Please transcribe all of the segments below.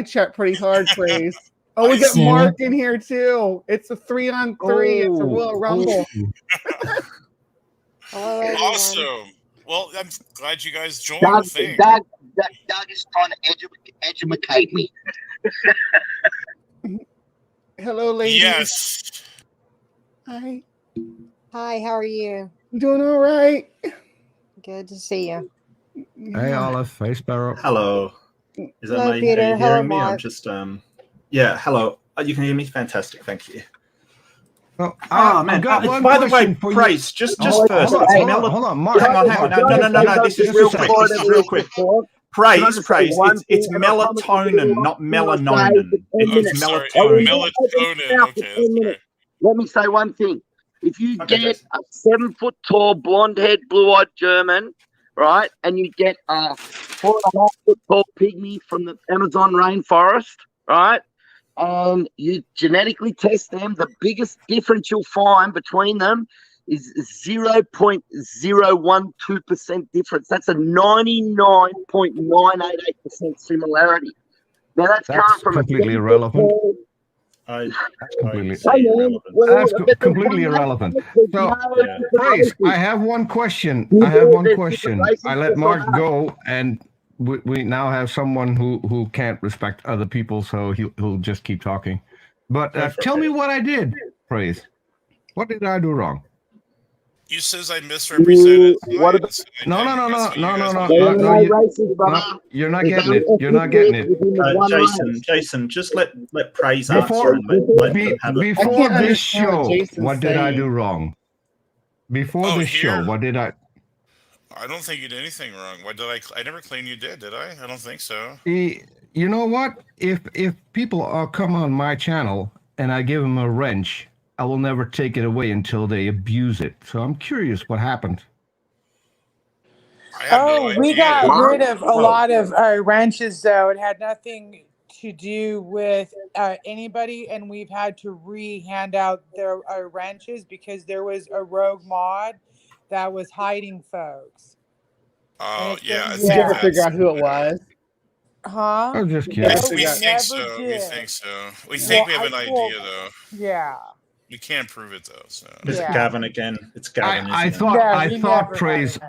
chat pretty hard, Praise. Oh, we got Mark in here too. It's a 3-on-3. It's a Royal Rumble. Hello, everyone. Awesome. Well, I'm glad you guys joined Doug, the thing. Doug is trying to educate me. Hello, ladies. Yes. Hi. Hi, how are you? I'm doing all right. Good to see you. Hey, Olive. Hey, Sparrow. Hello. Is that Hello, my Peter. are you Hello, hearing me? Mark. I'm just yeah. Hello. You can hear me? Fantastic. Thank you. Oh, man. I've got one by the way, question for you. Praise. Just Hold first. on, it's hold melo- on, hold on, Mark. Hang on. No. This is real quick. This is real quick. Praise. It's melatonin, not melanonin. It's Sorry, melatonin. melatonin. Okay. Let me say one thing. If you Okay, get Jason. a 7-foot-tall, blonde-haired, blue-eyed German, right, and you get a 4.5-foot-tall pygmy from the Amazon rainforest, right, and you genetically test them, the biggest difference you'll find between them is 0.012% difference. That's a 99.988% similarity. Now that's coming from completely a irrelevant. That's completely irrelevant. So, Praise, I have one question. I let Mark go, and we now have someone who can't respect other people, so he'll just keep talking. But tell me what I did, Praise. What did I do wrong? You says I misrepresented science. No. You're not getting it. Jason, just let Praise answer and let them have it. Before this show, what did I do wrong? Before this show, what did I? I don't think you did anything wrong. What did I never claimed you did I? I don't think so. You know what? If people come on my channel and I give them a wrench, I will never take it away until they abuse it. So I'm curious what happened. We got rid of a lot of wrenches, though. It had nothing to do with anybody, and we've had to hand out their wrenches because there was a rogue mod that was hiding folks. Oh, yeah. We never figure out who it was. Huh? I'm just kidding. Yes, we think so. We think we have an idea, though. Yeah. We can't prove it though. So is it Gavin again? It's Gavin. I thought Praise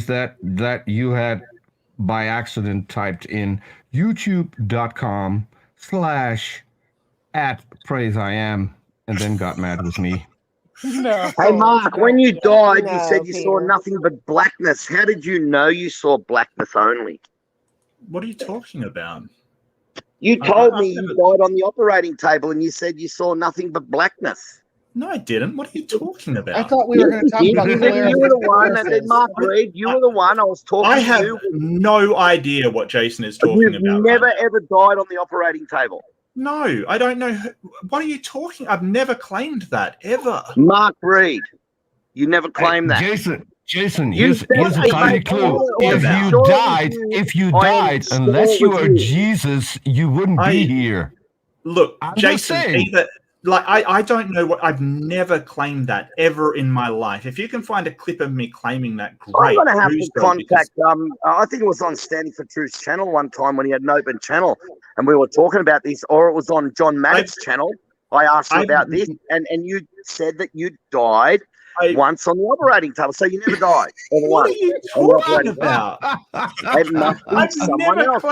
that you had by accident typed in youtube.com/@PraiseIam and then got mad with me. No. Hey Mark, when you died, you said you saw nothing but blackness. How did you know you saw blackness only? What are you talking about? You told me you died on the operating table and you said you saw nothing but blackness. No, I didn't. What are you talking about? I thought we were going to talk about you were the one, and then Mark Reid, you were the one I was talking to. I have no idea what Jason is talking You've about. never ever died on the operating table. No, I don't know. What are you talking? I've never claimed that, ever. Mark Reid, you never claimed that. Jason, here's a tiny clue. If you died, unless you are Jesus, you wouldn't be here. Look, Jason, I don't know what. I've never claimed that ever in my life. If you can find a clip of me claiming that, great. I'm going to have to contact. I think it was on Standing for Truth's channel one time when he had an open channel, and we were talking about this, or it was on John Maddox's channel. I asked you about this, and you said that you died once on the operating table, so you never died. What are you talking about? It must be someone else.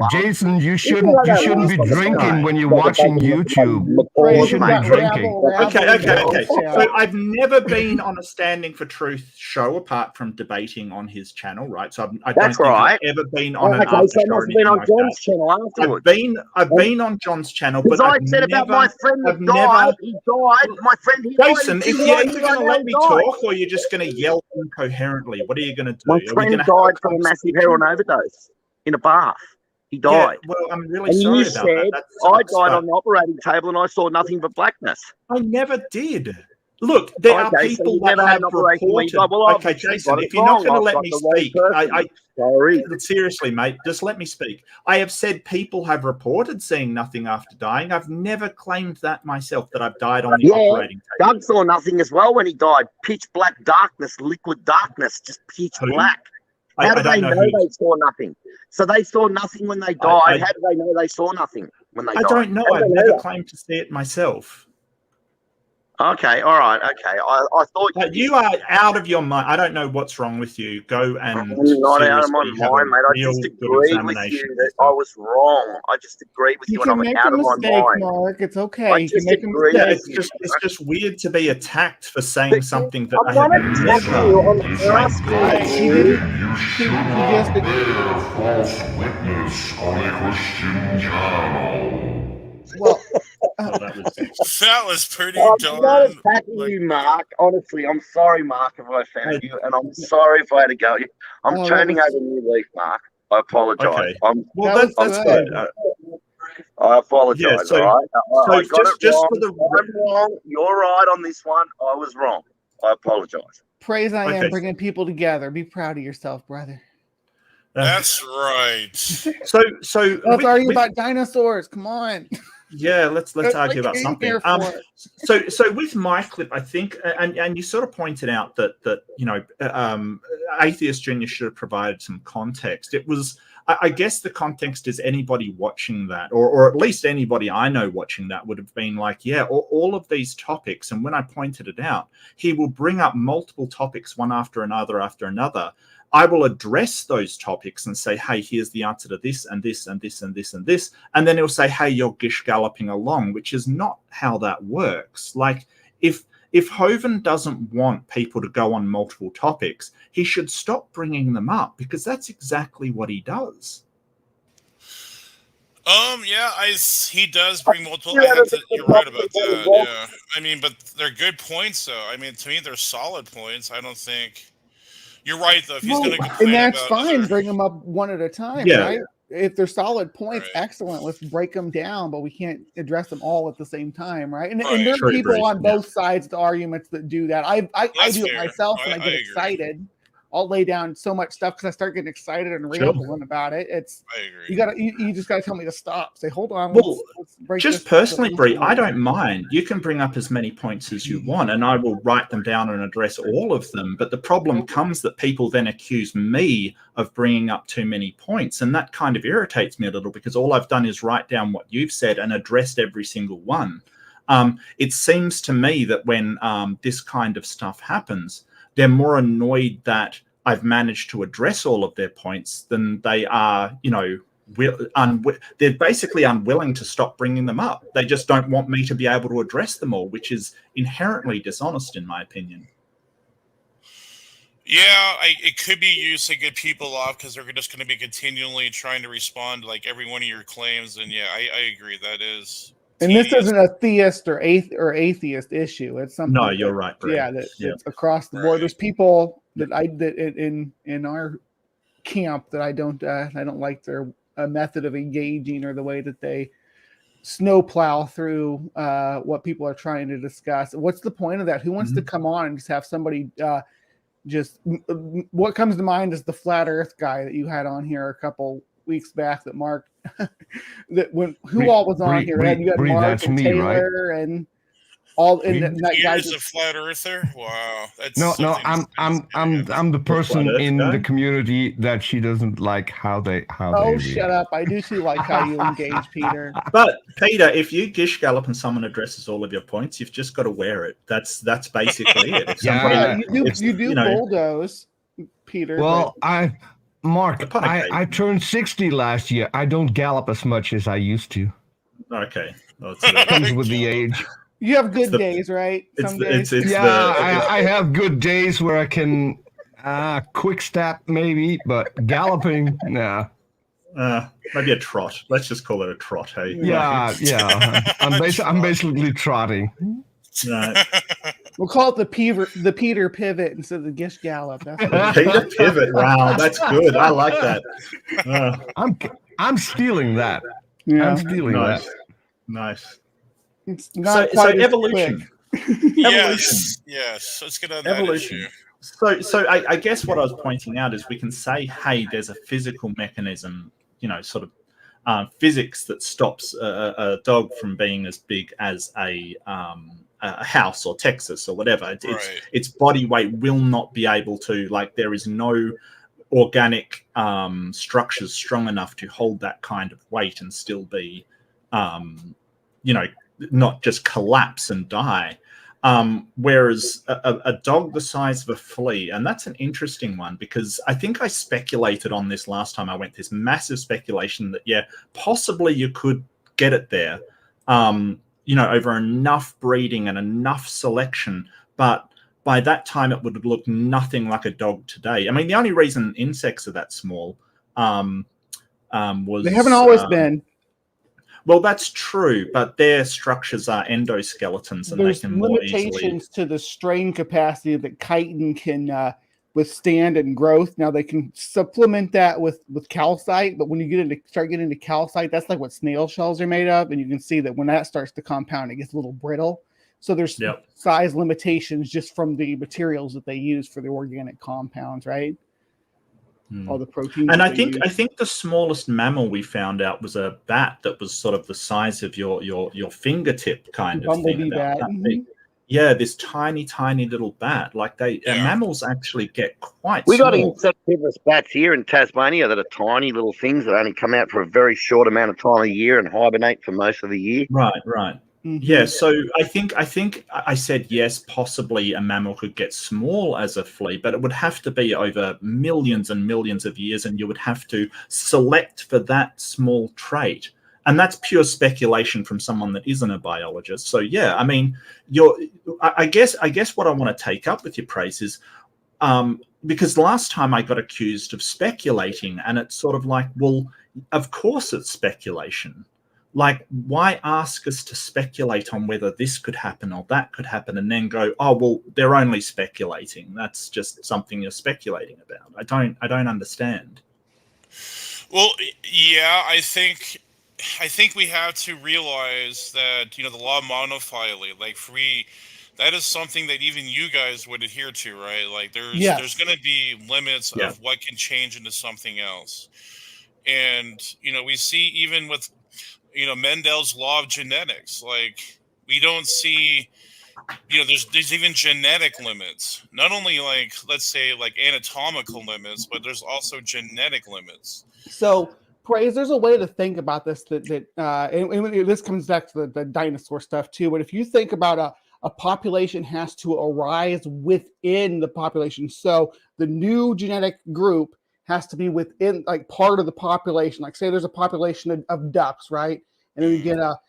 Jason, you shouldn't be drinking when you're watching YouTube. You shouldn't be drinking. Okay. So I've never been on a Standing for Truth show apart from debating on his channel, right? So I don't think I've ever been on an after show or anything like that. I've been on John's channel, but I said about my friend that died. He died. My friend, Jason, if you're either going to let me talk or you're just going to yell incoherently, what are you going to do? My friend died from a massive heroin overdose in a bath. He died. Yeah, well, I'm really sorry about that. I died on the operating table and I saw nothing but blackness. I never did. Look, there are people that have reported. Okay, Jason, if you're not going to let me speak, sorry. Seriously, mate, just let me speak. I have said people have reported seeing nothing after dying. I've never claimed that myself, that I've died on the operating table. Doug saw nothing as well when he died. Pitch black darkness, liquid darkness, just pitch black. How do they know they saw nothing? So they saw nothing when they died. How do they know they saw nothing when they died? I don't know. I've never claimed to see it myself. Okay, all right, okay. I thought you are out of your mind. I don't know what's wrong with you. Go and I'm not out of my mind, mate. I just agreed with you that I was wrong. I just agreed with you, and I'm out of my mind. Mark. It's okay. I just agreed. It's just weird to be attacked for saying something that I have never. False witness on a Christian channel. Well, that was pretty I'm not attacking you, Mark. Honestly, I'm sorry, Mark, if I offended you, and I'm sorry if I had to go. I'm turning over a new leaf, Mark. I apologise. Okay. Well, that's good. I apologise. Yeah, so, all right. So just for the I'm wrong. You're right on this one. I was wrong. I apologise. Praise I am bringing people together. Be proud of yourself, brother. That's right. So let's argue about dinosaurs. Come on. Yeah, let's argue about something. So with my clip, I think, and you sort of pointed out that Atheist Junior should have provided some context. It was, I guess, the context is anybody watching that, or at least anybody I know watching that would have been like, yeah, all of these topics. And when I pointed it out, he will bring up multiple topics one after another. I will address those topics and say, hey, here's the answer to this and this and this and this and this. And then he'll say, hey, you're gish galloping along, which is not how that works. Like, if Hovind doesn't want people to go on multiple topics, he should stop bringing them up, because that's exactly what he does. He does bring multiple. You're right about that. Yeah, I mean, but they're good points, though. I mean, to me, they're solid points. I don't think. You're right, though. If he's going to complain, and that's fine. Bring them up one at a time, right? If they're solid points, excellent. Let's break them down, but we can't address them all at the same time, right? And there are people on both sides of the arguments that do that. I do it myself, and I get excited. I'll lay down so much stuff because I start getting excited and rambling about it. I agree. You just gotta tell me to stop. Say, hold on. Well, let's break just personally, Bree, I don't mind. You can bring up as many points as you want, and I will write them down and address all of them. But the problem comes that people then accuse me of bringing up too many points, and that kind of irritates me a little, because all I've done is write down what you've said and addressed every single one. It seems to me that when this kind of stuff happens, they're more annoyed that I've managed to address all of their points than they are, they're basically unwilling to stop bringing them up. They just don't want me to be able to address them all, which is inherently dishonest, in my opinion. Yeah, it could be used to get people off, because they're just going to be continually trying to respond to like every one of your claims. And yeah, I agree. That is. And this isn't a theist or atheist issue. It's something. No, you're right, Brad. Yeah, it's across the board. There's people that in our camp that I don't like their method of engaging, or the way that they snowplow through what people are trying to discuss. What's the point of that? Who wants to come on and just have somebody what comes to mind is the flat Earth guy that you had on here a couple weeks back that Mark all was on here, right? You got Mark and Taylor, right? And all, and that guy's a flat earther. Wow, that's no. I'm the person in the community that she doesn't like how they. Shut up! I do too like how you engage, Peter. But Peter, if you gish gallop and someone addresses all of your points, you've just got to wear it. That's basically it. If you do bulldoze, Peter. Well, Mark, I turned 60 last year. I don't gallop as much as I used to. Okay. Well, it comes with the age. You have good days, right? Some days. I have good days where I can quick step maybe, but galloping, nah. Maybe a trot. Let's just call it a trot, hey? Yeah. I'm basically trotting. Right. We'll call it the Peter pivot instead of the gish gallop. Peter pivot. Wow, that's good. I like that. I'm stealing that. Yeah. I'm stealing that. Nice. It's not so evolution. Yes. Let's get on that evolution. Issue. So I guess what I was pointing out is we can say, hey, there's a physical mechanism, sort of physics that stops a dog from being as big as a house or Texas or whatever. Its body weight will not be able to, like, there is no organic structures strong enough to hold that kind of weight and still be, not just collapse and die. Whereas a dog the size of a flea, and that's an interesting one, because I think I speculated on this last time I went, this massive speculation that, possibly you could get it there, over enough breeding and enough selection, but by that time it would look nothing like a dog today. I mean, the only reason insects are that small was... They haven't always been. Well, that's true, but their structures are endoskeletons, and there's they can more easily... limitations to the strain capacity that chitin can withstand in growth. Now they can supplement that with calcite, but when you start getting into calcite, that's like what snail shells are made of, and you can see that when that starts to compound, it gets a little brittle. So there's size limitations just from the materials that they use for the organic compounds, right? All the proteins. And I think the smallest mammal we found out was a bat that was sort of the size of your fingertip kind of thing. Bat. Yeah, this tiny little bat. Like mammals actually get quite We small. got insectivorous bats here in Tasmania that are tiny little things that only come out for a very short amount of time a year and hibernate for most of the year. Right. Yeah, so I think I said yes, possibly a mammal could get small as a flea, but it would have to be over millions and millions of years, and you would have to select for that small trait. And that's pure speculation from someone that isn't a biologist. So I mean, I guess what I want to take up with your praise is because last time I got accused of speculating, and it's sort of like, well, of course it's speculation. Like, why ask us to speculate on whether this could happen or that could happen, and then go, oh, well, they're only speculating. That's just something you're speculating about. I don't understand. Well, yeah, I think we have to realize that, the law of monophyly, like that is something that even you guys would adhere to, right? Like there's going to be limits of what can change into something else. And, we see even with, Mendel's law of genetics, like we don't see, there's even genetic limits, not only like, let's say like anatomical limits, but there's also genetic limits. So praise, there's a way to think about this and this comes back to the dinosaur stuff too. But if you think about a population has to arise within the population. So the new genetic group has to be within, like, part of the population. Like, say there's a population of ducks, right? And then you get a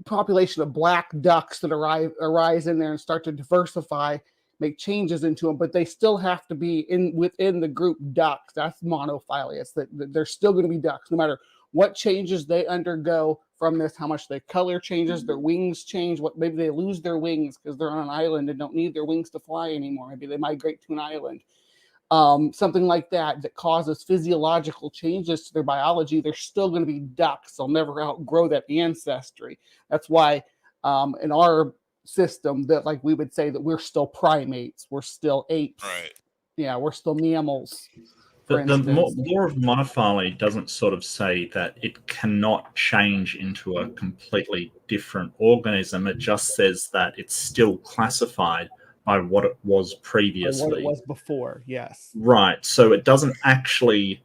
population of black ducks that arise in there and start to diversify, make changes into them, but they still have to be within the group ducks. That's monophyly. It's that they're still going to be ducks, no matter what changes they undergo from this, how much their color changes, their wings change, maybe they lose their wings because they're on an island and don't need their wings to fly anymore. Maybe they migrate to an island. Something like that causes physiological changes to their biology. They're still going to be ducks. They'll never outgrow that ancestry. That's why in our system that, like, we would say that we're still primates. We're still apes. Right. Yeah, we're still mammals. The law of monophyly doesn't sort of say that it cannot change into a completely different organism. It just says that it's still classified by what it was previously. What it was before, yes. Right. So it doesn't actually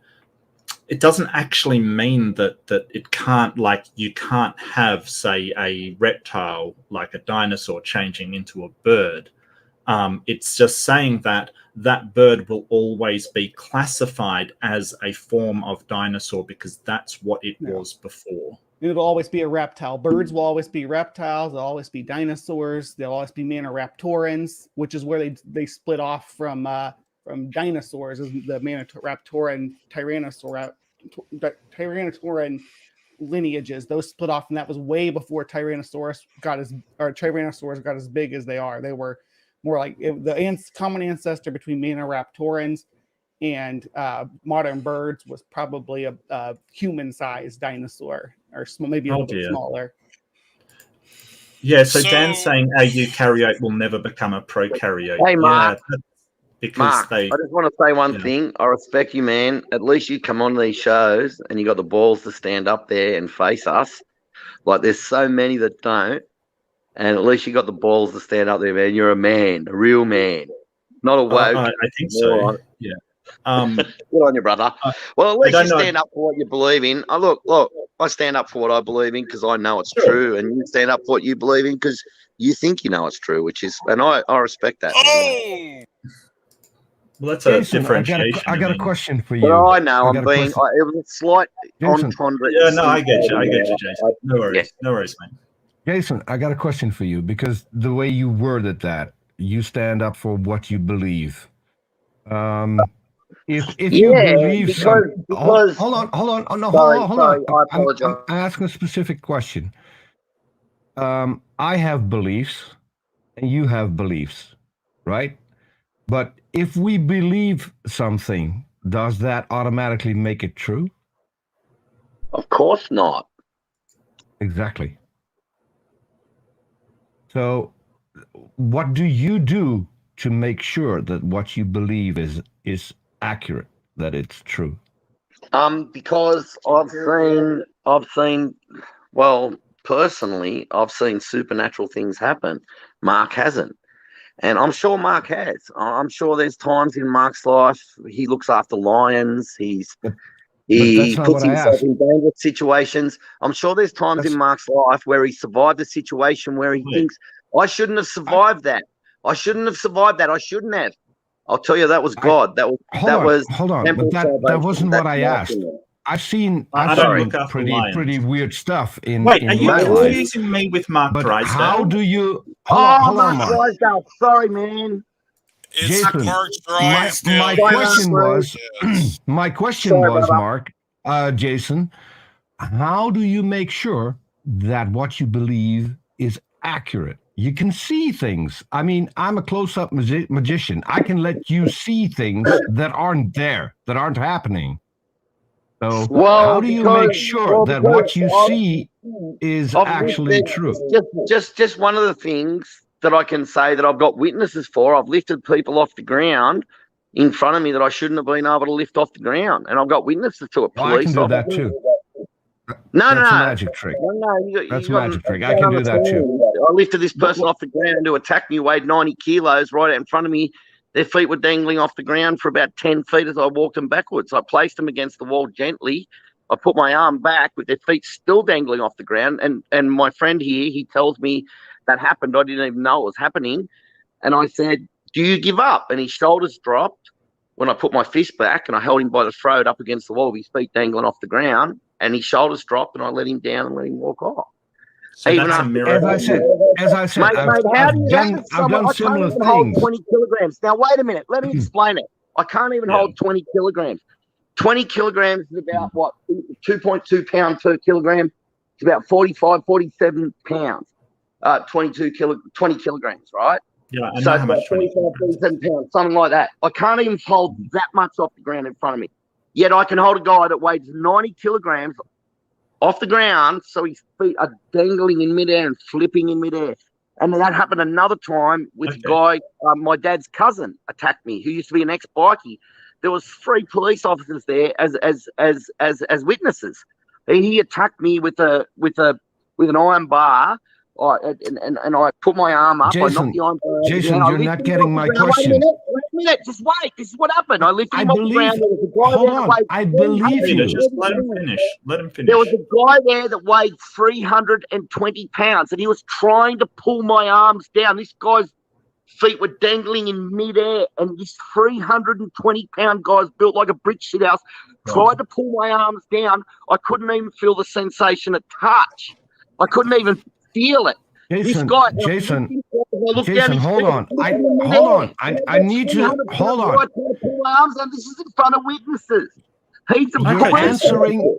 mean that it can't, like, you can't have, say, a reptile like a dinosaur changing into a bird. It's just saying that bird will always be classified as a form of dinosaur because that's what it was before. It'll always be a reptile. Birds will always be reptiles. They'll always be dinosaurs. They'll always be Maniraptorans, which is where they split off from dinosaurs, is the Maniraptoran Tyrannosaurine lineages. Those split off, and that was way before Tyrannosaurus got as big as they are. They were more like the common ancestor between Maniraptorans and modern birds was probably a human-sized dinosaur, or maybe a little bit smaller. Yeah, so Dan's saying a eukaryote will never become a prokaryote. Hey, Mark. Yeah, because Mark, I just want to say one thing. I respect you, man. At least you come on these shows and you got the balls to stand up there and face us. Like, there's so many that don't. And at least you got the balls to stand up there, man. You're a man, a real man. Not a woke. I think so. Yeah. Good on you, brother. Well, at least you stand up for what you believe in. Look, I stand up for what I believe in because I know it's true, and you stand up for what you believe in because you think you know it's true, and I respect that. Oh! Well, that's a differentiation. I got a question for you. But I know it was a slight entendre. Yeah, no, I get you, Jason. No worries, no worries, mate. Jason, I got a question for you because the way you worded that, you stand up for what you believe. If you believe something, hold on. I apologize. I'm asking a specific question. I have beliefs, and you have beliefs, right? But if we believe something, does that automatically make it true? Of course not. Exactly. So, what do you do to make sure that what you believe is accurate, that it's true? Because I've seen. Well, personally, I've seen supernatural things happen. Mark hasn't. And I'm sure Mark has. I'm sure there's times in Mark's life he looks after lions. He puts himself in dangerous situations. I'm sure there's times in Mark's life where he survived a situation where he thinks, I shouldn't have survived that. I shouldn't have. I'll tell you, that was God. Hold on. But that wasn't what I asked. I've seen pretty weird stuff in Wait, in are you my life. confusing me with Mark Drysdale? How do you... Mark Drysdale. Sorry, man. It's Jason, Mark Drysdale. My question was, Mark, Jason, how do you make sure that what you believe is accurate? You can see things. I mean, I'm a close-up magician. I can let you see things that aren't there, that aren't happening. So how do you make sure that what you see is actually true? Just one of the things that I can say that I've got witnesses for. I've lifted people off the ground in front of me that I shouldn't have been able to lift off the ground, and I've got witnesses to it. I can do that too. That's a magic trick. That's a magic trick. I can do that too. I lifted this person off the ground who attacked me, weighed 90 kilos, right out in front of me. Their feet were dangling off the ground for about 10 feet as I walked them backwards. I placed them against the wall gently. I put my arm back with their feet still dangling off the ground. And my friend here, he tells me that happened. I didn't even know it was happening. And I said, do you give up? And his shoulders dropped when I put my fist back and I held him by the throat up against the wall with his feet dangling off the ground. And his shoulders dropped and I let him down and let him walk off. So as I said, mate, I've done similar things. 20 kilograms. Now, wait a minute. Let me explain it. I can't even hold 20 kilograms. 20 kilograms is about, 2.2 pounds per kilogram. It's about 45, 47 pounds. 20 kilograms, right? Yeah, I know so how much 25, 47 pounds, something like that. I can't even hold that much off the ground in front of me. Yet I can hold a guy that weighs 90 kilograms off the ground, so his feet are dangling in midair and flipping in midair. And that happened another time with a guy, my dad's cousin attacked me, who used to be an ex-bikie. There was 3 police officers there as witnesses. He attacked me with an iron bar. And I put my arm up. Jason, I knocked the iron bar. Jason, you're not getting my question. Wait a minute. Just wait. This is what happened. I lifted him off the ground. There was a guy Hold there on. that weighed I believe you. Just let him finish. Let him finish. There was a guy there that weighed 320 pounds, and he was trying to pull my arms down. This guy's feet were dangling in midair, and this 320-pound guy's built like a brick shithouse tried to pull my arms down. I couldn't even feel the sensation of touch. I couldn't even feel it. Jason, hold on. I need to hold on. I pull my arms down. This is in front of witnesses.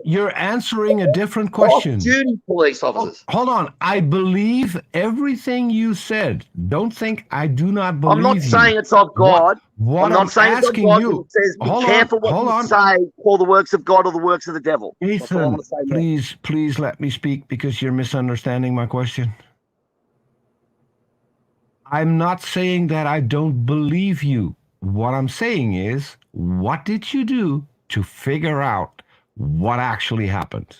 You're answering a different question. Off-duty police officers. Hold on. I believe everything you said. Don't think I do not believe you. I'm not saying it's of God. What I'm saying it's of God. It says, be careful what you say, call the works of God or the works of the devil. Ethan, please let me speak because you're misunderstanding my question. I'm not saying that I don't believe you. What I'm saying is, what did you do to figure out what actually happened?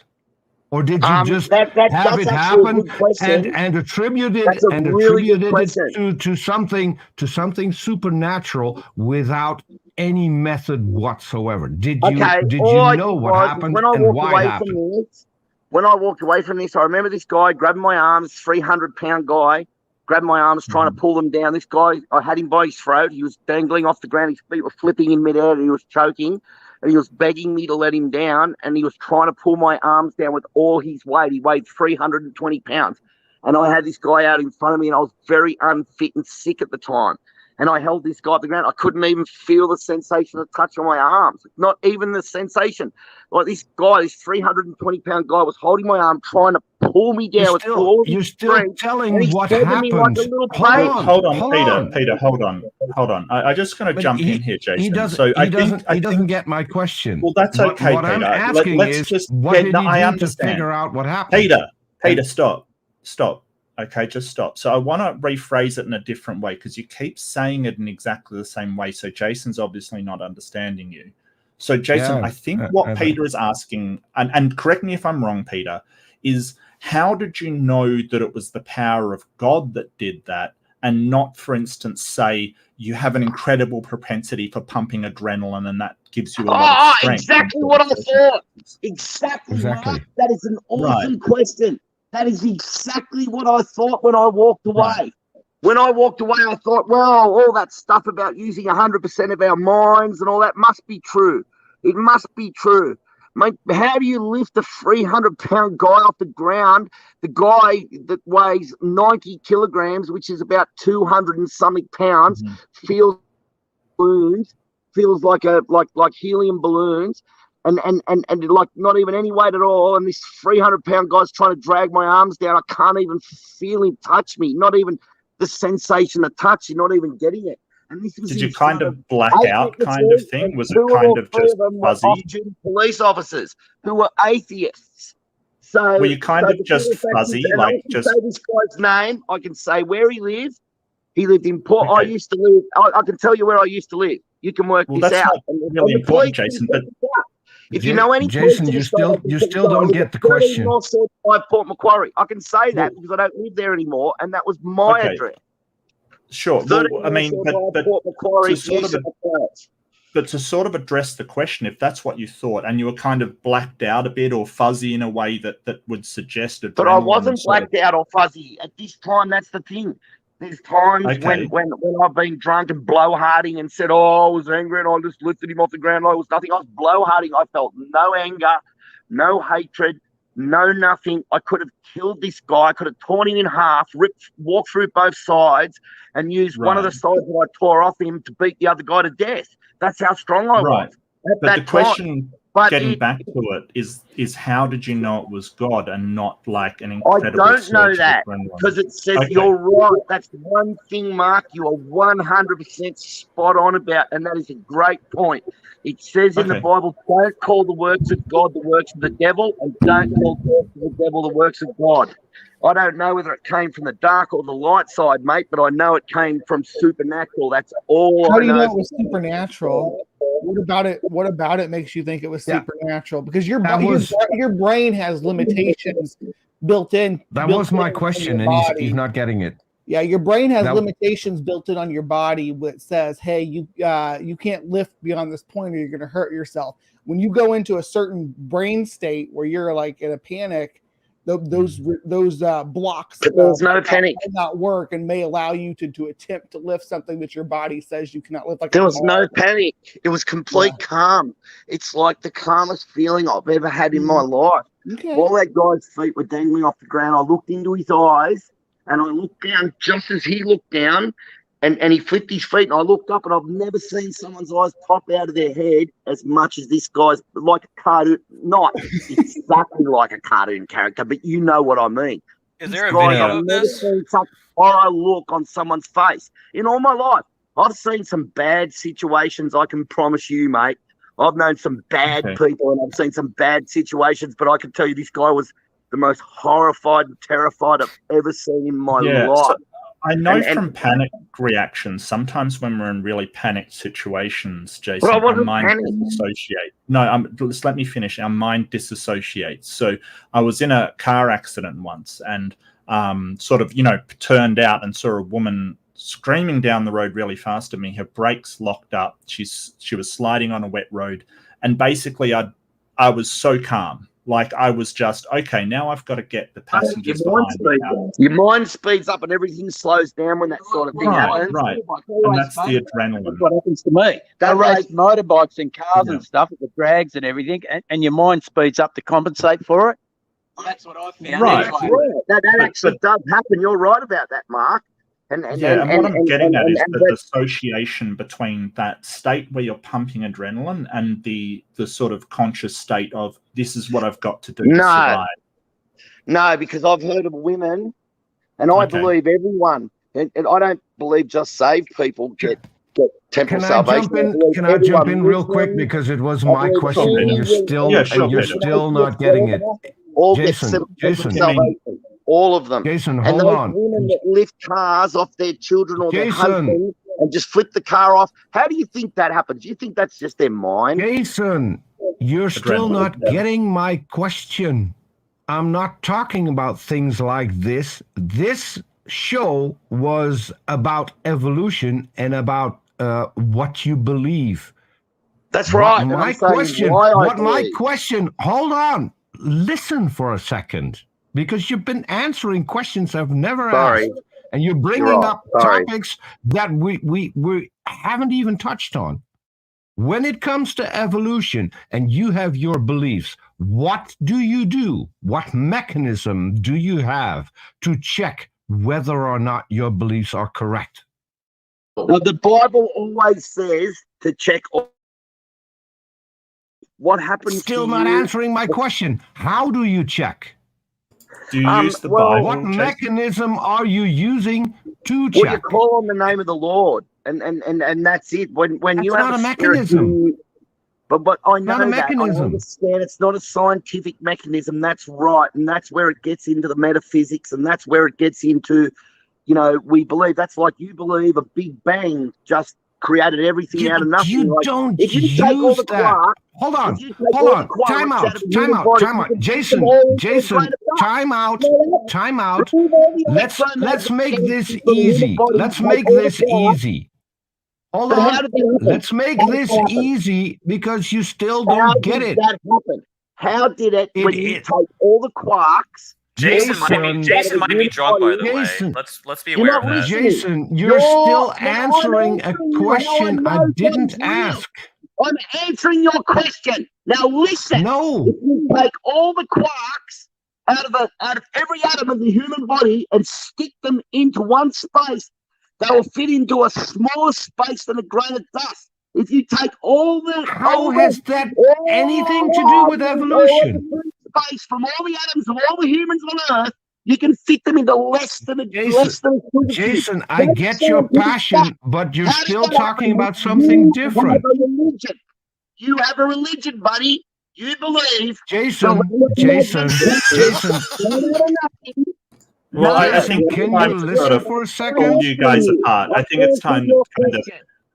Or did you just have it happen and attribute it to something supernatural without any method whatsoever? Did you know what happened and why it happened? When I walked away from this, I remember this guy grabbing my arms, 300-pound guy, grabbed my arms, trying to pull them down. This guy, I had him by his throat. He was dangling off the ground. His feet were flipping in midair, and he was choking. And he was begging me to let him down, and he was trying to pull my arms down with all his weight. He weighed 320 pounds. And I had this guy out in front of me, and I was very unfit and sick at the time. And I held this guy at the ground. I couldn't even feel the sensation of touch on my arms, not even the sensation. Like this guy, this 320-pound guy was holding my arm, trying to pull me down. You're still telling what happened. Hold on, Peter, hold on. I'm just going to jump in here, Jason. He doesn't get my question. Well, that's okay, what Peter. I'm asking what did he do to figure out what happened? Peter, stop. Okay, just stop. So I want to rephrase it in a different way because you keep saying it in exactly the same way. So Jason's obviously not understanding you. So Jason, I think what Peter is asking, and correct me if I'm wrong, Peter, is how did you know that it was the power of God that did that and not, for instance, say you have an incredible propensity for pumping adrenaline and that gives you a lot of strength? Exactly what I thought. Exactly. That is an awesome question. That is exactly what I thought when I walked away. Right. When I walked away, I thought, well, all that stuff about using 100% of our minds and all that must be true. It must be true. Mate, how do you lift a 300-pound guy off the ground? The guy that weighs 90 kilograms, which is about 200 and something pounds, feels like helium balloons. And like not even any weight at all. And this 300-pound guy's trying to drag my arms down. I can't even feel him touch me. Not even the sensation of touch. You're not even getting it. And this was Did you kind of black out kind of thing? Was it kind of just fuzzy? Off-duty police officers who were atheists. So were you kind of just fuzzy? Like just say this guy's name. I can say where he lived. He lived in Port. Okay. I used to live. I can tell you where I used to live. You can work this that's out. Not really important, Jason. But if you know any Jason, you still don't get the question. By Port Macquarie, I can say that because I don't live there anymore, and that was my address. Sure. Well, I mean, but to sort of address the question, if that's what you thought, and you were kind of blacked out a bit or fuzzy in a way that would suggest it. But I wasn't blacked out or fuzzy at this time. That's the thing. There's times when I've been drunk and blowharding and said, I was angry and I just lifted him off the ground. I was nothing. I was blowharding. I felt no anger, no hatred, no nothing. I could have killed this guy. I could have torn him in half, walked through both sides and used one of the sides that I tore off him to beat the other guy to death. That's how strong I was. But the question, getting back to it, is how did you know it was God and not like an incredible? I don't know that because it says you're right. That's one thing, Mark. You are 100% spot on about, and that is a great point. It says in the Bible, don't call the works of God the works of the devil, and don't call the works of the devil the works of God. I don't know whether it came from the dark or the light side, mate, but I know it came from supernatural. That's all. How do you know it was supernatural? What about it makes you think it was supernatural? Because your brain has limitations built in. That was my question, and he's not getting it. Yeah, your brain has limitations built in on your body that says, hey, you can't lift beyond this point or you're going to hurt yourself. When you go into a certain brain state where you're like in a panic, those blocks there's no panic may not work and may allow you to attempt to lift something that your body says you cannot lift. Like there was no panic. It was complete calm. It's like the calmest feeling I've ever had in my life. While that guy's feet were dangling off the ground, I looked into his eyes and I looked down just as he looked down. And he flipped his feet, and I looked up, and I've never seen someone's eyes pop out of their head as much as this guy's, like a cartoon, not exactly like a cartoon character, but you know what I mean. Is there a video of this? I've never seen such horror look on someone's face in all my life. I've seen some bad situations, I can promise you, mate. I've known some bad people, and I've seen some bad situations, but I can tell you this guy was the most horrified and terrified I've ever seen in my life. So I know from panic reactions, sometimes when we're in really panicked situations, Jason, our mind disassociates. No, just let me finish. Our mind disassociates. So I was in a car accident once and sort of, turned out and saw a woman screaming down the road really fast at me. Her brakes locked up. She was sliding on a wet road, and basically I was so calm. Like I was just, okay, now I've got to get the passengers behind me. Your mind speeds up and everything slows down when that sort of thing happens. Right, and that's the adrenaline. That's what happens to me. I race motorbikes and cars and stuff at the drags and everything, and your mind speeds up to compensate for it. That's what I found. Right. That actually does happen. You're right about that, Mark. And what I'm getting at is the association between that state where you're pumping adrenaline and the sort of conscious state of this is what I've got to do to survive. No, because I've heard of women, and I believe everyone, and I don't believe just saved people get temporal salvation. Can I jump in real quick, because it was my question and you're still not getting it. Jason. All of them. Jason, and hold on. Women that lift cars off their children or their husbands and just flip the car off. How do you think that happens? Do you think that's just their mind? Jason, you're still not getting my question. I'm not talking about things like this. This show was about evolution and about what you believe. That's right. My question, hold on. Listen for a second. Because you've been answering questions I've never asked, and you're bringing up topics that we haven't even touched on. When it comes to evolution, and you have your beliefs, what do you do? What mechanism do you have to check whether or not your beliefs are correct? Well, the Bible always says to check what happens. Still not answering my question. How do you check? Do you use the Bible? What mechanism are you using to check? Well, you call on the name of the Lord, and that's it. When you have not a mechanism. But I know not a mechanism. I understand it's not a scientific mechanism. That's right, and that's where it gets into the metaphysics, and that's where it gets into, we believe. That's like you believe a Big Bang just created everything out of nothing. You don't use that. Hold on. Time out. Jason, time out. Let's make this easy. Hold on. Let's make this easy, because you still don't get it. How did it when you take all the quarks? Jason might be drunk, by the way. Let's be aware of that. Jason, you're still answering a question I didn't ask. I'm answering your question. Now listen. No. If you take all the quarks out of every atom of the human body and stick them into one space, they will fit into a smaller space than a grain of dust. If you take all the How has that anything to do with evolution? Space from all the atoms of all the humans on Earth, you can fit them into less than a Jason, I get your passion, but you're still talking about something different. You have a religion, buddy. You believe. Jason. Well, I think can you listen for a second? Pull you guys apart. I think it's time to kind of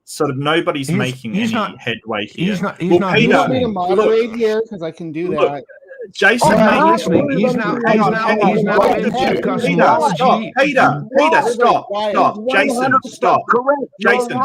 sort of nobody's making any headway here. He's not Peter, I'm going to moderate here because I can do that. Jason, listening. He's now into cosmology. Peter, stop. Jason, stop. Jason,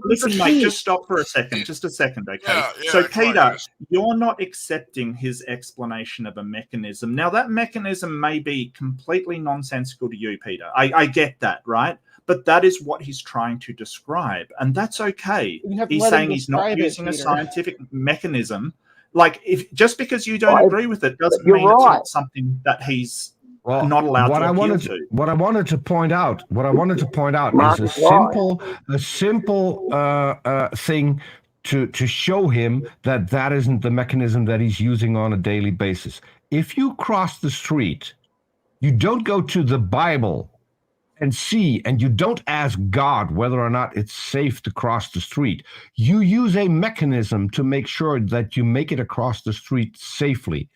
listen, mate, just stop for a second. Just a second, okay? So, Peter, you're not accepting his explanation of a mechanism. Now, that mechanism may be completely nonsensical to you, Peter. I get that, right? But that is what he's trying to describe, and that's okay. He's saying he's not using a scientific mechanism. Like, if just because you don't agree with it doesn't mean it's not something that he's not allowed to appeal to. What I wanted to point out is a simple thing to show him that isn't the mechanism that he's using on a daily basis. If you cross the street, you don't go to the Bible and see, and you don't ask God whether or not it's safe to cross the street. You use a mechanism to make sure that you make it across the street safely.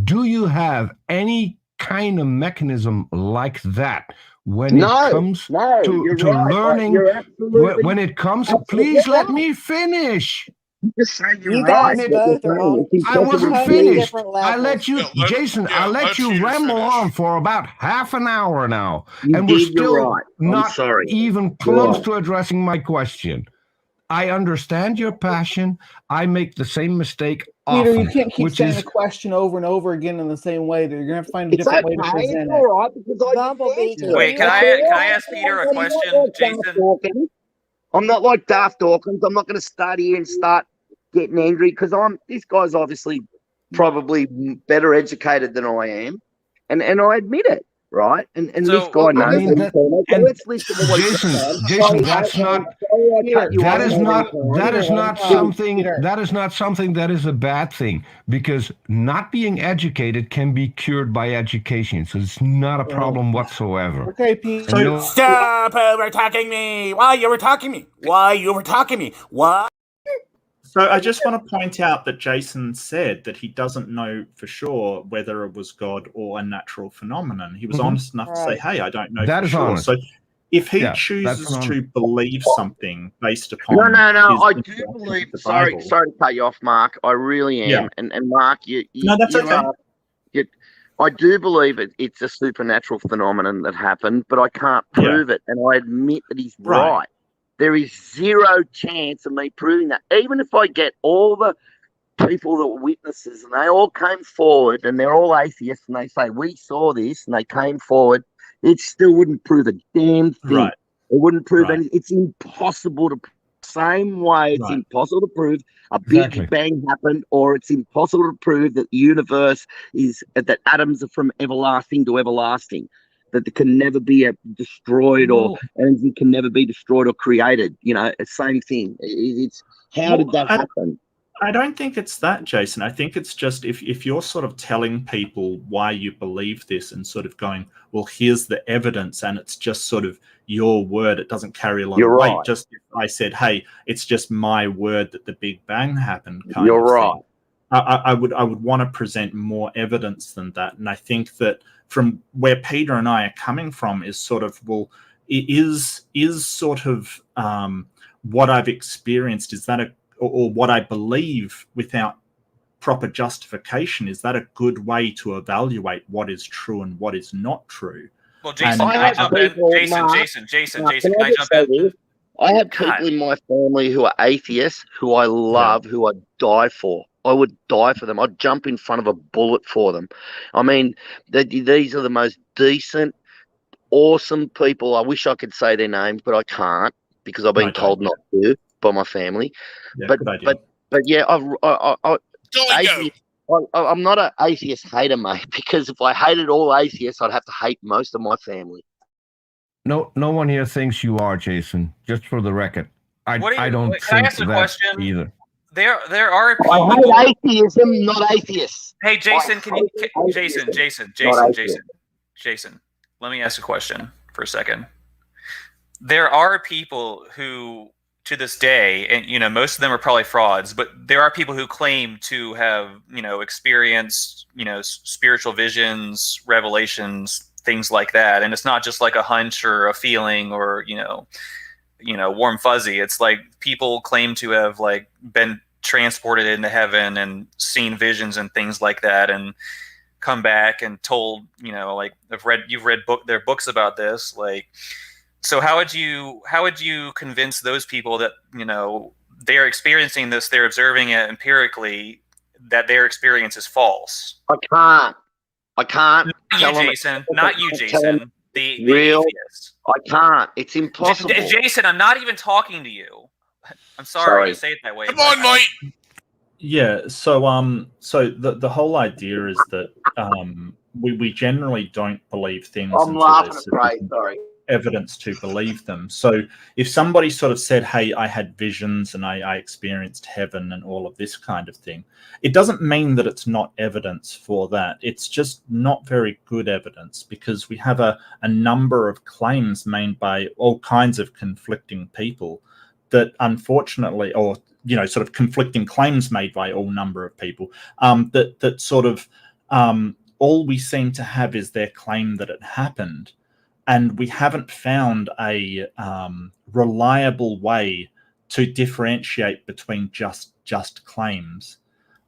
Do you have any kind of mechanism like that when it comes to learning? When it comes, please let me finish. You just say you're You right. guys both are on I wasn't totally finished. different I levels. let you, Jason. I let you ramble on for about half an hour now, You and we're did, you're still right. I'm not sorry. even close to addressing my question. I understand your passion. I make the same mistake Peter, often, you can't keep which saying is the question over and over again in the same way. You're going to have to find a It's different okay. way to present It's it. all right because I Bumblebee, didn't answer Wait, it. can I ask Peter a I'm question, not like Jason? Daft Dawkins. I'm not like Daft Dawkins. I'm not going to start here and start getting angry because this guy's obviously probably better educated than I am, and I admit it, right? And this So, guy knows I mean, what he's talking about. So let's listen to what he's saying. Jason, that's not. That is not something that is a bad thing, because not being educated can be cured by education. So it's not a problem whatsoever. Okay, Pete. Stop over-talking me! Why you over-talking me? Why you over-talking me? Why? So I just want to point out that Jason said that he doesn't know for sure whether it was God or a natural phenomenon. He was honest enough to say, hey, I don't know that for is sure. honest. So if he chooses to believe something based upon No, I do interaction believe. with the Sorry Bible, to cut you off, Mark. I really am. Yeah. And Mark, you No, that's okay. I do believe it's a supernatural phenomenon that happened, but I can't prove it. And I admit that he's right. There is zero chance of me proving that. Even if I get all the people that were witnesses and they all came forward and they're all atheists and they say, we saw this, and they came forward, it still wouldn't prove a damn thing. Right. It wouldn't prove anything. It's impossible to same way it's impossible to prove a big bang happened, or it's impossible to prove that the universe is that atoms are from everlasting to everlasting, that there can never be destroyed, or energy can never be destroyed or created. You know, same thing. It's how did that happen? I don't think it's that, Jason. I think it's just if you're sort of telling people why you believe this and sort of going, well, here's the evidence, and it's just sort of your word, it doesn't carry a lot of weight. Just if I said, hey, it's just my word that the Big Bang happened, kind of thing. I would want to present more evidence than that. And I think that from where Peter and I are coming from is sort of, well, it is sort of what I've experienced, is that or what I believe without proper justification, is that a good way to evaluate what is true and what is not true? Well, Jason, can I jump in? Jason, can I jump in? I have people in my family who are atheists, who I love, who I die for. I would die for them. I'd jump in front of a bullet for them. I mean, these are the most decent, awesome people. I wish I could say their names, but I can't because I've been told not to by my family. But yeah, I'm not an atheist hater, mate, because if I hated all atheists, I'd have to hate most of my family. No one here thinks you are, Jason. Just for the record, I don't think can I ask a that question? either. There are people. I hate atheism, not atheists. Hey, Jason, Jason, let me ask a question for a second. There are people who, to this day, and most of them are probably frauds, but there are people who claim to have experienced spiritual visions, revelations, things like that, and it's not just like a hunch or a feeling or warm fuzzy. It's like people claim to have like been transported into heaven and seen visions and things like that, and come back and told you've read their books about this, like. So how would you convince those people that they're experiencing this, they're observing it empirically, that their experience is false? I can't. Not you, Jason. The real. atheist. I can't. It's impossible. Jason, I'm not even talking to you. I'm sorry to say it that way. Come on, mate. Yeah. So the whole idea is that we generally don't believe things. I'm laughing at Ray. Sorry. Evidence to believe them. So if somebody sort of said, hey, I had visions and I experienced heaven and all of this kind of thing, it doesn't mean that it's not evidence for that. It's just not very good evidence, because we have a number of claims made by all kinds of conflicting people that unfortunately, or sort of conflicting claims made by all number of people, that sort of all we seem to have is their claim that it happened. And we haven't found a reliable way to differentiate between just claims.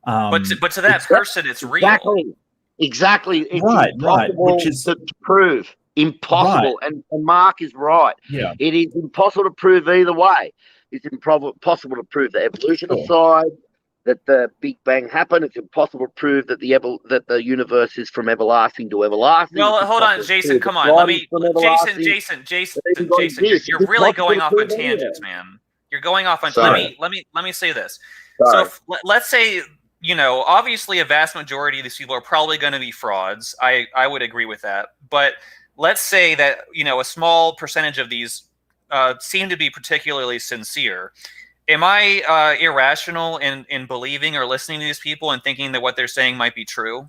But to that person, it's real. Exactly. It's right. Which is to prove. Impossible. Right. And Mark is right. Yeah. It is impossible to prove either way. It's impossible to prove the evolutionary side, that the Big Bang happened. It's impossible to prove that the universe is from everlasting to everlasting. Well, hold on, Jason. Come on. Jason. You're really going off on tangents, man. You're going off on. Let me say this. Sorry. So let's say, obviously a vast majority of these people are probably going to be frauds. I would agree with that. But let's say that, a small percentage of these seem to be particularly sincere. Am I irrational in believing or listening to these people and thinking that what they're saying might be true?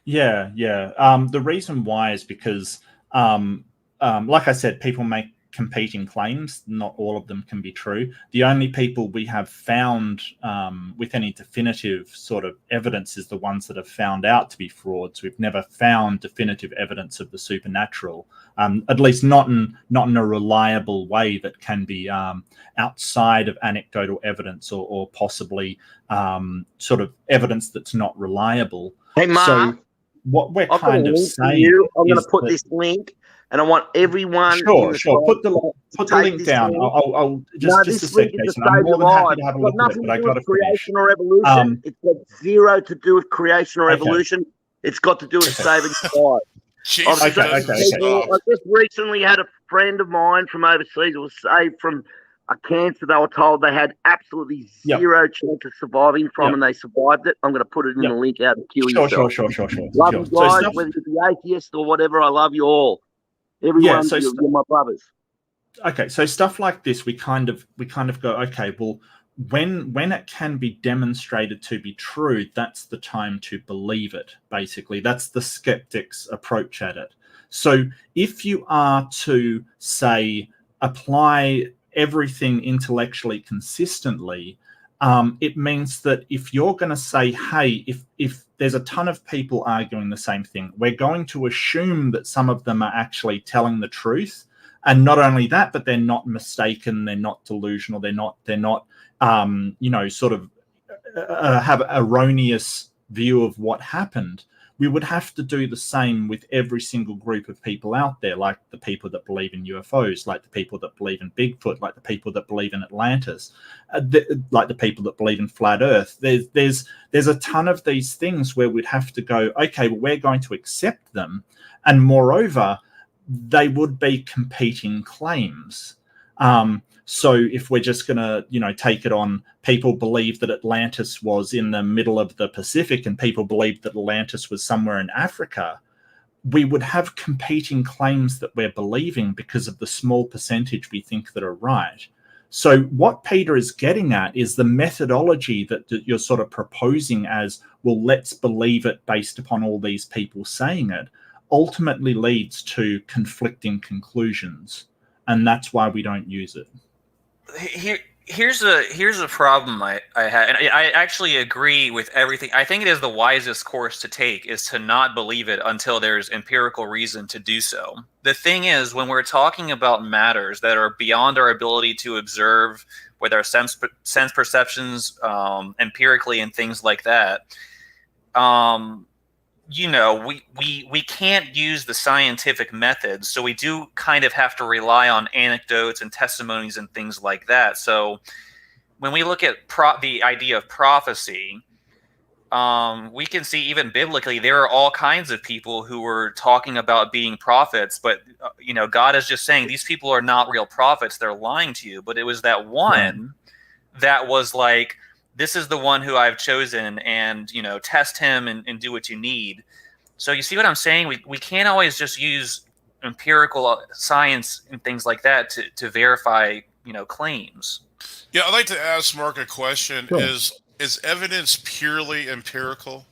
Yeah. The reason why is because, like I said, people make competing claims. Not all of them can be true. The only people we have found with any definitive sort of evidence is the ones that have found out to be frauds. We've never found definitive evidence of the supernatural, at least not in a reliable way that can be outside of anecdotal evidence or possibly sort of evidence that's not reliable. Hey, Mark, so what we're kind of saying, I'm going to put this link. And I want everyone. Sure. Put the link down. I'll just a second, Jason. I'm more than happy to have a look at it, but I got to creation or evolution. It's got zero to do with creation or evolution. It's got to do with saving lives. I just recently had a friend of mine from overseas who was saved from a cancer they were told they had absolutely zero chance of surviving from, and they survived it. I'm going to put it in the link out and kill yourself. Sure. Love you guys, whether you be atheist or whatever. I love you all. Everyone, you're my brothers. Okay, so stuff like this, we kind of go, okay, well, when it can be demonstrated to be true, that's the time to believe it. Basically, that's the skeptic's approach at it. So if you are to say apply everything intellectually consistently, it means that if you're going to say, hey, if there's a ton of people arguing the same thing, we're going to assume that some of them are actually telling the truth. And not only that, but they're not mistaken, they're not delusional, they're not sort of have an erroneous view of what happened. We would have to do the same with every single group of people out there, like the people that believe in UFOs, like the people that believe in Bigfoot, like the people that believe in Atlantis, like the people that believe in flat Earth. There's a ton of these things where we'd have to go, okay, well, we're going to accept them. And moreover, they would be competing claims. So if we're just going to, take it on, people believe that Atlantis was in the middle of the Pacific and people believe that Atlantis was somewhere in Africa, we would have competing claims that we're believing because of the small percentage we think that are right. So what Peter is getting at is the methodology that you're sort of proposing as, well, let's believe it based upon all these people saying it, ultimately leads to conflicting conclusions. And that's why we don't use it. Here's a problem I had, and I actually agree with everything. I think it is the wisest course to take is to not believe it until there's empirical reason to do so. The thing is, when we're talking about matters that are beyond our ability to observe with our sense perceptions empirically and things like that, we can't use the scientific methods, so we do kind of have to rely on anecdotes and testimonies and things like that. So when we look at the idea of prophecy, we can see even biblically there are all kinds of people who were talking about being prophets, but God is just saying these people are not real prophets, they're lying to you. But it was that one that was like, this is the one who I've chosen, and test him and do what you need. So you see what I'm saying? We can't always just use empirical science and things like that to verify claims. Yeah, I'd like to ask Mark a question. Sure. Is evidence purely empirical?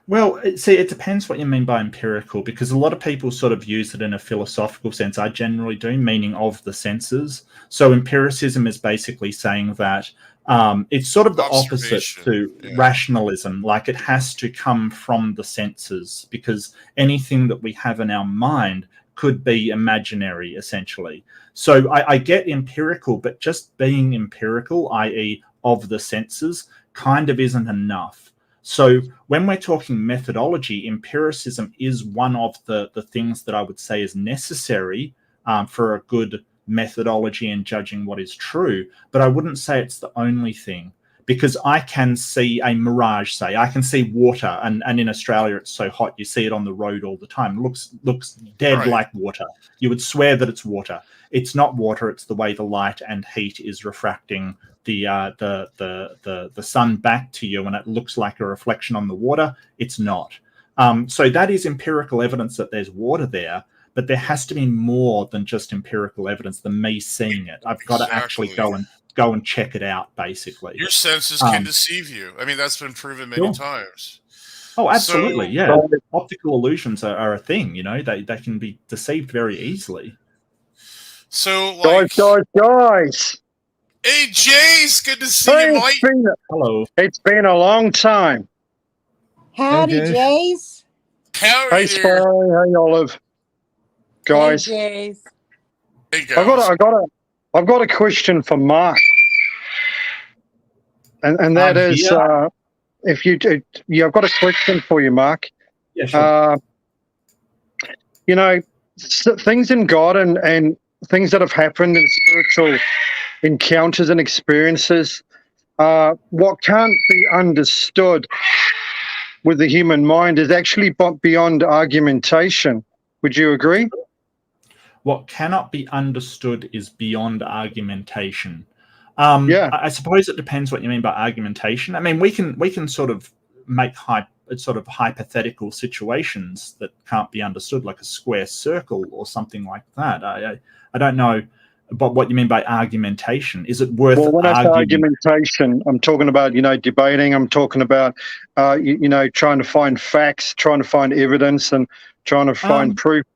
Well, see, it depends what you mean by empirical, because a lot of people sort of use it in a philosophical sense. I generally do, meaning of the senses. So empiricism is basically saying that it's sort of the opposite to rationalism. Like, it has to come from the senses, because anything that we have in our mind could be imaginary, essentially. So I get empirical, but just being empirical, i.e. of the senses, kind of isn't enough. So when we're talking methodology, empiricism is one of the things that I would say is necessary for a good methodology in judging what is true, but I wouldn't say it's the only thing, because I can see a mirage, say I can see water, and in Australia it's so hot you see it on the road all the time. It looks dead like water. You would swear that it's water. It's not water. It's the way the light and heat is refracting the sun back to you, and it looks like a reflection on the water. It's not. So that is empirical evidence that there's water there. But there has to be more than just empirical evidence than me seeing it. I've got to actually go and check it out, basically. Your senses can deceive you. I mean, that's been proven many times. Oh, absolutely, yeah. Optical illusions are a thing, you know. They can be deceived very easily. So, like... Guys! Hey, Jace! Good to see you, Mike! Hello. It's been a long time. Howdy, Jace. Hey, Sparrow. Hey, Olive. Guys, Hey, I've got a question for Mark, and that is, I've got a question for you, Mark. Yeah, sure. You know, things in God and things that have happened in spiritual encounters and experiences, what can't be understood with the human mind is actually beyond argumentation. Would you agree? What cannot be understood is beyond argumentation. I suppose it depends what you mean by argumentation. I mean, we can sort of make hypothetical situations that can't be understood, like a square circle or something like that. I don't know, but what you mean by argumentation? Is it worth? Well, when I say argumentation, I'm talking about debating. I'm talking about trying to find facts, trying to find evidence, and trying to find proof.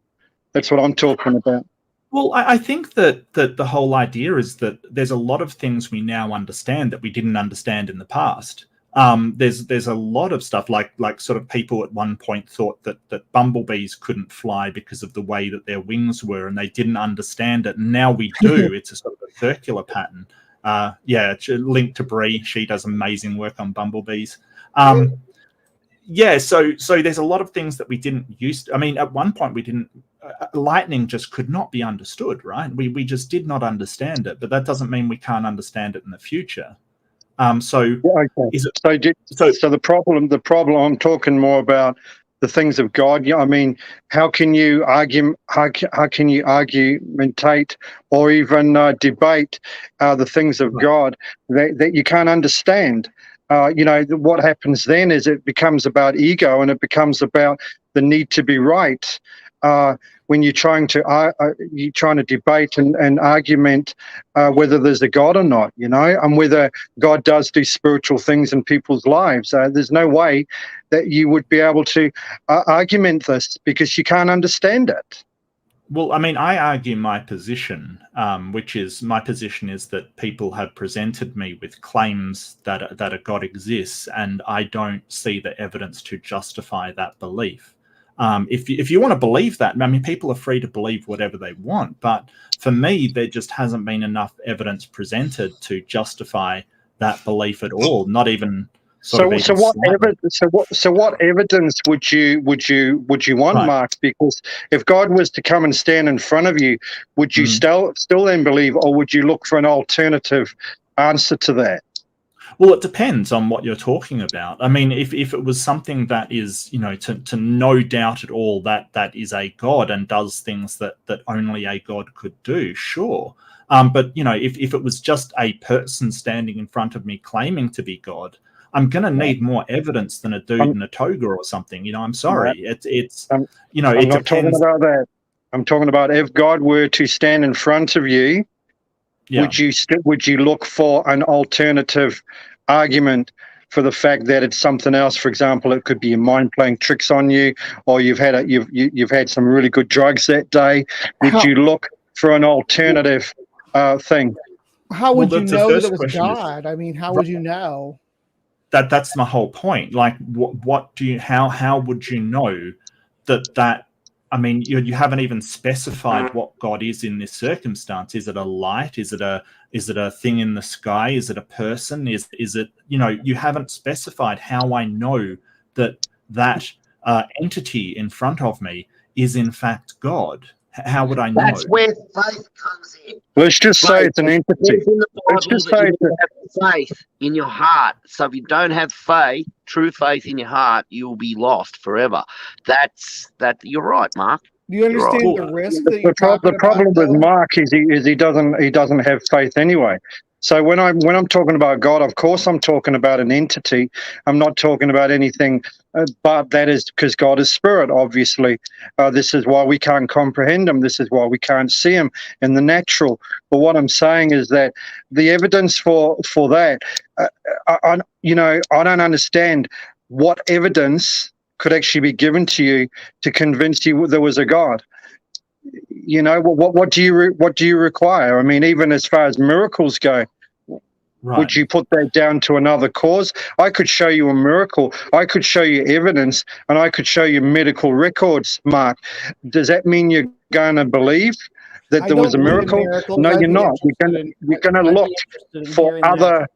That's what I'm talking about. Well, I think that the whole idea is that there's a lot of things we now understand that we didn't understand in the past. There's a lot of stuff like sort of people at one point thought that bumblebees couldn't fly because of the way that their wings were, and they didn't understand it. And now we do. It's a sort of a circular pattern. It's a link to Bree. She does amazing work on bumblebees. So there's a lot of things that we didn't used to. I mean, at one point we didn't. Lightning just could not be understood, right? We just did not understand it, but that doesn't mean we can't understand it in the future. So the problem I'm talking more about the things of God. Yeah, I mean, how can you argue? How can you argumentate or even debate the things of God that you can't understand? What happens then is it becomes about ego, and it becomes about the need to be right. When you're trying to debate and argument whether there's a God or not, and whether God does do spiritual things in people's lives. There's no way that you would be able to argument this because you can't understand it. Well, I mean, I argue my position, which is that people have presented me with claims that a God exists, and I don't see the evidence to justify that belief. If you want to believe that, I mean, people are free to believe whatever they want, but for me, there just hasn't been enough evidence presented to justify that belief at all. Not even. So what evidence would you want, right, Mark? Because if God was to come and stand in front of you, would you still then believe, or would you look for an alternative answer to that? Well, it depends on what you're talking about. I mean, if it was something that is, to no doubt at all that is a God and does things that only a God could do, sure. But, if it was just a person standing in front of me claiming to be God, I'm going to need more evidence than a dude in a toga or something. I'm sorry. It depends. Talking about that. I'm talking about if God were to stand in front of you, would you look for an alternative argument for the fact that it's something else? For example, it could be your mind playing tricks on you, or you've had some really good drugs that day. Would you look for an alternative thing? How would you know that it was God? I mean, how would you know? That's my whole point. Like, how would you know that I mean, you haven't even specified what God is in this circumstance. Is it a light? Is it a thing in the sky? Is it a person? Is it, you haven't specified how I know that entity in front of me is in fact God. How would I know? That's where faith comes in. Let's just say it's an entity. Let's just say you have faith in your heart. So if you don't have faith, true faith in your heart, you will be lost forever. You're right, Mark. Do you understand the risk that the problem with Mark is he doesn't have faith anyway. So when I'm talking about God, of course I'm talking about an entity. I'm not talking about anything, but that is because God is spirit. Obviously, this is why we can't comprehend him. This is why we can't see him in the natural. But what I'm saying is that the evidence for that, I don't understand what evidence could actually be given to you to convince you there was a God. What do you require? I mean, even as far as miracles go, right. Would you put that down to another cause? I could show you a miracle. I could show you evidence, and I could show you medical records, Mark. Does that mean you're going to believe that there was a miracle? No, you're not. You're going to look for other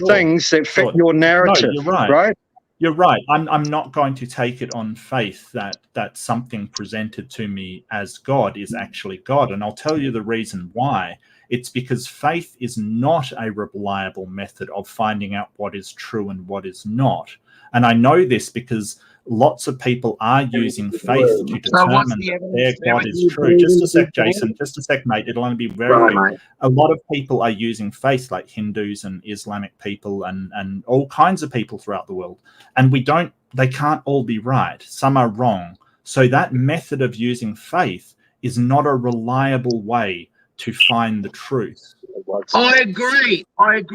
things that fit your narrative, no, you're right? You're right. I'm not going to take it on faith that something presented to me as God is actually God. And I'll tell you the reason why. It's because faith is not a reliable method of finding out what is true and what is not. And I know this because lots of people are using faith to determine that their God is true. Just a sec, Jason. Just a sec, mate. It'll only be very quick. A lot of people are using faith, like Hindus and Islamic people and all kinds of people throughout the world. And they can't all be right. Some are wrong. So that method of using faith is not a reliable way to find the truth. I agree 100%.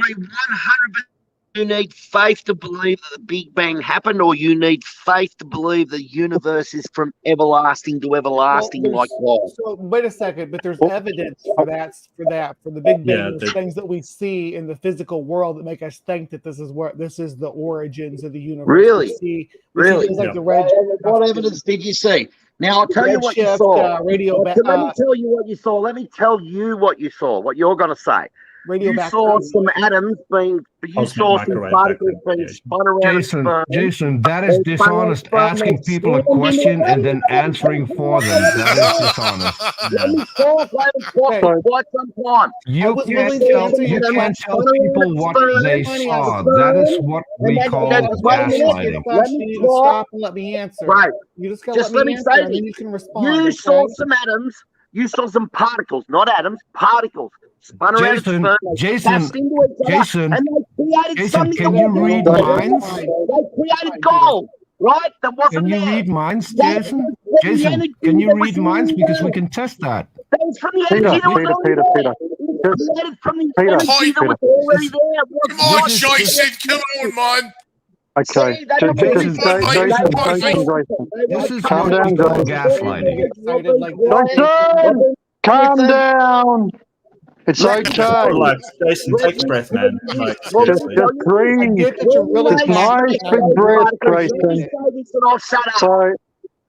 You need faith to believe that the Big Bang happened, or you need faith to believe the universe is from everlasting to everlasting, like God. So wait a second, but there's evidence for the Big Bang. There's things that we see in the physical world that make us think that this is the origins of the universe. Really? Really? Like the red. What evidence did you see? Now I'll tell you what you saw. Let me tell you what you saw. Let me tell you what you saw. What you're going to say. You saw some atoms you saw some particles being spun around. Jason, that is dishonest. Asking people a question and then answering for them. That is dishonest. Let me talk. For quite some time. You can't tell people what they saw. That is what we call gaslighting. Let me stop and let me answer. Right. You just let me answer, and then you can respond. You saw some atoms. You saw some particles, not atoms, particles. Spun around Jason, and they created something. Can you read minds? They created gold, right? That wasn't there. Can you read minds, Jason? Jason, can you read minds? Because we can test that. That was from the energy that was already there. Created from the energy that was already there. Come on, Jason, come on, man. Okay, Jason, calm down, gaslighting. Jason, calm down. It's okay. Relax, Jason. Take a breath, man. Just breathe. Just nice big breath, Jason. So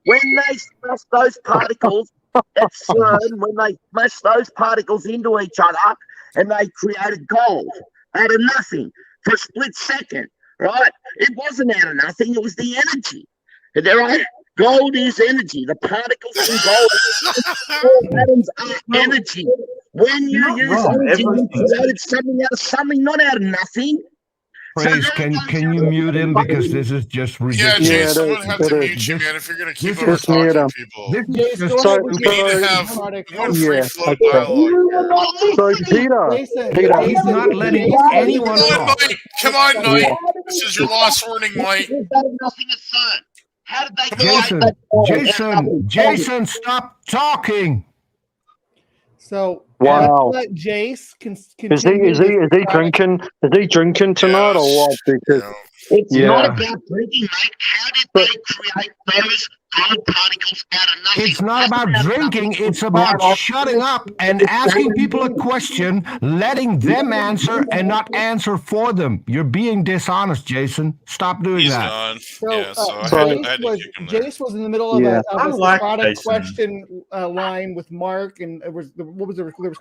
when they smash those particles at CERN, when they smash those particles into each other, and they created gold out of nothing for a split second. Right? It wasn't out of nothing. It was the energy. Right? Gold is energy. The particles in gold, atoms are energy. When you use energy, you created something out of something, not out of nothing. Praise, can you mute him, because this is just ridiculous. Yeah, Jay, someone have to mute you, man, if you're going to keep over talking people. We need to have one free-flow dialogue. So, Peter, he's not letting anyone talk. Come on, Mike. This is your last warning, Mike. Nothing is CERN. How did they Jason, stop talking. So wow, let Jace is he drinking? Is he drinking tonight or what? Because it's not about drinking, mate. How did they create those It's not about drinking. It's about shutting up and asking people a question, letting them answer and not answer for them. You're being dishonest, Jason. Stop doing that. Gone. So, Jace was in the middle of a product question line with Mark, and there was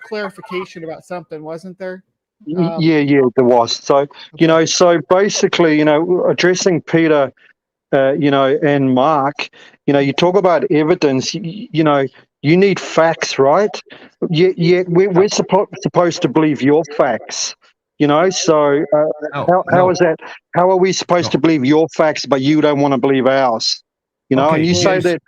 clarification about something, wasn't there? Yeah, there was. So, so basically, addressing Peter, and Mark, you talk about evidence, you need facts, right? Yet we're supposed to believe your facts, so how is that? How are we supposed to believe your facts, but you don't want to believe ours? And you say that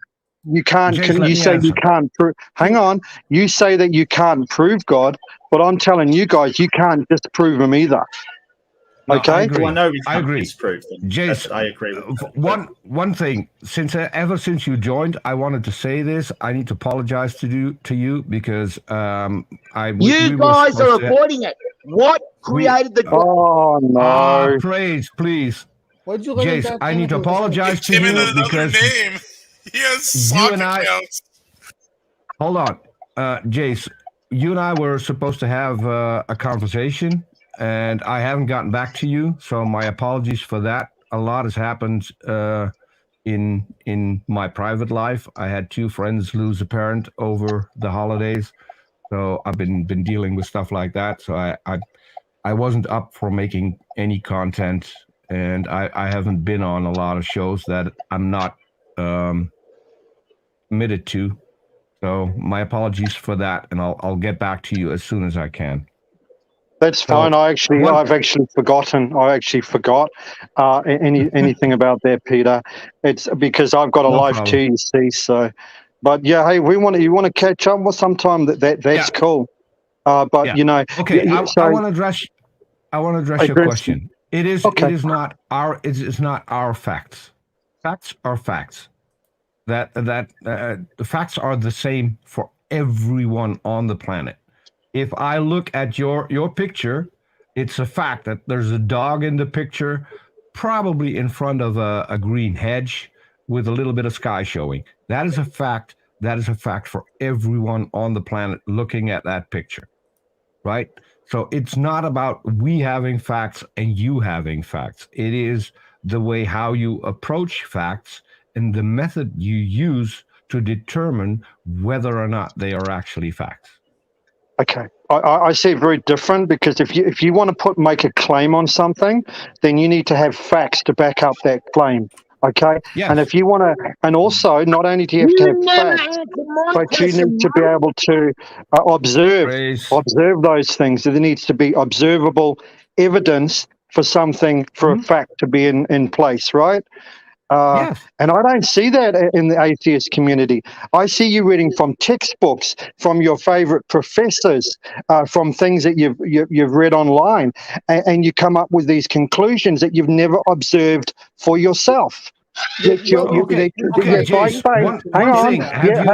you can't, you say you can't prove, hang on, you say that you can't prove God, but I'm telling you guys, you can't disprove him either. No, okay. I agree. Well, no, we I can't agree. disprove them. Jace, I agree with that. One thing, ever since you joined, I wanted to say this. I need to apologize to you because you guys are avoiding it. What created the? Oh no! Praise, please. What'd you Jace, I need to apologize to you because name. He has you and I. Hold on, Jace. You and I were supposed to have a conversation. And I haven't gotten back to you, so my apologies for that. A lot has happened in my private life. I had 2 friends lose a parent over the holidays, so I've been dealing with stuff like that. So I wasn't up for making any content, and I haven't been on a lot of shows that I'm not committed to. So my apologies for that, and I'll get back to you as soon as I can. That's fine. I've actually forgotten. I actually forgot anything about that, Peter. It's because I've got a life too, you see. So, but yeah, hey, you want to catch up with sometime? That's cool. But okay. I want to address your question. It is not our facts. Facts are facts. The facts are the same for everyone on the planet. If I look at your picture, it's a fact that there's a dog in the picture, probably in front of a green hedge with a little bit of sky showing. That is a fact. That is a fact for everyone on the planet looking at that picture, right? So it's not about we having facts and you having facts. It is the way how you approach facts and the method you use to determine whether or not they are actually facts. Okay, I see it very different because if you want to make a claim on something, then you need to have facts to back up that claim. Okay, yes. And if you want to, and also not only do you have to have facts, but you need to be able to observe those things. There needs to be observable evidence for something, for a fact to be in place, right? Yes. And I don't see that in the atheist community. I see you reading from textbooks, from your favorite professors, from things that you've read online, and you come up with these conclusions that you've never observed for yourself. Hang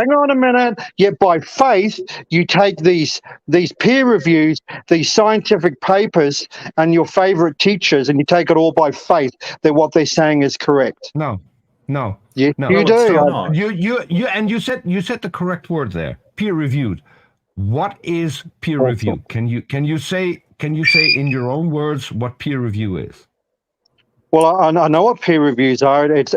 on a minute. Yet by faith, you take these peer reviews, these scientific papers, and your favorite teachers, and you take it all by faith that what they're saying is correct. No. You do. You said the correct word there. Peer reviewed. What is peer review? Can you say in your own words what peer review is? Well, I know what peer reviews are. It's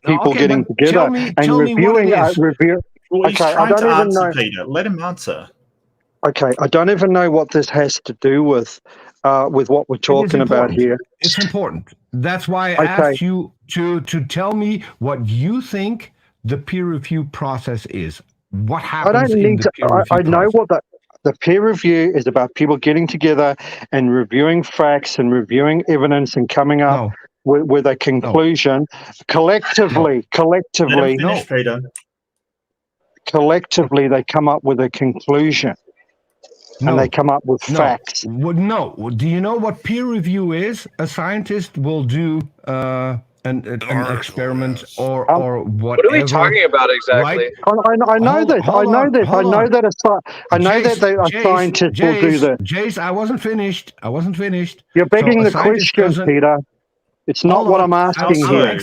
people getting together and reviewing. Review. Well, he's trying to answer, Peter. Let him answer. Okay, I don't even know what this has to do with what we're talking about here. It's important. That's why I asked you to tell me what you think the peer review process is. What happens? I don't need to. I know what the peer review is about. People getting together and reviewing facts and reviewing evidence and coming up with a conclusion collectively. Collectively, they come up with a conclusion. And they come up with facts. No. Do you know what peer review is? A scientist will do an experiment or whatever. What are we talking about exactly? Right? I know this. I know that a scientist will do this. Jace, I wasn't finished. You're begging the question, Peter. It's not what I'm asking here.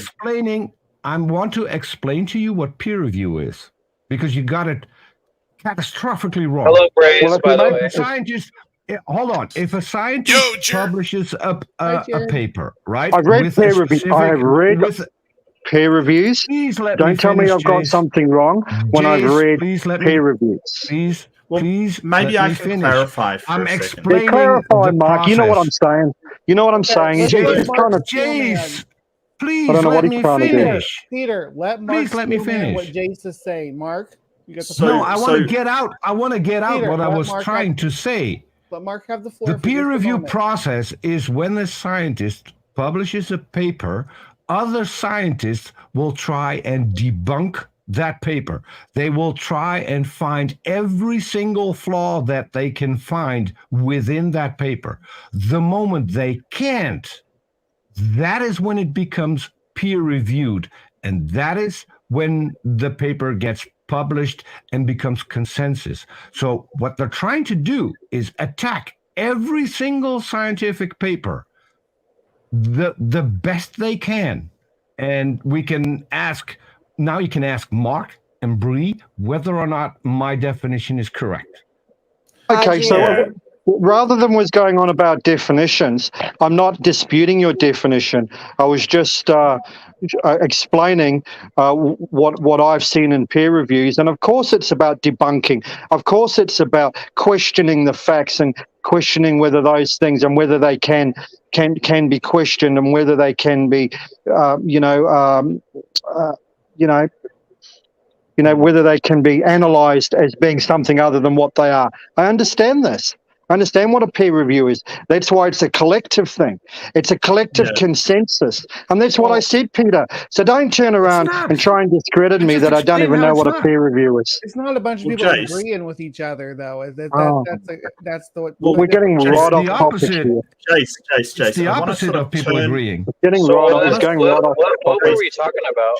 I want to explain to you what peer review is, because you got it catastrophically wrong. Hello, Brace, by the way. Scientist, hold on. If a scientist publishes a paper, right? I've read peer reviews. I've read peer reviews. Don't tell me I've got something wrong when I've read peer reviews. Please, maybe I can clarify. I'm explaining. Clarify, Mark. You know what I'm saying. You know what I'm saying. Jace, please I don't know let what me he's trying to do. finish. Peter, let Mark Please let me finish what Jace is saying. Mark, you got the No, I want to get out. I want to get out what I was trying to say. Let Mark have the floor. The peer review process is when the scientist publishes a paper, other scientists will try and debunk that paper. They will try and find every single flaw that they can find within that paper. The moment they can't, that is when it becomes peer-reviewed, and that is when the paper gets published and becomes consensus. So what they're trying to do is attack every single scientific paper the best they can. And we can ask, now you can ask Mark and Bree whether or not my definition is correct. Okay, so rather than what's going on about definitions, I'm not disputing your definition. I was just explaining what I've seen in peer reviews. And of course it's about debunking. Of course it's about questioning the facts and questioning whether those things and whether they can be questioned and whether they can be, whether they can be analysed as being something other than what they are. I understand this. I understand what a peer review is. That's why it's a collective thing. It's a collective consensus. And that's what I said, Peter. So don't turn around and try and discredit me that I don't even know what a peer review is. It's not a bunch of people agreeing with each other, though. That's the. Well, we're getting right off topic here. Jace. It's the opposite of people agreeing. Getting right off. Going right off. What were we talking about?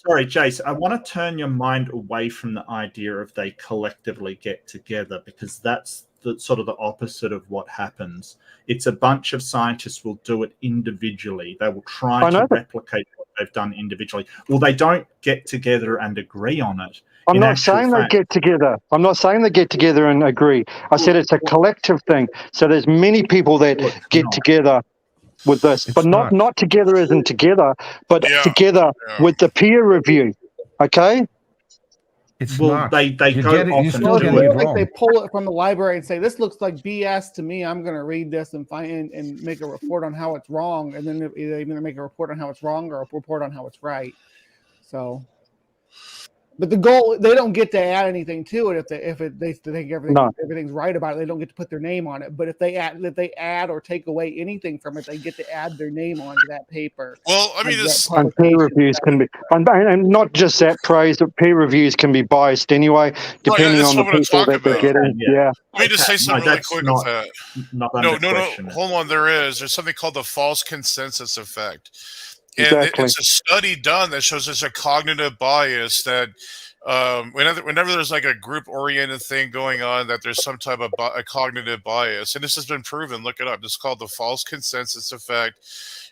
Sorry, Jace, I want to turn your mind away from the idea of they collectively get together, because that's the sort of the opposite of what happens. It's a bunch of scientists will do it individually. They will try to replicate what they've done individually. Well, they don't get together and agree on it. I'm not saying they get together. I'm not saying they get together and agree. I said it's a collective thing. So there's many people that get together with this, but not together as in together, but together with the peer review. Okay? It's not. They go off and do it. Like they pull it from the library and say, "This looks like BS to me. I'm going to read this and find and make a report on how it's wrong." And then they either make a report on how it's wrong or a report on how it's right. So, but the goal, they don't get to add anything to it if they think everything's right about it. They don't get to put their name on it. But if they add or take away anything from it, they get to add their name onto that paper. Well, I mean, and peer reviews can be, and not just that praise, but peer reviews can be biased anyway, depending on the people that they're getting. Yeah. Let me just say something really quick with that. No. Hold on. There's something called the false consensus effect. And it's a study done that shows there's a cognitive bias that whenever there's like a group-oriented thing going on, that there's some type of a cognitive bias. And this has been proven. Look it up. It's called the false consensus effect.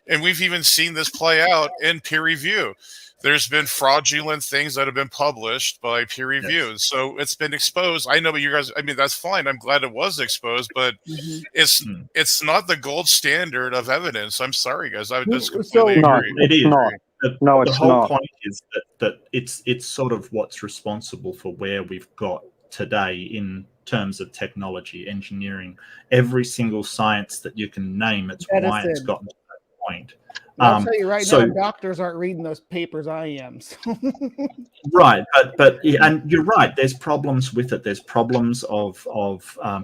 And we've even seen this play out in peer review. There's been fraudulent things that have been published by peer review. Yes. So it's been exposed. I know, but you guys, I mean, that's fine. I'm glad it was exposed, but it's not the gold standard of evidence. I'm sorry, guys. I just completely agree. It is. Not. No, it's the whole not. point is that it's sort of what's responsible for where we've got today in terms of technology, engineering, every single science that you can name. It's why it's gotten to that point. I'll tell you right now, doctors aren't reading those papers I am. So. Right, but and you're right. There's problems with it. There's problems of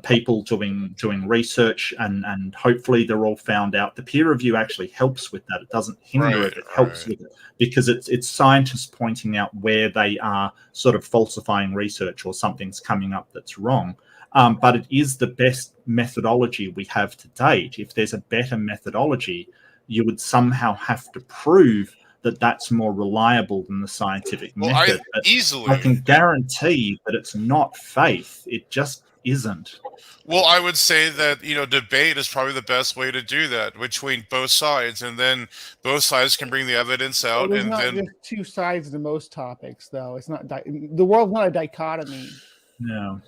people doing research, and hopefully they're all found out. The peer review actually helps with that. It doesn't hinder it. It helps with it because it's scientists pointing out where they are sort of falsifying research or something's coming up that's wrong. But it is the best methodology we have to date. If there's a better methodology, you would somehow have to prove that that's more reliable than the scientific method. I can guarantee that it's not faith. It just isn't. Well, I would say that, debate is probably the best way to do that between both sides, and then both sides can bring the evidence out. There's not just two sides to most topics, though. It's not the world's not a dichotomy. No.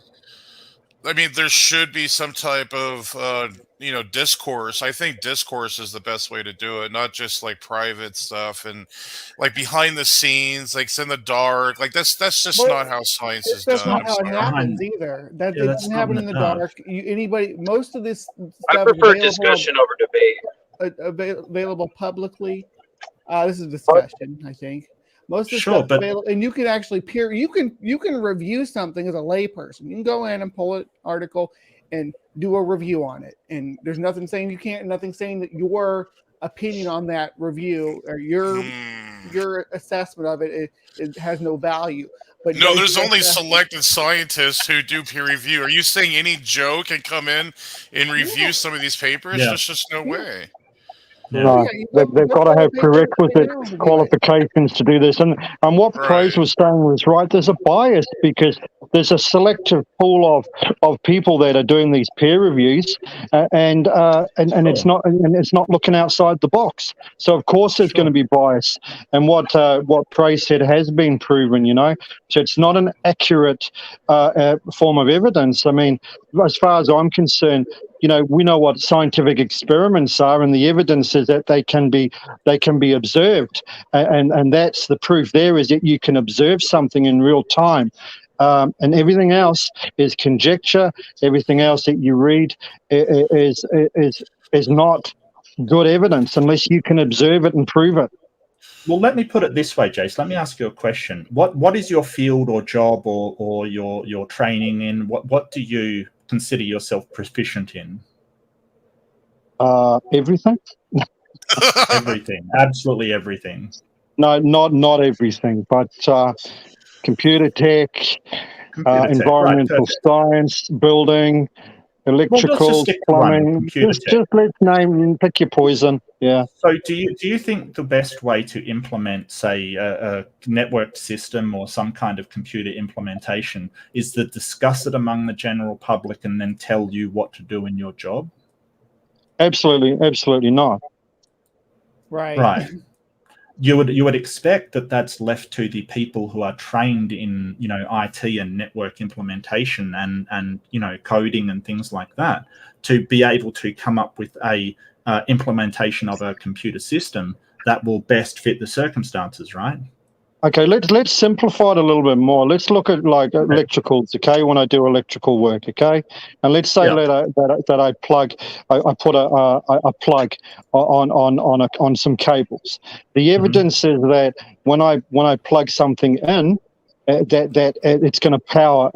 I mean, there should be some type of, discourse. I think discourse is the best way to do it, not just like private stuff and like behind the scenes, like it's in the dark. Like that's just not how science is done. That's not how it happens either. That doesn't happen in the dark. Most of this stuff I prefer discussion over debate. Available publicly. This is discussion, I think. Most of the stuff available, and you can actually you can review something as a layperson. You can go in and pull an article and do a review on it. And there's nothing saying you can't, nothing saying that your opinion on that review or your assessment of it has no value. But no, there's only selected scientists who do peer review. Are you saying any Joe can come in and review some of these papers? Yeah. There's just no way. No, they've got to have prerequisite qualifications to do this. And what Praise was saying was right. There's a bias because there's a selective pool of people that are doing these peer reviews, and it's not looking outside the box. So of course there's going to be bias. And what Praise said has been proven. So it's not an accurate form of evidence. I mean, as far as I'm concerned, we know what scientific experiments are, and the evidence is that they can be observed, and that's the proof. There is that you can observe something in real time, and everything else is conjecture. Everything else that you read is not good evidence unless you can observe it and prove it. Well, let me put it this way, Jace. Let me ask you a question. What is your field or job or your training in? What do you consider yourself proficient in? Everything. Everything. Absolutely everything. No, not everything, but computer tech, environmental science, building, electrical, plumbing. Just let's pick your poison. Yeah. So do you think the best way to implement, say, a networked system or some kind of computer implementation is to discuss it among the general public and then tell you what to do in your job? Absolutely not. Right. You would expect that that's left to the people who are trained in IT and network implementation and coding and things like that to be able to come up with a implementation of a computer system that will best fit the circumstances, right? Okay, let's simplify it a little bit more. Let's look at like electricals, okay? When I do electrical work, okay, and let's say that I plug, I put a plug on some cables. The evidence is that when I plug something in, that it's going to power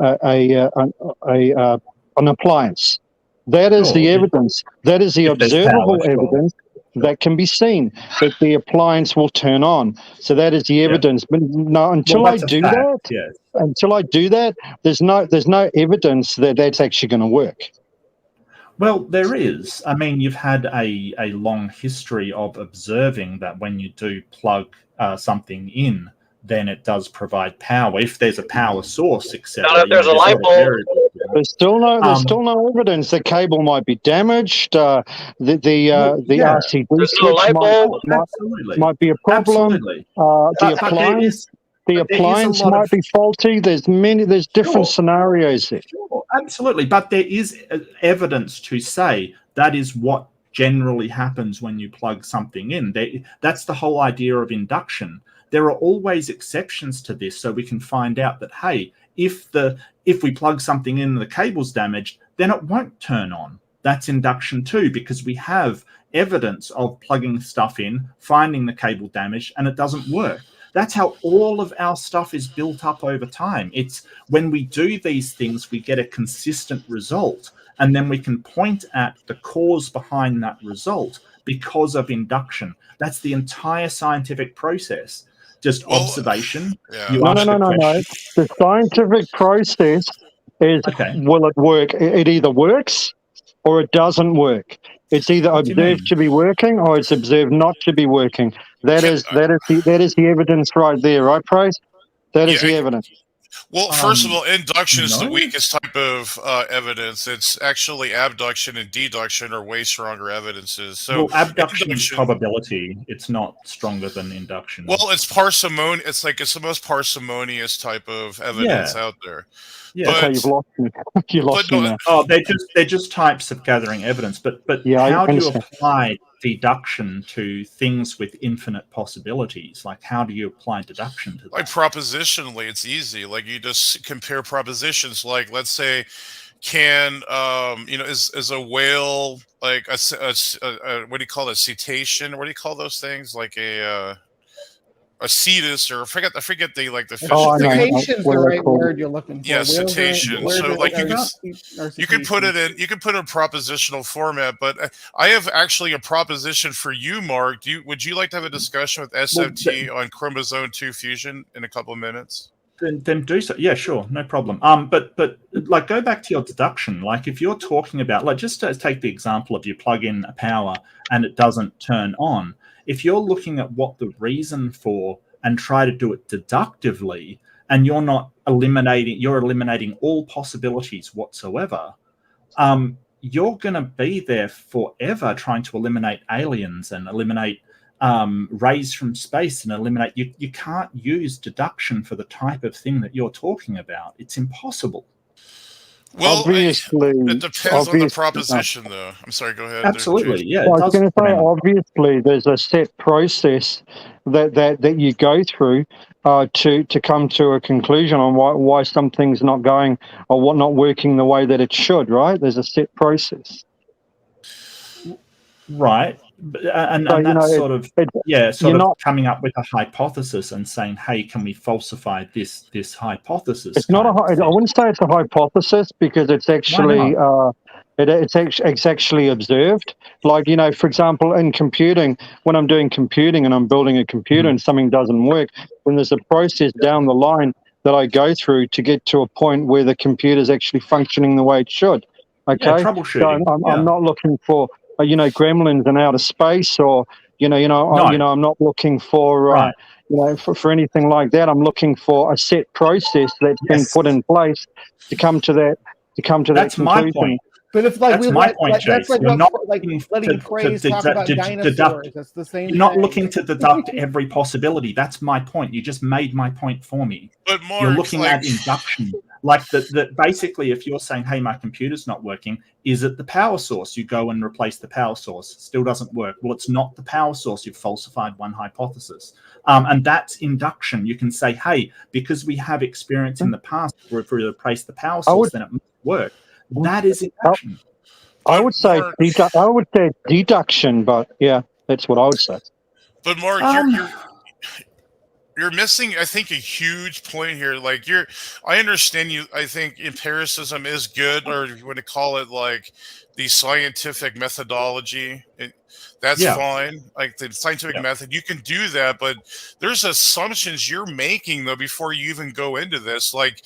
an appliance. That is the evidence. That is the observable evidence that can be seen, that the appliance will turn on. So that is the evidence. But no, until I do that, there's no evidence that that's actually going to work. Well, there is. I mean, you've had a long history of observing that when you do plug something in, then it does provide power if there's a power source, etc. Not if there's a light bulb. There's still no evidence the cable might be damaged. The RCD switch might be a problem. The appliance might be faulty. There's different scenarios there. Sure, absolutely, but there is evidence to say that is what generally happens when you plug something in. That's the whole idea of induction. There are always exceptions to this, so we can find out that, hey, if we plug something in and the cable's damaged, then it won't turn on. That's induction too, because we have evidence of plugging stuff in, finding the cable damaged, and it doesn't work. That's how all of our stuff is built up over time. It's when we do these things, we get a consistent result, and then we can point at the cause behind that result because of induction. That's the entire scientific process. Just observation. No. The scientific process is, will it work? It either works or it doesn't work. It's either observed to be working or it's observed not to be working. That is the evidence right there, right, Praise? That is the evidence. Well, first of all, induction is the weakest type of evidence. It's actually abduction and deduction are way stronger evidences. So abduction is probability. It's not stronger than induction. Well, it's parsimony. It's the most parsimonious type of evidence out there. Yeah. Okay, you've lost me. You lost me now. Oh, they're just types of gathering evidence. But how do you apply deduction to things with infinite possibilities? Like, how do you apply deduction to that? Like, propositionally, it's easy. Like, you just compare propositions. Like, let's say, can is a whale like a what do you call it? Cetacean? What do you call those things? Like a cetus, or I forget the fish. Cetacean's the right word you're looking for. Yeah, cetacean. So like you can put it in propositional format, but I have actually a proposition for you, Mark. Would you like to have a discussion with SFT on chromosome 2 fusion in a couple of minutes? Then do so. Yeah, sure, no problem. But like, go back to your deduction. Like, if you're talking about, like, just to take the example of you plug in a power and it doesn't turn on. If you're looking at what the reason for and try to do it deductively, and you're eliminating all possibilities whatsoever, you're going to be there forever trying to eliminate aliens and eliminate rays from space and eliminate. You can't use deduction for the type of thing that you're talking about. It's impossible. Well, obviously, it depends on the proposition, though. I'm sorry, go ahead. Absolutely, yeah. Well, I was going to say, obviously, there's a set process that you go through to come to a conclusion on why something's not going or not working the way that it should, right? There's a set process. Right. And that's sort of coming up with a hypothesis and saying, hey, can we falsify this hypothesis? It's not I wouldn't say it's a hypothesis, because it's actually it's actually observed. Like, for example, in computing, when I'm doing computing and I'm building a computer and something doesn't work, then there's a process down the line that I go through to get to a point where the computer's actually functioning the way it should. Okay, troubleshooting. So I'm not looking for gremlins in outer space, or I'm not looking for for anything like that. I'm looking for a set process that's been put in place to come to that. That's my point. But if that's my point, Jace. You're not letting praise talk about dinosaurs. That's the same. You're not looking to deduct every possibility. That's my point. You just made my point for me. But Mark, you're looking at induction. Like that basically, if you're saying, hey, my computer's not working, is it the power source? You go and replace the power source. It still doesn't work. Well, it's not the power source. You've falsified one hypothesis. And that's induction. You can say, hey, because we have experience in the past where if we replace the power source, then it must work. That is induction. I would say deduction, but yeah, that's what I would say. But Mark, you're missing, I think, a huge point here. Like, I understand you. I think empiricism is good, or you want to call it like the scientific methodology. That's fine. Like the scientific method, you can do that, but there's assumptions you're making though before you even go into this. Like,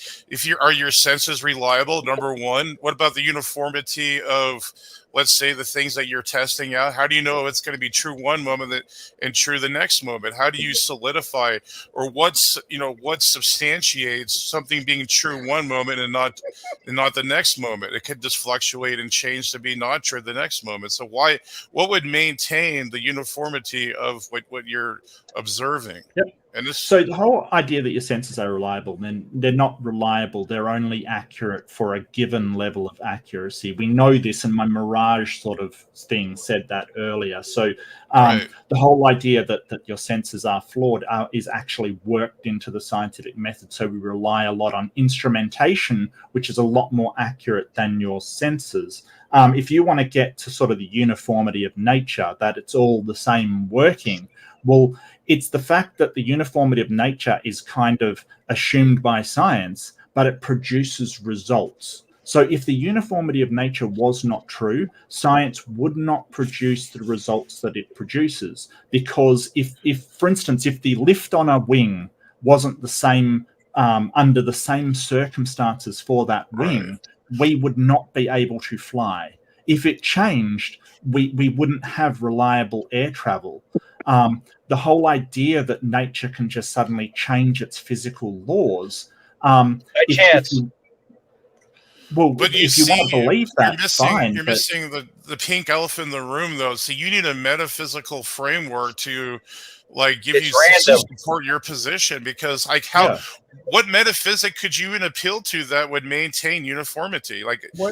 are your senses reliable? Number one. What about the uniformity of, let's say, the things that you're testing out? How do you know it's going to be true one moment and true the next moment? How do you solidify, or what substantiates something being true one moment and not the next moment? It could just fluctuate and change to be not true the next moment. So what would maintain the uniformity of what you're observing? Yep. And so the whole idea that your senses are reliable, then they're not reliable. They're only accurate for a given level of accuracy. We know this, and my Mirage sort of thing said that earlier. So the whole idea that your senses are flawed is actually worked into the scientific method. So we rely a lot on instrumentation, which is a lot more accurate than your senses. If you want to get to sort of the uniformity of nature, that it's all the same working, well, it's the fact that the uniformity of nature is kind of assumed by science, but it produces results. So if the uniformity of nature was not true, science would not produce the results that it produces. Because if for instance, if the lift on a wing wasn't the same under the same circumstances for that wing, we would not be able to fly. If it changed, we wouldn't have reliable air travel. The whole idea that nature can just suddenly change its physical laws Chance. But if you want to believe that, you're missing the pink elephant in the room, though. So you need a metaphysical framework to give to support your position, because what metaphysic could you even appeal to that would maintain uniformity?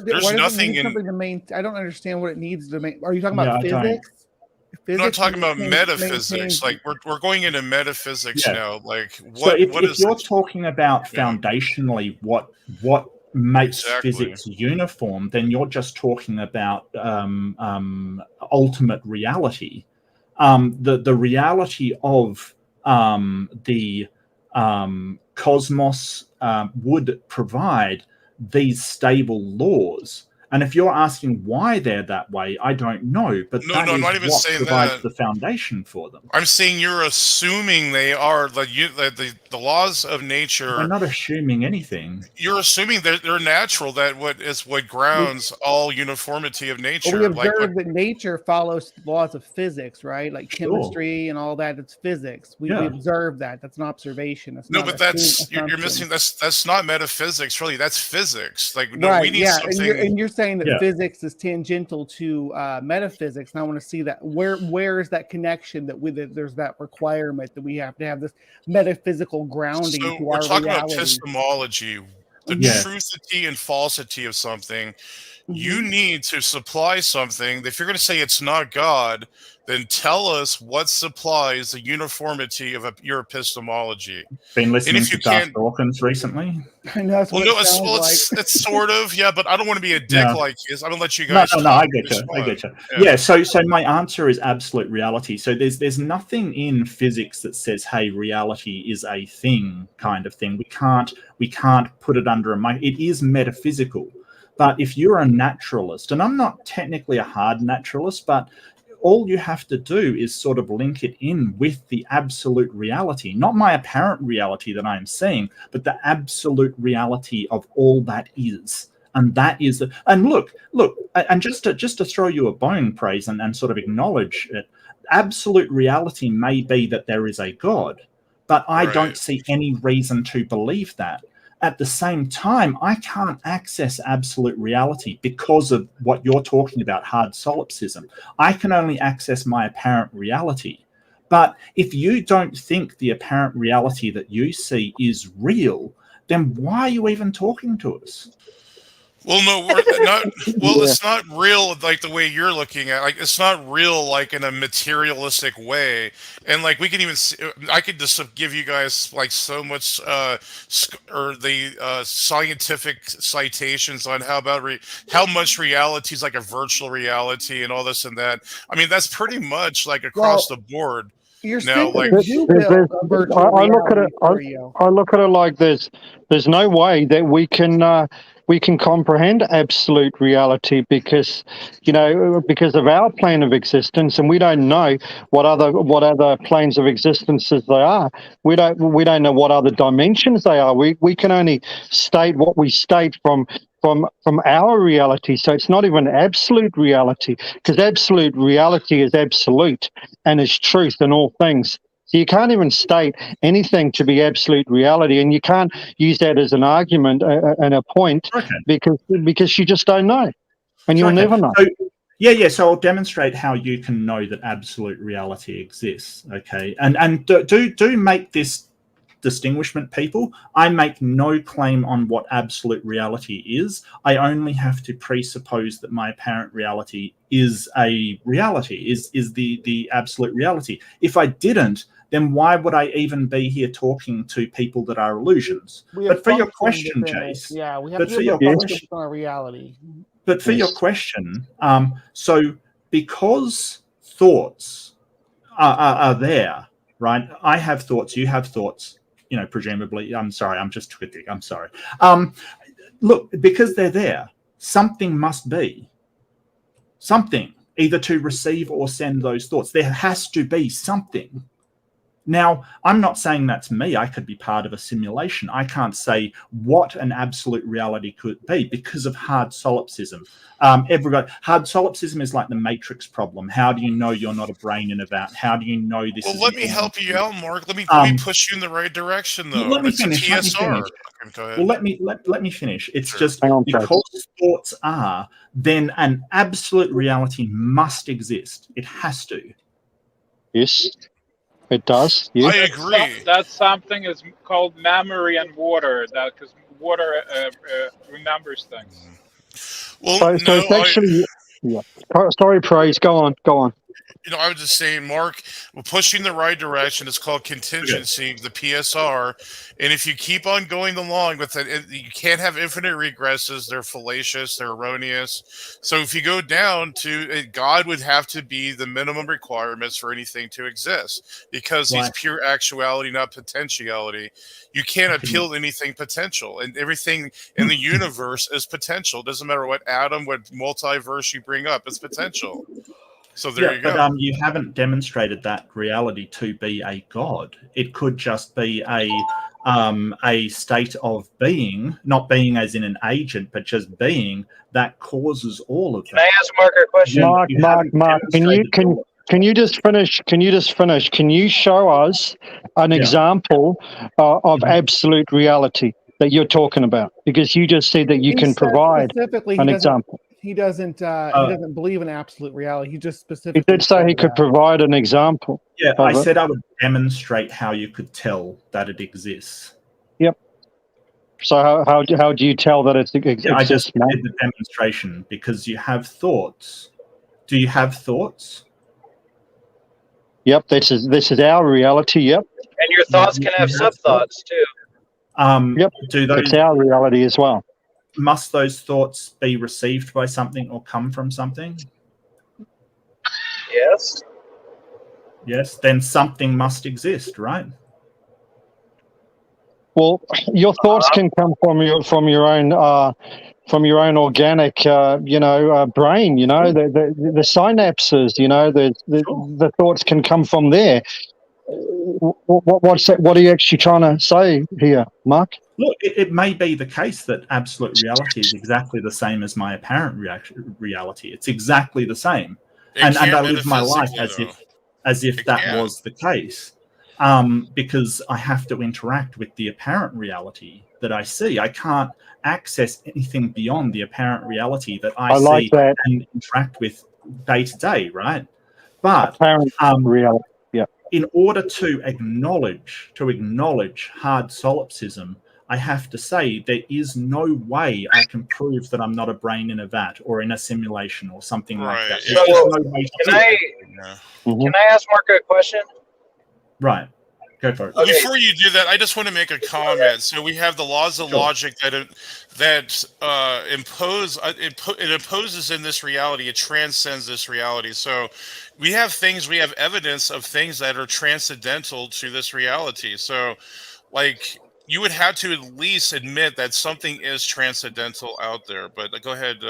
There's nothing in something to maintain. I don't understand what it needs to make. Are you talking about physics? I'm not talking about metaphysics. We're going into metaphysics now. If you're talking about foundationally what makes physics uniform, then you're just talking about ultimate reality. The reality of the cosmos would provide these stable laws. And if you're asking why they're that way, I don't know. But that is not even what provides the foundation for them. I'm saying you're assuming they are the laws of nature. I'm not assuming anything. You're assuming that they're natural. That what grounds all uniformity of nature. We observe that nature follows laws of physics, right? Like chemistry and all that. It's physics. We observe that. That's an observation. But you're missing. That's not metaphysics, really. That's physics. We need something. And you're saying that physics is tangential to metaphysics, and I want to see that. Where is that connection there's that requirement that we have to have this metaphysical grounding to our reality? We're talking about epistemology, the truthity and falsity of something. You need to supply something. If you're going to say it's not God, then tell us what supplies the uniformity of your epistemology. Been listening to Darth Dawkins recently? I know. It's sort of, but I don't want to be a dick like this. I'm going to let you guys. No, I get you. Yeah. So my answer is absolute reality. So there's nothing in physics that says, hey, reality is a thing, kind of thing. We can't put it under it is metaphysical. But if you're a naturalist, and I'm not technically a hard naturalist, but all you have to do is sort of link it in with the absolute reality, not my apparent reality that I'm seeing, but the absolute reality of all that is. And that is, and look, and just to throw you a bone, Praise, and sort of acknowledge it, absolute reality may be that there is a God, but I don't see any reason to believe that. At the same time, I can't access absolute reality because of what you're talking about, hard solipsism. I can only access my apparent reality. But if you don't think the apparent reality that you see is real, then why are you even talking to us? Well, no, we're not. Well, it's not real like the way you're looking at. It's not real in a materialistic way. And we can even. I could just give you guys so much, or the scientific citations on how much reality is like a virtual reality and all this and that. I mean, that's pretty much across the board. You're I look at it like this. There's no way that we can comprehend absolute reality because of our plane of existence, and we don't know what other planes of existences they are. We don't know what other dimensions they are. We can only state what we state from our reality. So it's not even absolute reality, because absolute reality is absolute and is truth in all things. So you can't even state anything to be absolute reality, and you can't use that as an argument and a point because you just don't know, and you'll never know. So I'll demonstrate how you can know that absolute reality exists. Okay, and do make this distinguishment, people. I make no claim on what absolute reality is. I only have to presuppose that my apparent reality is a reality, is the absolute reality. If I didn't, then why would I even be here talking to people that are illusions? But for your question, Chase, we have to on our reality. But for your question, so because thoughts are there, right? I have thoughts, you have thoughts, presumably. I'm sorry, I'm just twisting. I'm sorry. Look, because they're there, something must be. Something, either to receive or send those thoughts. There has to be something. Now, I'm not saying that's me. I could be part of a simulation. I can't say what an absolute reality could be because of hard solipsism. Hard solipsism is like the matrix problem. How do you know you're not a brain in a vat? How do you know this is... Well, let me help you out, Mark. Let me push you in the right direction, though. Let me finish. Let me finish. Well, let me finish. It's just because thoughts are, then an absolute reality must exist. It has to. Yes. It does. Yes. I agree. That's something is called memory and water. That because water remembers things. Well, so it's actually. Yeah. Sorry, Praise. Go on. You know, I was just saying, Mark, we're pushing the right direction. It's called contingency, the PSR. And if you keep on going along with it, you can't have infinite regresses. They're fallacious. They're erroneous. So if you go down to God would have to be the minimum requirements for anything to exist because he's pure actuality, not potentiality. You can't appeal to anything potential. And everything in the universe is potential. It doesn't matter what atom, what multiverse you bring up. It's potential. So there you go. But you haven't demonstrated that reality to be a god. It could just be a state of being, not being as in an agent, but just being that causes all of that. Can I ask Mark a question? Mark, can you just finish? Can you show us an example of absolute reality that you're talking about? Because you just said that you can provide an example. He doesn't believe in absolute reality. He just specifically. He did say he could provide an example. Yeah, I said I would demonstrate how you could tell that it exists. Yep. So how do you tell that it exists? I just did the demonstration because you have thoughts. Do you have thoughts? Yep. This is our reality. Yep. And your thoughts can have sub-thoughts too. Yep. It's our reality as well. Must those thoughts be received by something or come from something? Yes. Yes, then something must exist, right? Well, your thoughts can come from your own organic brain. You know, the synapses. You know, the thoughts can come from there. What's that? What are you actually trying to say here, Mark? Look, it may be the case that absolute reality is exactly the same as my apparent reality. It's exactly the same, and I live my life as if that was the case, because I have to interact with the apparent reality that I see. I can't access anything beyond the apparent reality that I see and interact with day to day, right? But apparent reality. Yeah. In order to acknowledge hard solipsism, I have to say there is no way I can prove that I'm not a brain in a vat or in a simulation or something like that. So, can I ask Mark a question? Right. Go for it. Okay. Before you do that, I just want to make a comment. So we have the laws of logic that imposes in this reality. It transcends this reality. So we have evidence of things that are transcendental to this reality. So, like, you would have to at least admit that something is transcendental out there. But go ahead,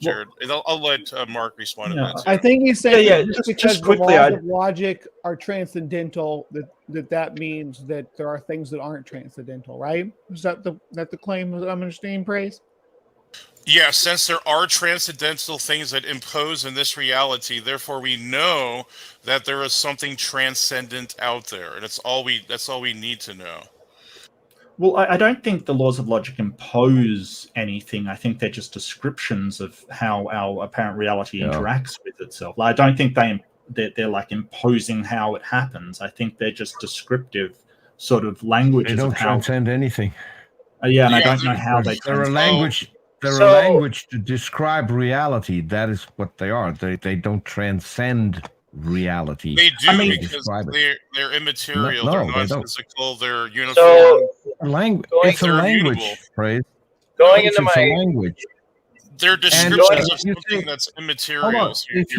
Jared. I'll let Mark respond to that. I think he's saying just because the laws of logic are transcendental, that means that there are things that aren't transcendental, right? Is that the claim that I'm understanding, Praise? Yeah, since there are transcendental things that impose in this reality, therefore we know that there is something transcendent out there, and that's all we need to know. Well, I don't think the laws of logic impose anything. I think they're just descriptions of how our apparent reality interacts with itself. I don't think they're like imposing how it happens. I think they're just descriptive sort of languages. They don't transcend anything. And I don't know how they. They're a language. They're a language to describe reality. That is what they are. They don't transcend reality. They do because they're immaterial. They're not physical. They're uniform. So, it's a language, Praise. Going into my language. They're descriptions of something that's immaterial. So if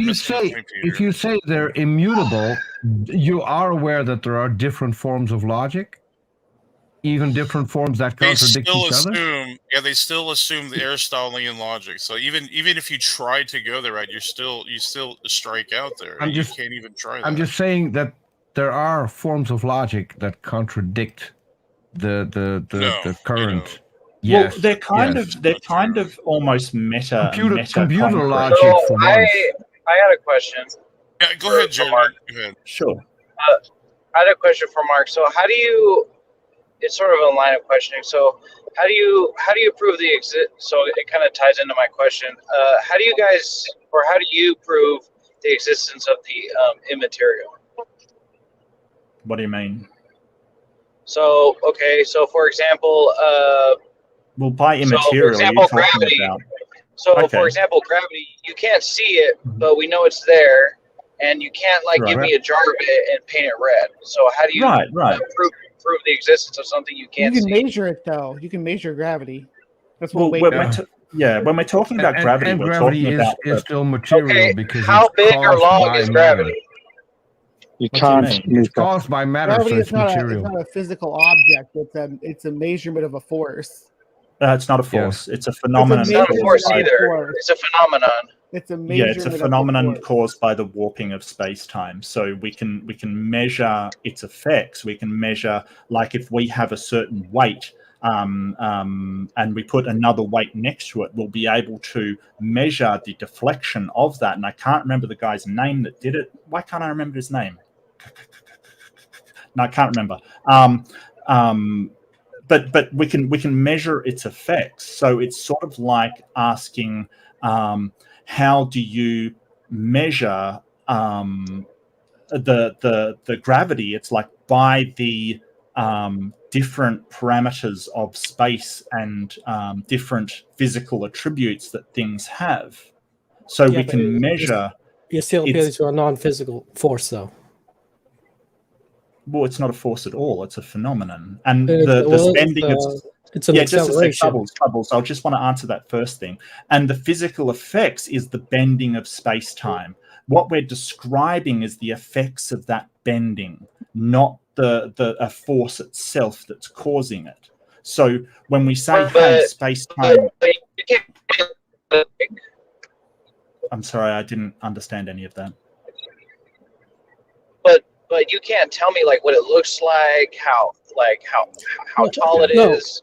you say they're immutable, you are aware that there are different forms of logic, even different forms that contradict each other. Yeah, they still assume the Aristotelian logic. So even if you try to go there, right, you still strike out there. You can't even try that. I'm just saying that there are forms of logic that contradict the current. Yes, well, they're kind of almost meta computer logic. So I had a question. Yeah, go ahead, Jared. Go ahead. Sure. I had a question for Mark. So how do you? It's sort of a line of questioning. So how do you prove the exist? So it kind of ties into my question. How do you guys, or how do you prove the existence of the immaterial? What do you mean? So okay, so for example, well, by immaterial, so for example, you're talking gravity. about. So Okay. for example, gravity, you can't see it, but we know it's there, and you can't give me a jar of it and paint it red. So how do you prove the existence of something you can't see? You see? can measure it though. You can measure gravity. That's what when we're talking about gravity, and we're gravity talking about is still material because how it's big or caused long by is matter. gravity? You What do you can't. mean? It's caused by matter, Gravity so is it's not material. it's not a physical object. It's a measurement of a force. It's not a force. It's a It's phenomenon. It's not a force measurement of either. force. It's a phenomenon. It's a Yeah, measurement it's a of the phenomenon force. caused by the warping of space-time. So we can measure its effects. We can measure, like, if we have a certain weight and we put another weight next to it, we'll be able to measure the deflection of that. And I can't remember the guy's name that did it. Why can't I remember his name? No, I can't remember. But we can measure its effects. So it's sort of like asking, how do you measure the gravity? It's like by the different parameters of space and different physical attributes that things have. So we can measure. You still appeal to a non-physical force, though. Well, it's not a force at all. It's a phenomenon, and it's an acceleration. Bubbles. I just want to answer that first thing. And the physical effects is the bending of space-time. What we're describing is the effects of that bending, not a force itself that's causing it. So when we say, hey, space-time... I'm sorry, I didn't understand any of that. But you can't tell me what it looks like, how tall it is.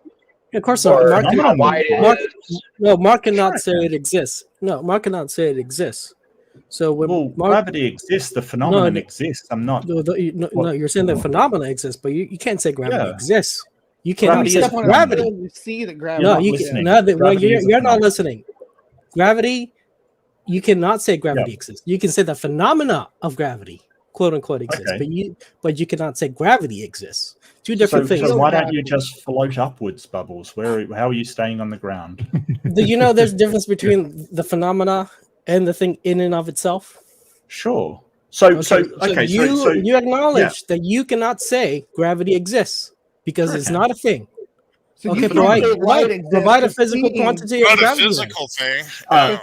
Of course not. How wide it is. No, Mark cannot say it exists. No, Mark cannot say it exists. So when gravity exists, the phenomenon exists. I'm not. No, you're saying the phenomena exists, but you can't say gravity exists. You cannot say gravity. gravity. You see that gravity. No, you can. You're not listening. Gravity. You cannot say gravity exists. You can say the phenomena of gravity, quote unquote, exists, but you cannot say gravity exists. Two different things. So why don't you just float upwards, Bubbles? How are you staying on the ground? Do you know there's a difference between the phenomena and the thing in and of itself? Sure. You acknowledge that you cannot say gravity exists because it's not a thing. So okay, provide a physical quantity of gravity. Not a physical thing.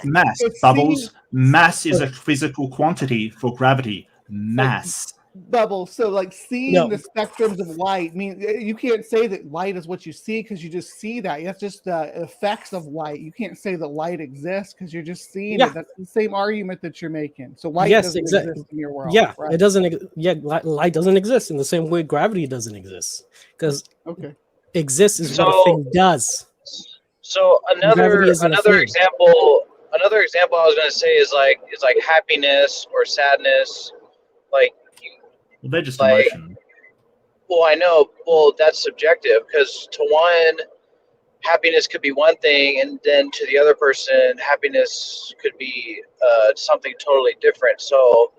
Mass, Bubbles. Mass is a physical quantity for gravity. Mass. Bubbles. So seeing the spectrums of light, you can't say that light is what you see because you just see that. That's just the effects of light. You can't say that light exists because you're just seeing it. That's the same argument that you're making. So light doesn't exist in your world. Yeah, right? it doesn't. Yeah, light doesn't exist in the same way gravity doesn't exist because exists is what a thing does. So another example I was going to say is like happiness or sadness, Well, they're just emotion. Well, I know. Well, that's subjective because to one, happiness could be one thing, and then to the other person, happiness could be something totally different. So,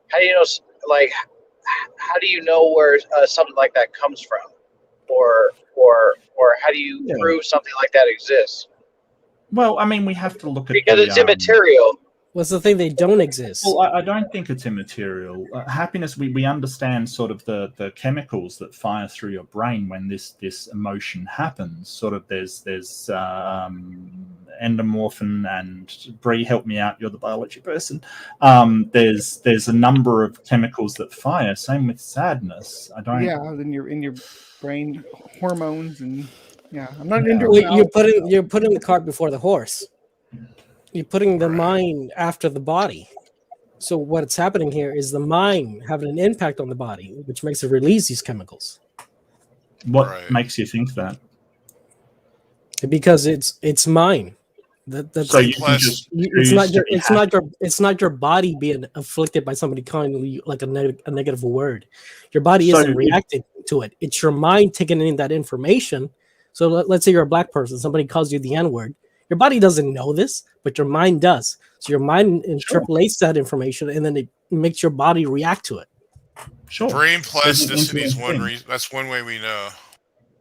how do you know? How do you know where something like that comes from, or how do you prove something like that exists? Well, we have to look at because it's immaterial. What's the thing they don't exist? Well, I don't think it's immaterial. Happiness, we understand sort of the chemicals that fire through your brain when this emotion happens. Sort of there's endomorphin and Bree, help me out. You're the biology person. There's a number of chemicals that fire. Same with sadness. I don't. Yeah, in your brain, hormones and I'm not into. You're putting the cart before the horse. You're putting the mind after the body. So what's happening here is the mind having an impact on the body, which makes it release these chemicals. What makes you think that? Because it's mine. That's so you can just it's not your body being afflicted by somebody calling you like a negative word. Your body isn't reacting to it. It's your mind taking in that information. So let's say you're a black person, somebody calls you the N-word. Your body doesn't know this, but your mind does. So your mind interpolates that information, and then it makes your body react to it. Sure. Brain plasticity is one reason. That's one way we know.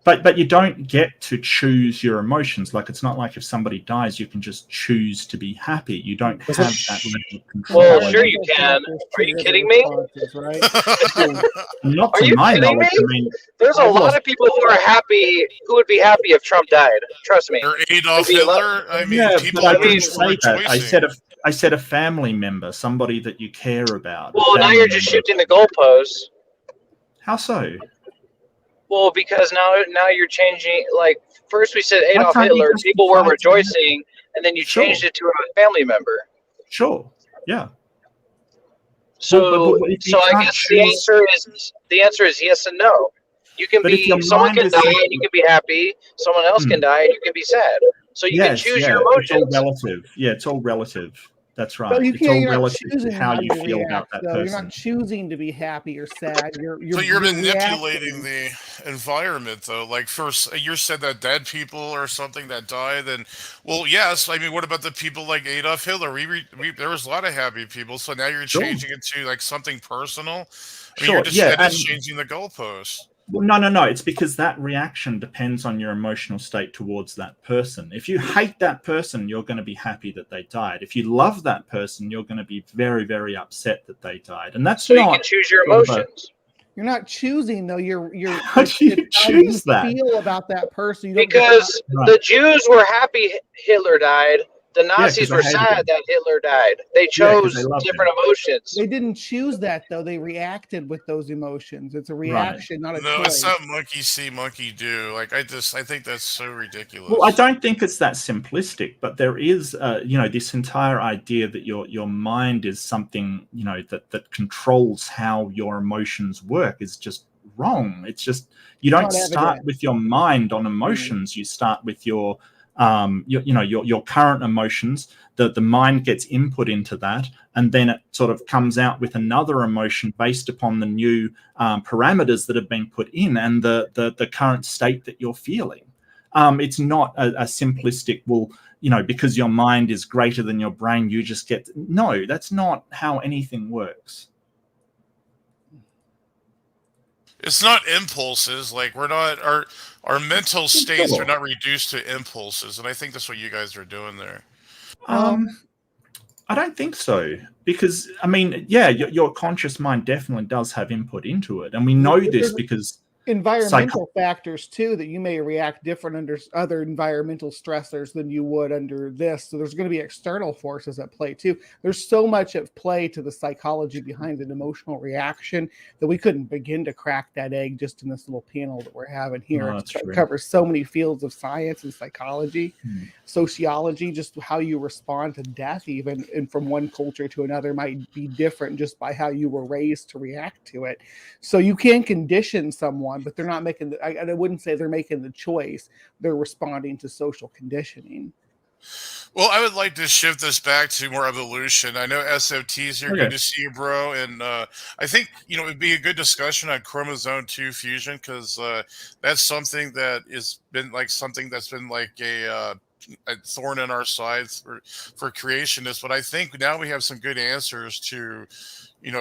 But you don't get to choose your emotions. Like, it's not like if somebody dies, you can just choose to be happy. You don't have that level of control. Well, sure you can. Are you kidding me? Right? Not Are to you my kidding knowledge. me? I mean, There's a lot of people who are happy, who would be happy if Trump died. Trust me. Or Adolf Hitler. I mean, yeah, people but I are didn't say that. rejoicing. I said a family member, somebody that you care about. Well, now you're just shifting the goalposts. How so? Well, because now you're changing. Like, first we said Adolf Hitler, people were rejoicing, and then you changed it to a family member. Sure. Yeah. So, I guess the answer is yes and no. You can someone can die and you can be happy. Someone else can die and you can be sad. So you can choose your emotions. It's all relative. Yeah, it's all relative. That's right. So you It's all you're not relative choosing to how you feel react, about that though. person. You're not choosing to be happy or sad. You're manipulating the environment, though. Like, first, you said that dead people or something that died, and well, yes. I mean, what about the people like Adolf Hitler? There was a lot of happy people. So now you're changing it to like something personal. I mean, you're just changing the goalposts. Well, no. It's because that reaction depends on your emotional state towards that person. If you hate that person, you're going to be happy that they died. If you love that person, you're going to be very, very upset that they died. And that's you can choose your emotions. You're not choosing, though. You're how do you choose that? Feel about that person. Because the Jews were happy Hitler died. The Nazis were sad that Hitler died. They chose different emotions. They didn't choose that, though. They reacted with those emotions. It's a reaction, not a choice. No, it's not monkey see, monkey do. Like, I think that's so ridiculous. Well, I don't think it's that simplistic, but there is, this entire idea that your mind is something, that controls how your emotions work is just wrong. It's just, you don't start with your mind on emotions. You start with your current emotions. The mind gets input into that, and then it sort of comes out with another emotion based upon the new parameters that have been put in and the current state that you're feeling. It's not a simplistic, because your mind is greater than your brain, you just get. No, that's not how anything works. It's not impulses. Like, we're not our mental states are not reduced to impulses, and I think that's what you guys are doing there. I don't think so, because I mean, yeah, your conscious mind definitely does have input into it, and we know this because environmental factors too, that you may react different under other environmental stressors than you would under this. So there's going to be external forces at play too. There's so much at play to the psychology behind an emotional reaction that we couldn't begin to crack that egg just in this little panel that we're having here. It covers so many fields of science and psychology, sociology, just how you respond to death, even, and from one culture to another might be different just by how you were raised to react to it. So you can condition someone, but they're not making I wouldn't say they're making the choice. They're responding to social conditioning. Well, I would like to shift this back to more evolution. I know SFT's here. Okay. Good to see you, bro. And I think, it would be a good discussion on chromosome 2 fusion, because that's something that has been like something that's been like a thorn in our sides for creationists. But I think now we have some good answers to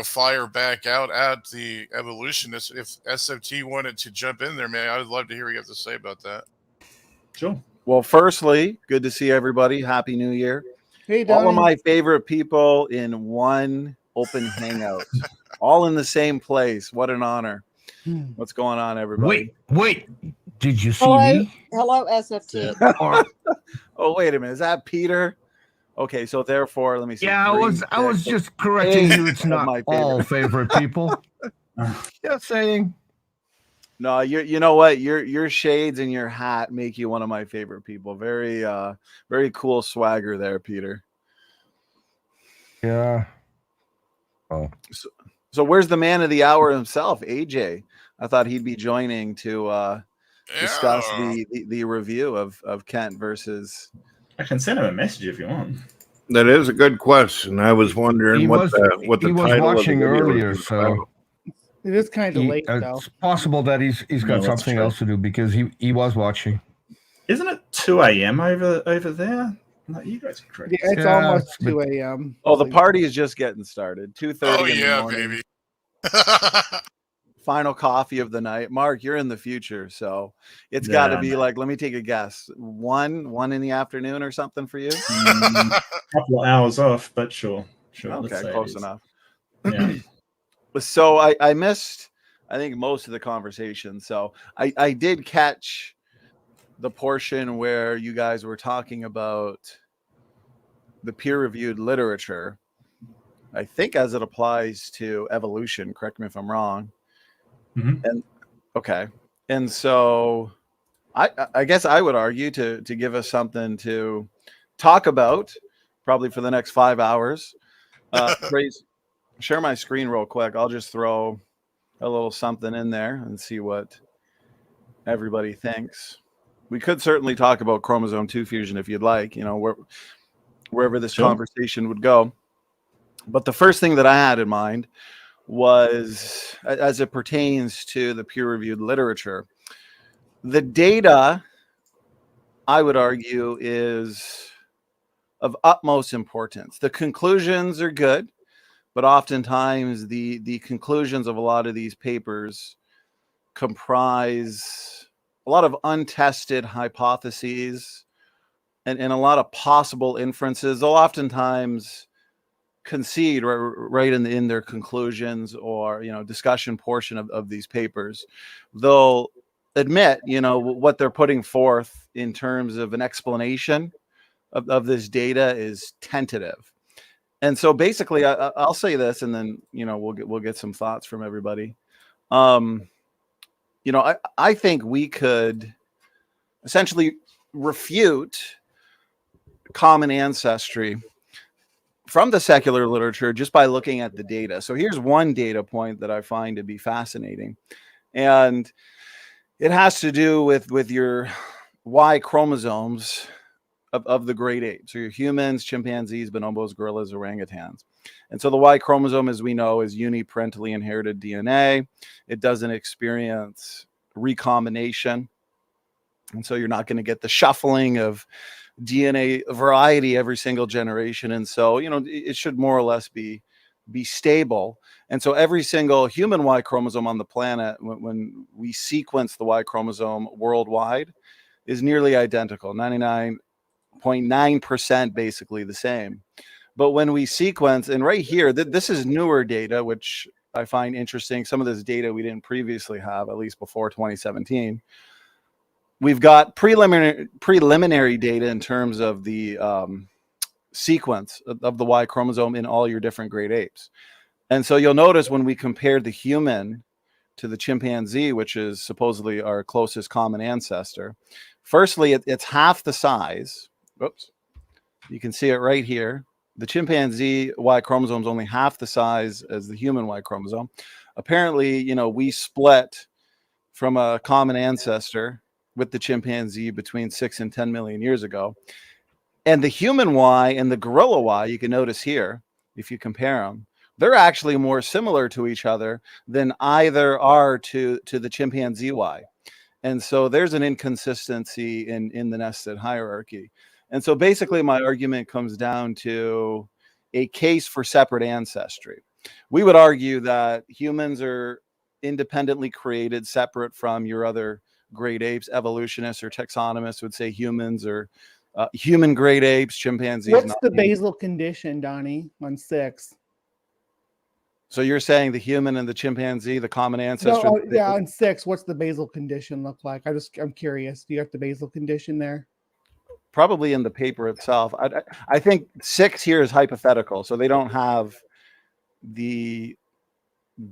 fire back out at the evolutionists. If SFT wanted to jump in there, man, I would love to hear what you have to say about that. Sure. Well, firstly, good to see everybody. Happy New Year. Hey, Donnie. All of my favorite people in one open hangout, all in the same place. What an honor. What's going on, everybody? Wait. Did you see me? Hello, SFT. Oh, wait a minute. Is that Peter? Okay, so therefore, let me see. Yeah, I was just correcting you. It's not my all favorite people. Just saying. No, you know what? Your shades and your hat make you one of my favorite people. Very very cool swagger there, Peter. Yeah. Oh. So where's the man of the hour himself, AJ? I thought he'd be joining to discuss the review of Kent versus. I can send him a message if you want. That is a good question. I was wondering what the he title was watching of the video earlier, was so about. It is kind of late, though. It's possible that he's got something else to do because he was watching. Isn't it 2 a.m. over there? No, you guys are correct. Yeah, it's almost 2 a.m. Oh, the party is just getting started. 2:30 in the morning. Baby. Final coffee of the night. Mark, you're in the future, so it's got to be like, let me take a guess, one in the afternoon or something for you. A couple of hours off, but sure. Okay, close enough. Yeah. So I missed, I think, most of the conversation. So I did catch the portion where you guys were talking about the peer-reviewed literature, I think, as it applies to evolution. Correct me if I'm wrong. And okay, and so I guess I would argue to give us something to talk about, probably for the next 5 hours. Share my screen real quick. I'll just throw a little something in there and see what everybody thinks. We could certainly talk about chromosome 2 fusion if you'd like, wherever this conversation would go. But the first thing that I had in mind was, as it pertains to the peer-reviewed literature, the data, I would argue, is of utmost importance. The conclusions are good, but oftentimes the conclusions of a lot of these papers comprise a lot of untested hypotheses and a lot of possible inferences. They'll oftentimes concede right in their conclusions or discussion portion of these papers. They'll admit what they're putting forth in terms of an explanation of this data is tentative. And so basically I'll say this, and then we'll get some thoughts from everybody. I think we could essentially refute common ancestry from the secular literature just by looking at the data. So here's one data point that I find to be fascinating, and it has to do with your Y chromosomes of the great apes, so your humans, chimpanzees, bonobos, gorillas, orangutans. And so the Y chromosome, as we know, is uniparentally inherited DNA. It doesn't experience recombination, and so you're not going to get the shuffling of DNA variety every single generation. And so it should more or less be stable. And so every single human Y chromosome on the planet, when we sequence the Y chromosome worldwide, is nearly identical, 99.9% basically the same. But when we sequence, and right here, this is newer data, which I find interesting. Some of this data we didn't previously have, at least before 2017. We've got preliminary data in terms of the sequence of the Y chromosome in all your different great apes. And so you'll notice when we compare the human to the chimpanzee, which is supposedly our closest common ancestor, firstly, it's half the size. Oops. You can see it right here. The chimpanzee Y chromosome is only half the size as the human Y chromosome. Apparently, we split from a common ancestor with the chimpanzee between 6 and 10 million years ago. And the human Y and the gorilla Y, you can notice here, if you compare them, they're actually more similar to each other than either are to the chimpanzee Y. And so there's an inconsistency in the nested hierarchy. And so basically my argument comes down to a case for separate ancestry. We would argue that humans are independently created, separate from your other great apes. Evolutionists or taxonomists would say humans are human great apes, chimpanzees. What's the basal condition, Donnie, on 6? So you're saying the human and the chimpanzee, the common ancestor? No, yeah, on 6, what's the basal condition look like? I'm curious. Do you have the basal condition there? Probably in the paper itself. I think 6 here is hypothetical, so they don't have the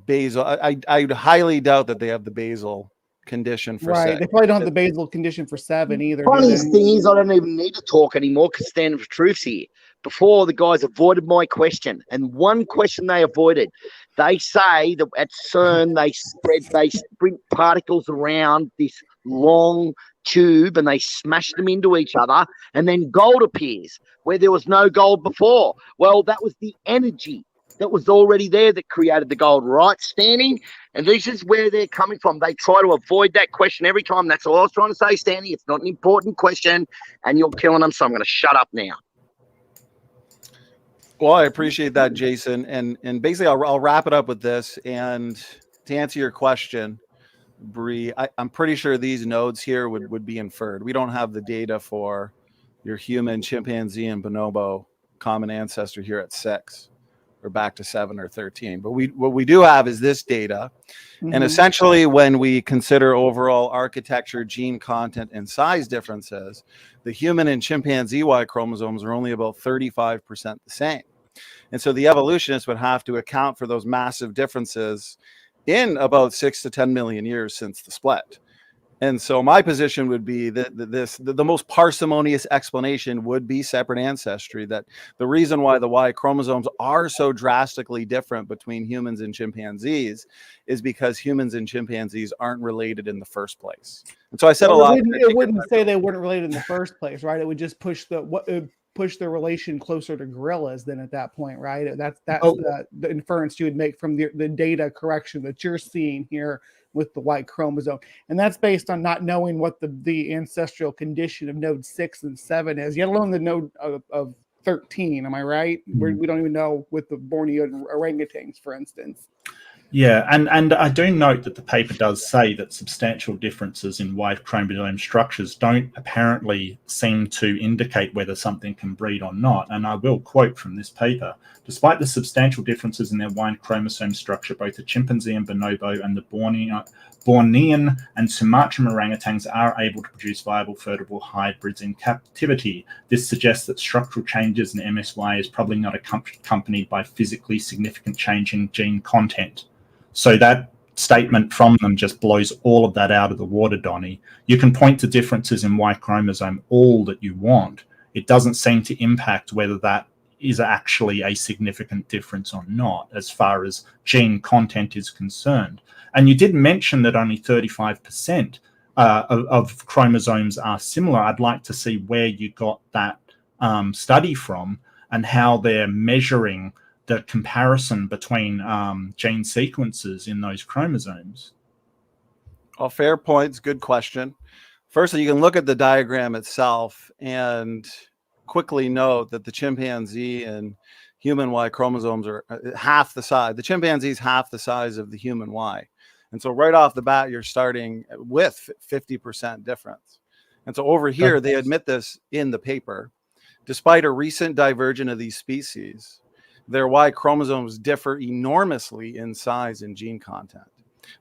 basal. I highly doubt that they have the basal condition for 6. They probably don't have the basal condition for 7 either. Funniest thing is I don't even need to talk anymore because standard for truth's here. before the guys avoided my question, and one question they avoided. They say that at CERN they sprint particles around this long tube and they smash them into each other, and then gold appears where there was no gold before. Well, that was the energy that was already there that created the gold, right, Stanley? And this is where they're coming from. They try to avoid that question every time. That's all I was trying to say, Stanley. It's not an important question, and you're killing them, so I'm going to shut up now. Well, I appreciate that, Jason. And basically, I'll wrap it up with this. And to answer your question, Bree, I'm pretty sure these nodes here would be inferred. We don't have the data for your human, chimpanzee, and bonobo common ancestor here at 6 or back to 7 or 13. But what we do have is this data. Mm-hmm. And essentially, when we consider overall architecture, gene content, and size differences, the human and chimpanzee Y chromosomes are only about 35% the same. And so the evolutionists would have to account for those massive differences in about 6 to 10 million years since the split. And so my position would be that the most parsimonious explanation would be separate ancestry, that the reason why the Y chromosomes are so drastically different between humans and chimpanzees is because humans and chimpanzees aren't related in the first place. And so I said it wouldn't say they weren't related in the first place, right? It would just push the relation closer to gorillas then at that point, right? That's the inference you would make from the data correction that you're seeing here with the Y chromosome. And that's based on not knowing what the ancestral condition of node 6 and 7 is, yet alone the node of 13. Am I right? Mm-hmm. We don't even know with the Borneo orangutans, for instance. Yeah, and I do note that the paper does say that substantial differences in Y chromosome structures don't apparently seem to indicate whether something can breed or not. And I will quote from this paper: despite the substantial differences in their Y chromosome structure, both the chimpanzee and bonobo and the Bornean and Sumatran orangutans are able to produce viable fertile hybrids in captivity. This suggests that structural changes in MSY is probably not accompanied by physically significant change in gene content. So that statement from them just blows all of that out of the water, Donnie. You can point to differences in Y chromosome all that you want. It doesn't seem to impact whether that is actually a significant difference or not as far as gene content is concerned. And you did mention that only 35% of chromosomes are similar. I'd like to see where you got that study from and how they're measuring the comparison between gene sequences in those chromosomes. Well, fair points. Good question. First, you can look at the diagram itself and quickly note that the chimpanzee and human Y chromosomes are half the size. The chimpanzee is half the size of the human Y. And so right off the bat, you're starting with 50% difference. And so over here, they admit this in the paper. Despite a recent divergence of these species, their Y chromosomes differ enormously in size and gene content.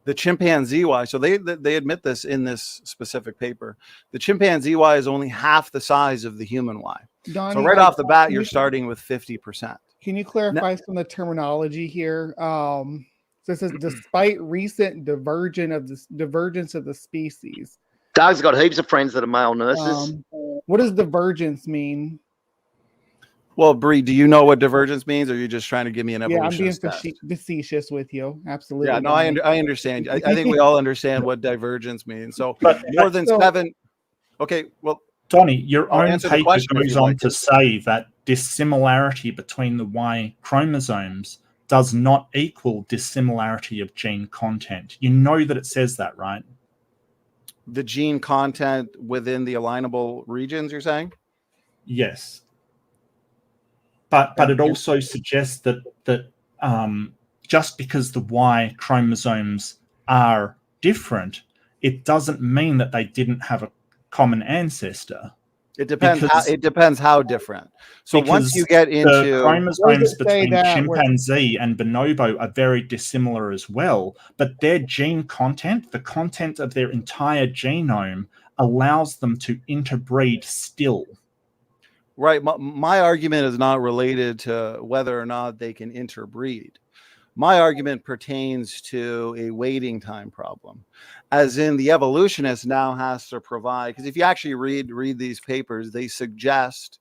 The chimpanzee Y, so they admit this in this specific paper, the chimpanzee Y is only half the size of the human Y. Donnie, so right off the bat, you're starting with 50%. Can you clarify some of the terminology here? So it says, despite recent divergence of the species. Doug's got heaps of friends that are male nurses. What does divergence mean? Well, Bree, do you know what divergence means, or are you just trying to give me an evolutionist test? Yeah, I'm being facetious with you. Absolutely. Yeah, no, I understand. I think we all understand what divergence means. So more than 7. Okay, well, Donnie, your own paper goes on to say that dissimilarity between the Y chromosomes does not equal dissimilarity of gene content. You know that it says that, right? The gene content within the alignable regions, you're saying? Yes. But it also suggests that just because the Y chromosomes are different, it doesn't mean that they didn't have a common ancestor. It depends how different. So once you get into the chromosomes between chimpanzee and bonobo are very dissimilar as well, but their gene content, the content of their entire genome, allows them to interbreed still. Right. My argument is not related to whether or not they can interbreed. My argument pertains to a waiting time problem, as in the evolutionist now has to provide, because if you actually read these papers, they suggest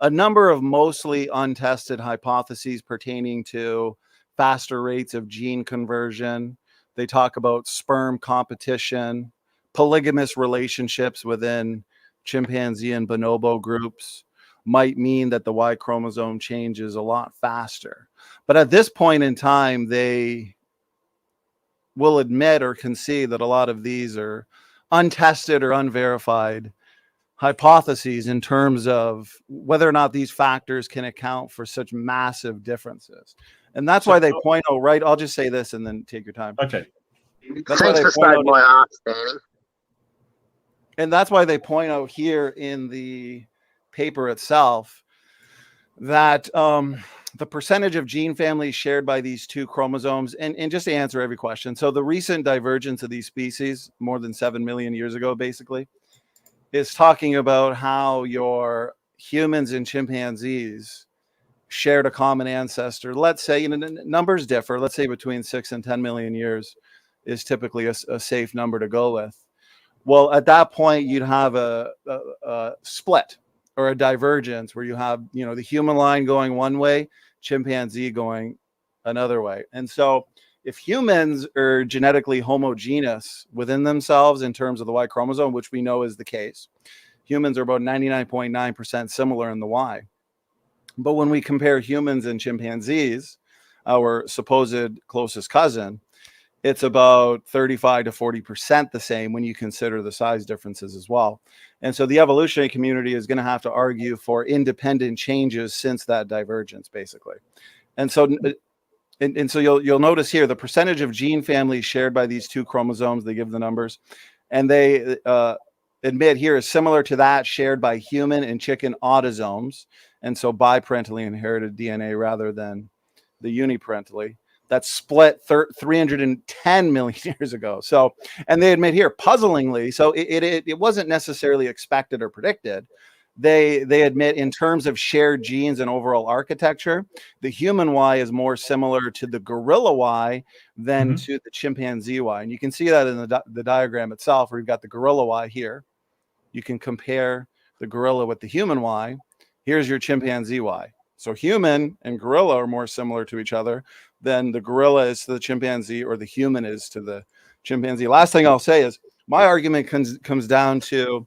a number of mostly untested hypotheses pertaining to faster rates of gene conversion. They talk about sperm competition, polygamous relationships within chimpanzee and bonobo groups might mean that the Y chromosome changes a lot faster. But at this point in time, they will admit or concede that a lot of these are untested or unverified hypotheses in terms of whether or not these factors can account for such massive differences. And that's why they point out, right? I'll just say this and then take your time. Okay. That's why they point out my ass, Danny. And that's why they point out here in the paper itself that the percentage of gene families shared by these two chromosomes, and just to answer every question, so the recent divergence of these species more than 7 million years ago, basically, is talking about how your humans and chimpanzees shared a common ancestor. Let's say, numbers differ. Let's say between 6 and 10 million years is typically a safe number to go with. Well, at that point, you'd have a split or a divergence where you have, the human line going one way, chimpanzee going another way. And so if humans are genetically homogeneous within themselves in terms of the Y chromosome, which we know is the case, humans are about 99.9% similar in the Y. But when we compare humans and chimpanzees, our supposed closest cousin, it's about 35 to 40% the same when you consider the size differences as well. And so the evolutionary community is going to have to argue for independent changes since that divergence, basically. And so you'll notice here the percentage of gene families shared by these two chromosomes, they give the numbers, and they admit here is similar to that shared by human and chicken autosomes, and so biparentally inherited DNA rather than the uniparentally. That split 310 million years ago. So, and they admit here, puzzlingly, so it wasn't necessarily expected or predicted. They admit in terms of shared genes and overall architecture, the human Y is more similar to the gorilla Y than to the chimpanzee Y. And you can see that in the diagram itself, where you've got the gorilla Y here. You can compare the gorilla with the human Y. Here's your chimpanzee Y. So human and gorilla are more similar to each other than the gorilla is to the chimpanzee or the human is to the chimpanzee. Last thing I'll say is my argument comes down to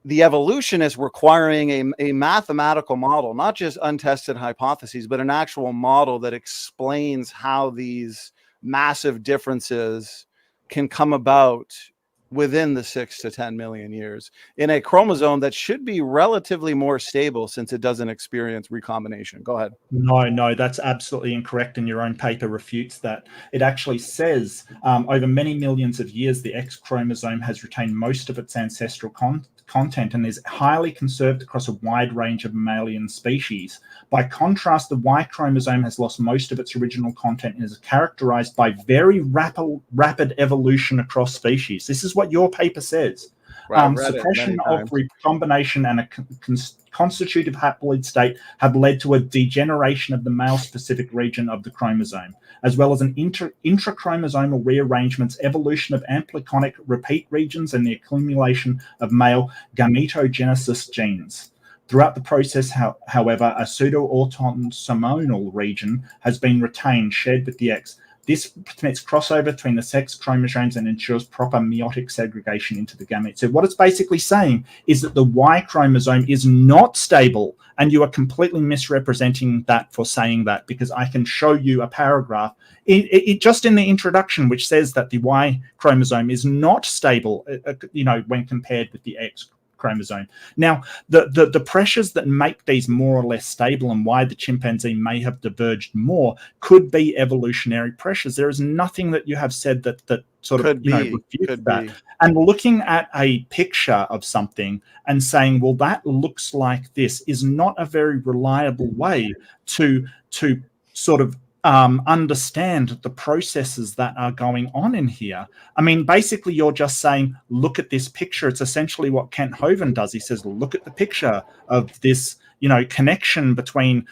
the evolutionists requiring a mathematical model, not just untested hypotheses, but an actual model that explains how these massive differences can come about within the 6 to 10 million years in a chromosome that should be relatively more stable since it doesn't experience recombination. Go ahead. No, that's absolutely incorrect. And your own paper refutes that. It actually says over many millions of years, the X chromosome has retained most of its ancestral content and is highly conserved across a wide range of mammalian species. By contrast, the Y chromosome has lost most of its original content and is characterized by very rapid evolution across species. This is what your paper says. Suppression of recombination and a constitutive haploid state have led to a degeneration of the male-specific region of the chromosome, as well as an intrachromosomal rearrangements, evolution of ampliconic repeat regions, and the accumulation of male gametogenesis genes. Throughout the process, however, a pseudo-autosomal region has been retained, shared with the X. This permits crossover between the sex chromosomes and ensures proper meiotic segregation into the gametes. So what it's basically saying is that the Y chromosome is not stable, and you are completely misrepresenting that for saying that, because I can show you a paragraph just in the introduction which says that the Y chromosome is not stable, when compared with the X chromosome. Now, the pressures that make these more or less stable and why the chimpanzee may have diverged more could be evolutionary pressures. There is nothing that you have said that sort of refutes that. And looking at a picture of something and saying, well, that looks like this, is not a very reliable way to sort of understand the processes that are going on in here. I mean, basically, you're just saying, look at this picture. It's essentially what Kent Hovind does. He says, look at the picture of this, connection between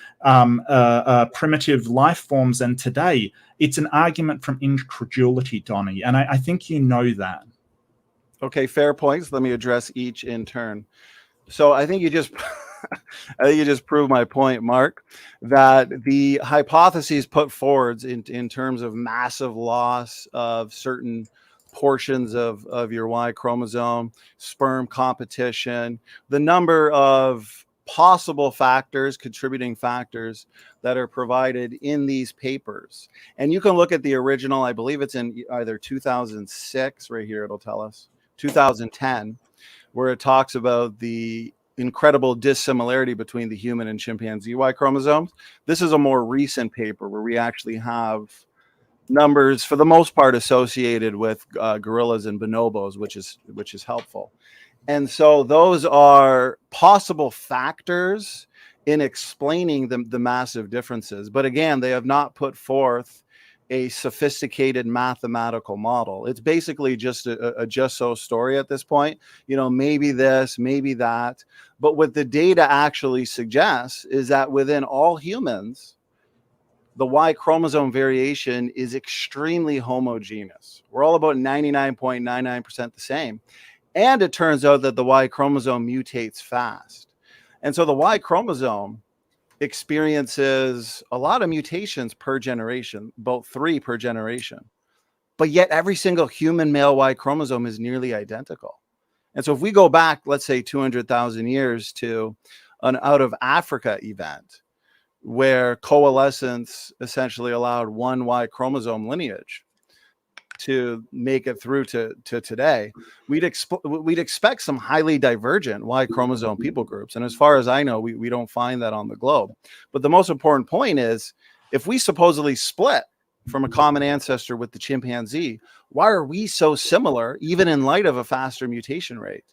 primitive life forms and today. It's an argument from incredulity, Donnie, and I think you know that. Okay, fair points. Let me address each in turn. So I think you just I think you just proved my point, Mark, that the hypotheses put forward in terms of massive loss of certain portions of your Y chromosome, sperm competition, the number of possible factors, contributing factors that are provided in these papers. And you can look at the original, I believe it's in either 2006, right here, it'll tell us, 2010, where it talks about the incredible dissimilarity between the human and chimpanzee Y chromosomes. This is a more recent paper where we actually have numbers for the most part associated with gorillas and bonobos, which is helpful. And so those are possible factors in explaining the massive differences. But again, they have not put forth a sophisticated mathematical model. It's basically just a just so story at this point. You know, maybe this, maybe that. But what the data actually suggests is that within all humans, the Y chromosome variation is extremely homogeneous. We're all about 99.99% the same. And it turns out that the Y chromosome mutates fast. And so the Y chromosome experiences a lot of mutations per generation, about 3 per generation. But yet every single human male Y chromosome is nearly identical. And so if we go back, let's say 200,000 years to an out of Africa event where coalescence essentially allowed one Y chromosome lineage to make it through to today, we'd expect some highly divergent Y chromosome people groups. And as far as I know, we don't find that on the globe. But the most important point is, if we supposedly split from a common ancestor with the chimpanzee, why are we so similar, even in light of a faster mutation rate?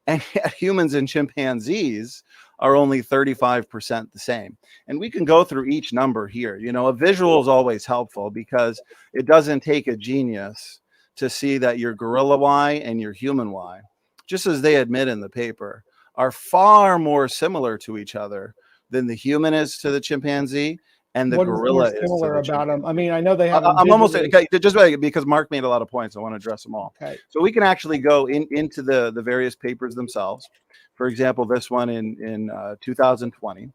And yet humans and chimpanzees are only 35% the same. And we can go through each number here. You know, a visual is always helpful because it doesn't take a genius to see that your gorilla Y and your human Y, just as they admit in the paper, are far more similar to each other than the human is to the chimpanzee and the gorilla is similar about them. I mean, I know they have. I'm almost okay, just because Mark made a lot of points. I want to address them all. Okay. So we can actually go into the various papers themselves. For example, this one in 2020.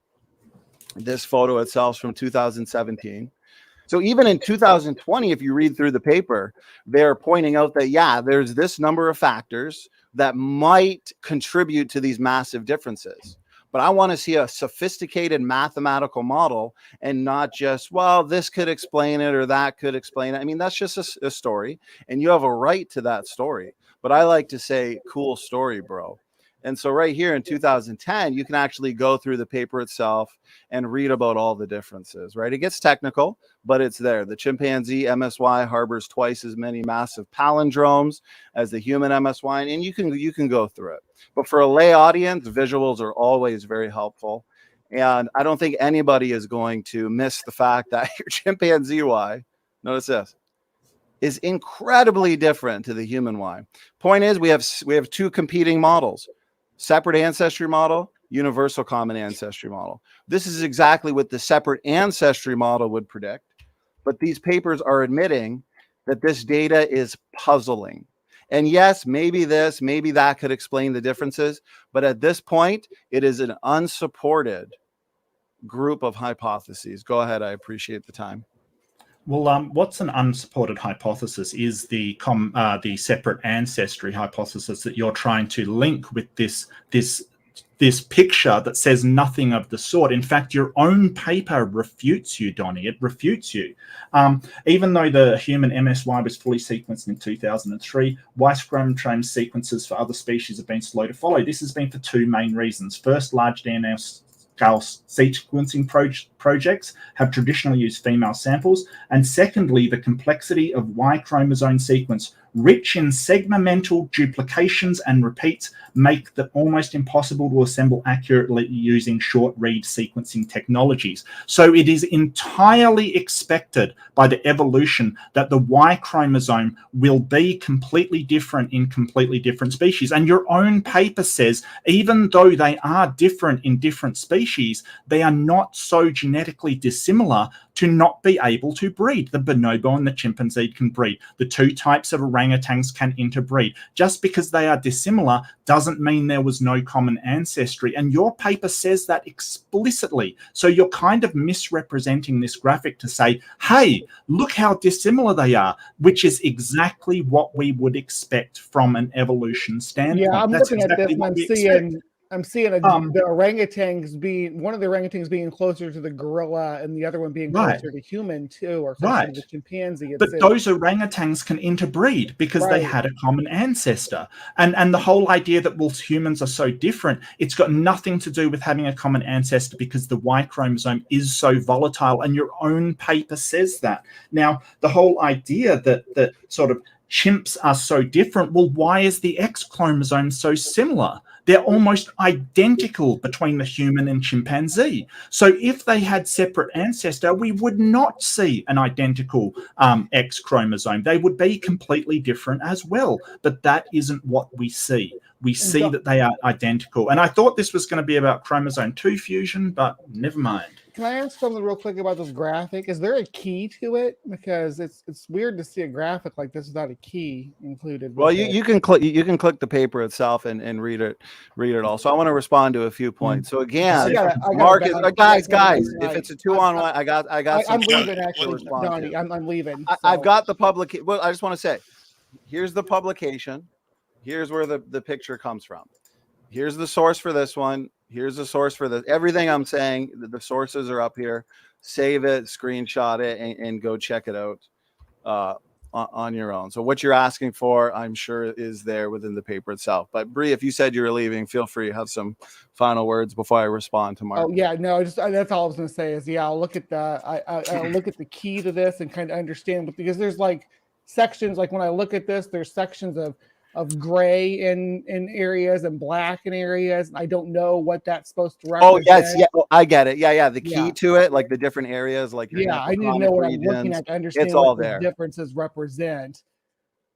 This photo itself is from 2017. So even in 2020, if you read through the paper, they're pointing out that, yeah, there's this number of factors that might contribute to these massive differences. But I want to see a sophisticated mathematical model and not just, well, this could explain it or that could explain it. I mean, that's just a story, and you have a right to that story. But I like to say, cool story, bro. And so right here in 2010, you can actually go through the paper itself and read about all the differences, right? It gets technical, but it's there. The chimpanzee MSY harbors twice as many massive palindromes as the human MSY, and you can go through it. But for a lay audience, visuals are always very helpful. And I don't think anybody is going to miss the fact that your chimpanzee Y, notice this, is incredibly different to the human Y. Point is, we have two competing models. Separate ancestry model, universal common ancestry model. This is exactly what the separate ancestry model would predict. But these papers are admitting that this data is puzzling. And yes, maybe this, maybe that could explain the differences. But at this point, it is an unsupported group of hypotheses. Go ahead. I appreciate the time. Well, what's an unsupported hypothesis is the separate ancestry hypothesis that you're trying to link with this picture that says nothing of the sort. In fact, your own paper refutes you, Donnie. It refutes you. Even though the human MSY was fully sequenced in 2003, Y chromosome sequences for other species have been slow to follow. This has been for two main reasons. First, large DNA scale sequencing projects have traditionally used female samples. And secondly, the complexity of Y chromosome sequence, rich in segmental duplications and repeats, make it almost impossible to assemble accurately using short read sequencing technologies. So it is entirely expected by the evolution that the Y chromosome will be completely different in completely different species. And your own paper says, even though they are different in different species, they are not so genetically dissimilar to not be able to breed. The bonobo and the chimpanzee can breed. The two types of orangutans can interbreed. Just because they are dissimilar doesn't mean there was no common ancestry. And your paper says that explicitly. So you're kind of misrepresenting this graphic to say, hey, look how dissimilar they are, which is exactly what we would expect from an evolution standpoint. Yeah, I'm That's looking exactly at what we this expect. and I'm seeing the orangutans being, one of the orangutans being closer to the gorilla and the other one being closer to human too, or closer to the chimpanzee. But those orangutans can interbreed because they had a common ancestor. And the whole idea that, well, humans are so different, it's got nothing to do with having a common ancestor because the Y chromosome is so volatile, and your own paper says that. Now, the whole idea that sort of chimps are so different, well, why is the X chromosome so similar? They're almost identical between the human and chimpanzee. So if they had separate ancestor, we would not see an identical X chromosome. They would be completely different as well. But that isn't what we see. We see that they are identical. And I thought this was going to be about chromosome 2 fusion, but never mind. Can I ask something real quick about this graphic? Is there a key to it? Because it's weird to see a graphic like this without a key included. Well, you can click the paper itself and read it all. So I want to respond to a few points. So again, Mark, guys, if it's a 2-on-1, I got. I'm leaving actually, Donnie. I'm leaving. So. I've got the publication. Well, I just want to say, here's the publication. Here's where the picture comes from. Here's the source for this one. Here's the source for this. Everything I'm saying, the sources are up here. Save it, screenshot it, and go check it out on your own. So what you're asking for, I'm sure, is there within the paper itself. But Bree, if you said you were leaving, feel free to have some final words before I respond to Mark. Oh yeah, no, that's all I was going to say is I'll look at I'll look at the key to this and kind of understand, because there's like sections, like when I look at this, there's sections of gray in areas and black in areas. I don't know what that's supposed to represent. Oh yes, yeah, I get it. Yeah. The key to it, like the different areas, like I need to know what I'm looking at to understand what the differences represent.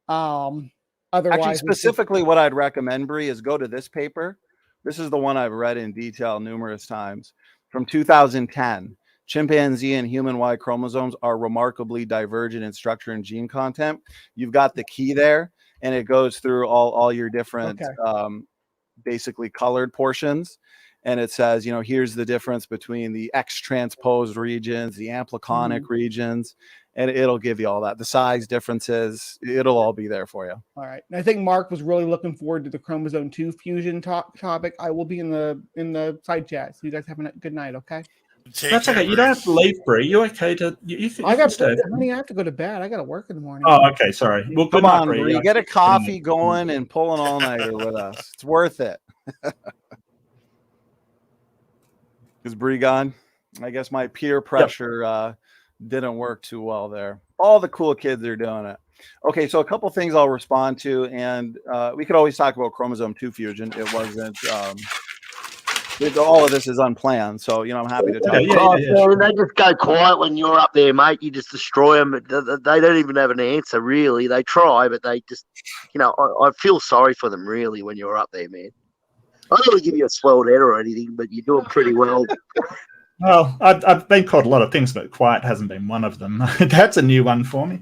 Otherwise, actually, specifically, what I'd recommend, Bree, is go to this paper. This is the one I've read in detail numerous times from 2010. Chimpanzee and human Y chromosomes are remarkably divergent in structure and gene content. You've got the key there. And it goes through all your different, basically colored portions. And it says, here's the difference between the X transposed regions, the ampliconic regions, and it'll give you all that. The size differences, it'll all be there for you. All right. And I think Mark was really looking forward to the chromosome 2 fusion topic. I will be in the side chat. So you guys have a good night, okay? That's okay. You don't have to leave, Bree. You okay to? I got to. Honey, I have to go to bed. I got to work in the morning. Oh, okay. Sorry. Well, come on, Bree. Get a coffee going and pull an all-nighter with us. It's worth it. Is Bree gone? I guess my peer pressure didn't work too well there. All the cool kids are doing it. Okay, so a couple things I'll respond to, and we could always talk about chromosome 2 fusion. It wasn't. All of this is unplanned, so I'm happy to talk. They just go quiet when you're up there, mate. You just destroy them. They don't even have an answer, really. They try, but they just, I feel sorry for them, really, when you're up there, man. I don't want to give you a swelled head or anything, but you're doing pretty well. Well, I've been called a lot of things, but quiet hasn't been one of them. That's a new one for me.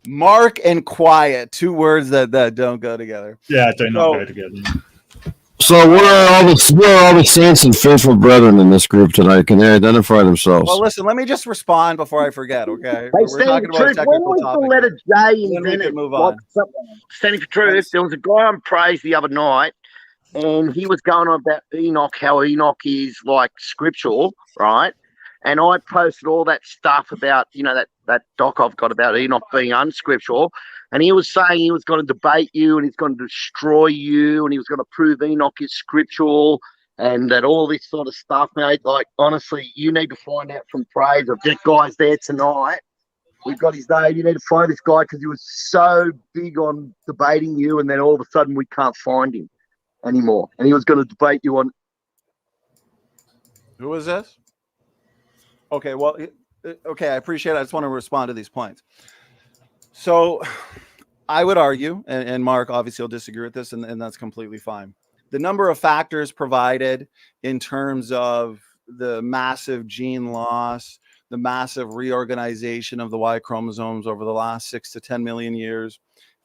Mark and quiet, 2 words that don't go together. Yeah, do not go together. So where are all the saints and faithful brethren in this group tonight? Can they identify themselves? Well, listen, let me just respond before I forget, okay? We're talking about a technical topic. The letter J in then we can move on. Standing for truth, there was a guy on Praise the other night, and he was going on about Enoch, how Enoch is like scriptural, right? And I posted all that stuff about, that doc I've got about Enoch being unscriptural. And he was saying he was going to debate you and he's going to destroy you and he was going to prove Enoch is scriptural and that all this sort of stuff, mate. Like, honestly, you need to find out from Praise. I've got guys there tonight. We've got his name. You need to find this guy because he was so big on debating you and then all of a sudden we can't find him anymore. And he was going to debate you on... Who is this? Okay, well, okay, I appreciate it. I just want to respond to these points. So I would argue, and Mark obviously will disagree with this, and that's completely fine. The number of factors provided in terms of the massive gene loss, the massive reorganization of the Y chromosomes over the last 6 to 10 million years,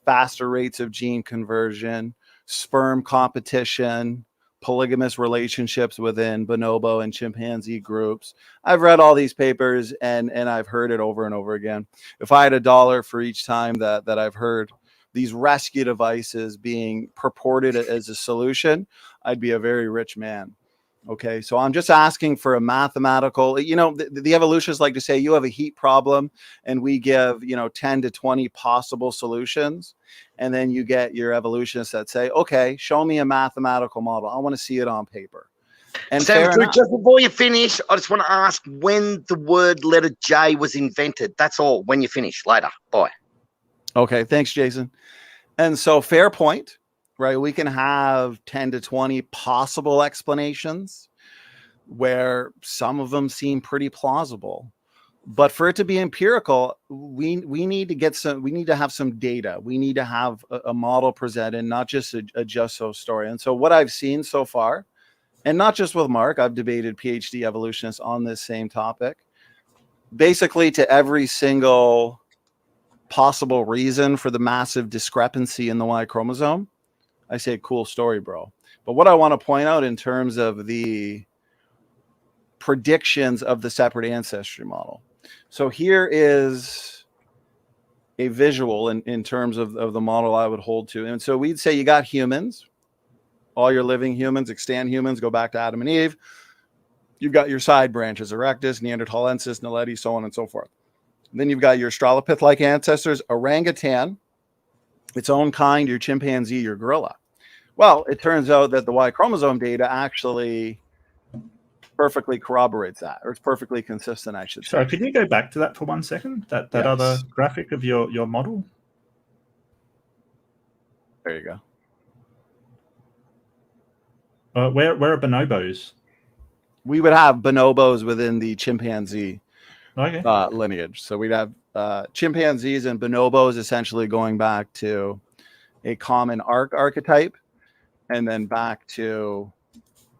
faster rates of gene conversion, sperm competition, polygamous relationships within bonobo and chimpanzee groups. I've read all these papers and I've heard it over and over again. If I had $1 for each time that I've heard these rescue devices being purported as a solution, I'd be a very rich man. Okay, so I'm just asking for a mathematical, the evolutionists like to say you have a heat problem and we give, 10 to 20 possible solutions. And then you get your evolutionists that say, okay, show me a mathematical model. I want to see it on paper. And Sam, just before you finish, I just want to ask when the word letter J was invented. That's all. When you finish, later. Bye. Okay, thanks, Jason. And so fair point. Right, we can have 10 to 20 possible explanations where some of them seem pretty plausible. But for it to be empirical, we need to have some data. We need to have a model presented, not just a just so story. And so what I've seen so far, and not just with Mark, I've debated PhD evolutionists on this same topic. Basically, to every single possible reason for the massive discrepancy in the Y chromosome, I say, cool story, bro. But what I want to point out in terms of the predictions of the separate ancestry model. So here is a visual in terms of the model I would hold to. And so we'd say you got humans, all your living humans, extant humans, go back to Adam and Eve. You've got your side branches, Erectus, Neanderthalensis, Naledi, so on and so forth. And then you've got your Australopith-like ancestors, orangutan, its own kind, your chimpanzee, your gorilla. Well, it turns out that the Y chromosome data actually perfectly corroborates that, or it's perfectly consistent, I should say. Sorry, could you go back to that for 1 second? That yes. Other graphic of your model? There you go. Where are bonobos? We would have bonobos within the chimpanzee lineage. So we'd have chimpanzees and bonobos essentially going back to a common archetype and then back to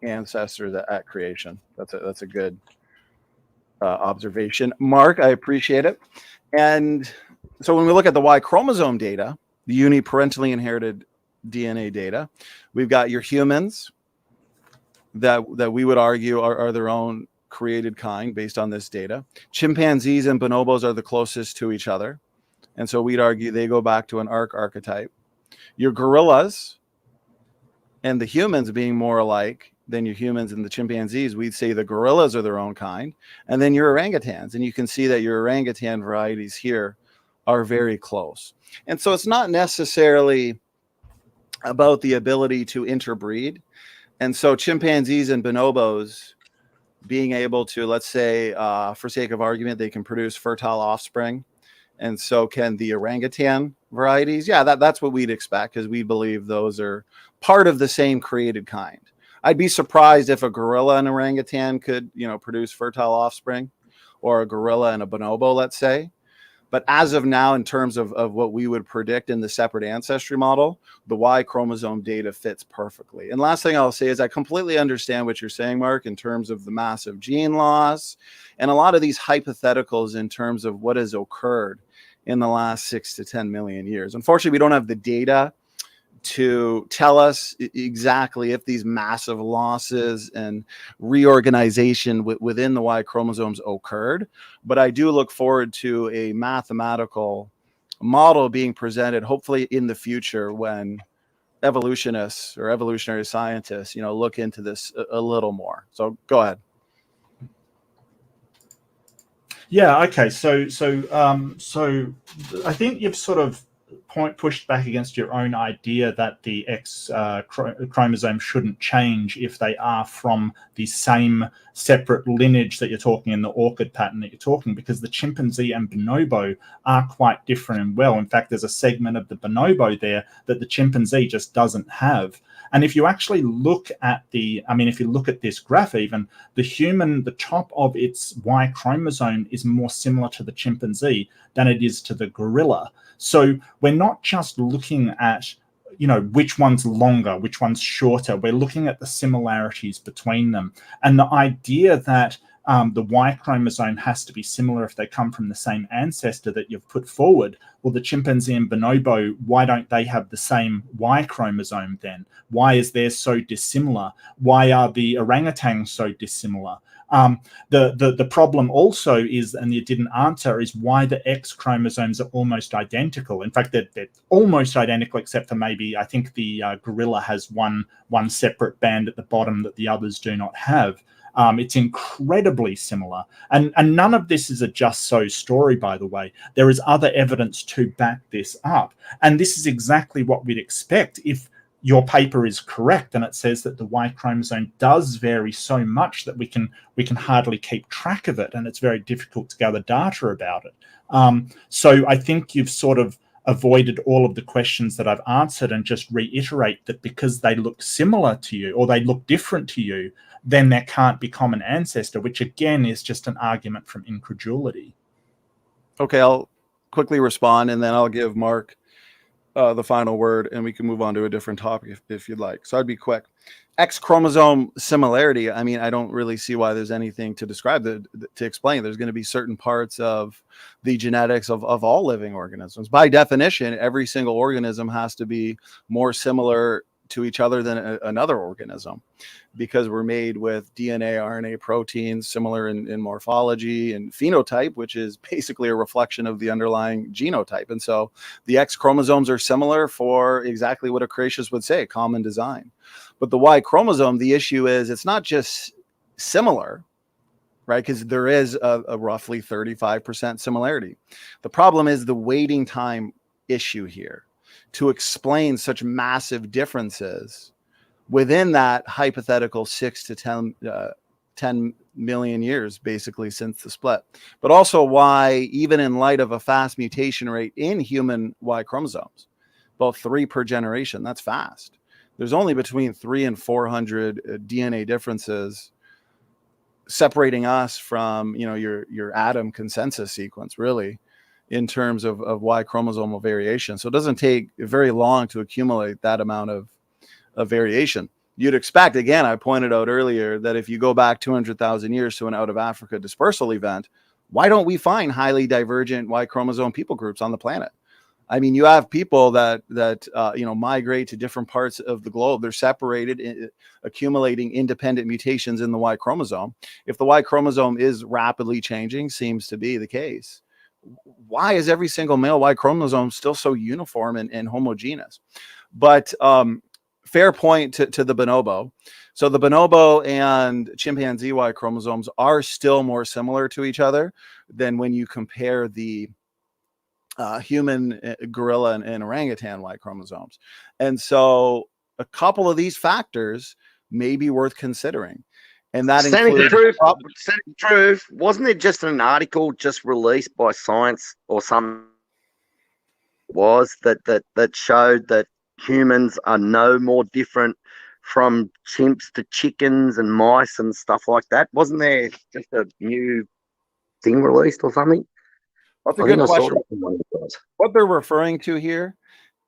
ancestors at creation. That's a good observation. Mark, I appreciate it. And so when we look at the Y chromosome data, the uniparentally inherited DNA data, we've got your humans that we would argue are their own created kind based on this data. Chimpanzees and bonobos are the closest to each other. And so we'd argue they go back to an archetype. Your gorillas and the humans being more alike than your humans and the chimpanzees, we'd say the gorillas are their own kind. And then your orangutans. And you can see that your orangutan varieties here are very close. And so it's not necessarily about the ability to interbreed. And so chimpanzees and bonobos being able to, let's say, for sake of argument, they can produce fertile offspring. And so can the orangutan varieties. Yeah, that's what we'd expect, because we believe those are part of the same created kind. I'd be surprised if a gorilla and orangutan could, produce fertile offspring, or a gorilla and a bonobo, let's say. But as of now, in terms of what we would predict in the separate ancestry model, the Y chromosome data fits perfectly. And last thing I'll say is I completely understand what you're saying, Mark, in terms of the massive gene loss and a lot of these hypotheticals in terms of what has occurred in the last 6 to 10 million years. Unfortunately, we don't have the data to tell us exactly if these massive losses and reorganization within the Y chromosomes occurred. But I do look forward to a mathematical model being presented, hopefully in the future, when evolutionists or evolutionary scientists, look into this a little more. So go ahead. Yeah. Okay. So I think you've sort of pushed back against your own idea that the X chromosome shouldn't change if they are from the same separate lineage that you're talking in the orchid pattern that you're talking, because the chimpanzee and bonobo are quite different and well. In fact, there's a segment of the bonobo there that the chimpanzee just doesn't have. And if you actually look at if you look at this graph, even the top of its Y chromosome is more similar to the chimpanzee than it is to the gorilla. So we're not just looking at, which one's longer, which one's shorter. We're looking at the similarities between them. And the idea that the Y chromosome has to be similar if they come from the same ancestor that you've put forward. Well, the chimpanzee and bonobo, why don't they have the same Y chromosome then? Why is theirs so dissimilar? Why are the orangutans so dissimilar? The problem also is, and you didn't answer, is why the X chromosomes are almost identical. In fact, they're almost identical, except for maybe, I think the gorilla has one separate band at the bottom that the others do not have. It's incredibly similar. And none of this is a just so story, by the way. There is other evidence to back this up. And this is exactly what we'd expect if your paper is correct and it says that the Y chromosome does vary so much that we can hardly keep track of it, and it's very difficult to gather data about it. So I think you've sort of avoided all of the questions that I've answered, and just reiterate that because they look similar to you or they look different to you, then there can't be common ancestor, which again is just an argument from incredulity. Okay, I'll quickly respond, and then I'll give Mark the final word, and we can move on to a different topic if you'd like. So I'd be quick. X chromosome similarity. I mean, I don't really see why there's anything to describe to explain. There's going to be certain parts of the genetics of all living organisms. By definition, every single organism has to be more similar to each other than another organism, because we're made with DNA, RNA, proteins, similar in morphology and phenotype, which is basically a reflection of the underlying genotype. And so the X chromosomes are similar for exactly what a creationist would say, common design. But the Y chromosome, the issue is it's not just similar, right? Because there is a roughly 35% similarity. The problem is the waiting time issue here to explain such massive differences within that hypothetical 6 to 10 million years, basically, since the split. But also why, even in light of a fast mutation rate in human Y chromosomes, about 3 per generation, that's fast. There's only between 300 and 400 DNA differences separating us from, your atom consensus sequence, really, in terms of Y chromosomal variation. So it doesn't take very long to accumulate that amount of variation. You'd expect, again, I pointed out earlier, that if you go back 200,000 years to an out of Africa dispersal event, why don't we find highly divergent Y chromosome people groups on the planet? I mean, you have people that migrate to different parts of the globe. They're separated, accumulating independent mutations in the Y chromosome. If the Y chromosome is rapidly changing, seems to be the case, why is every single male Y chromosome still so uniform and homogeneous? But fair point to the bonobo. So the bonobo and chimpanzee Y chromosomes are still more similar to each other than when you compare the human, gorilla, and orangutan Y chromosomes. And so a couple of these factors may be worth considering. And that includes truth. Wasn't it just an article just released by Science or some that showed that humans are no more different from chimps to chickens and mice and stuff like that? Wasn't there just a new thing released or something? That's a good question. What they're referring to here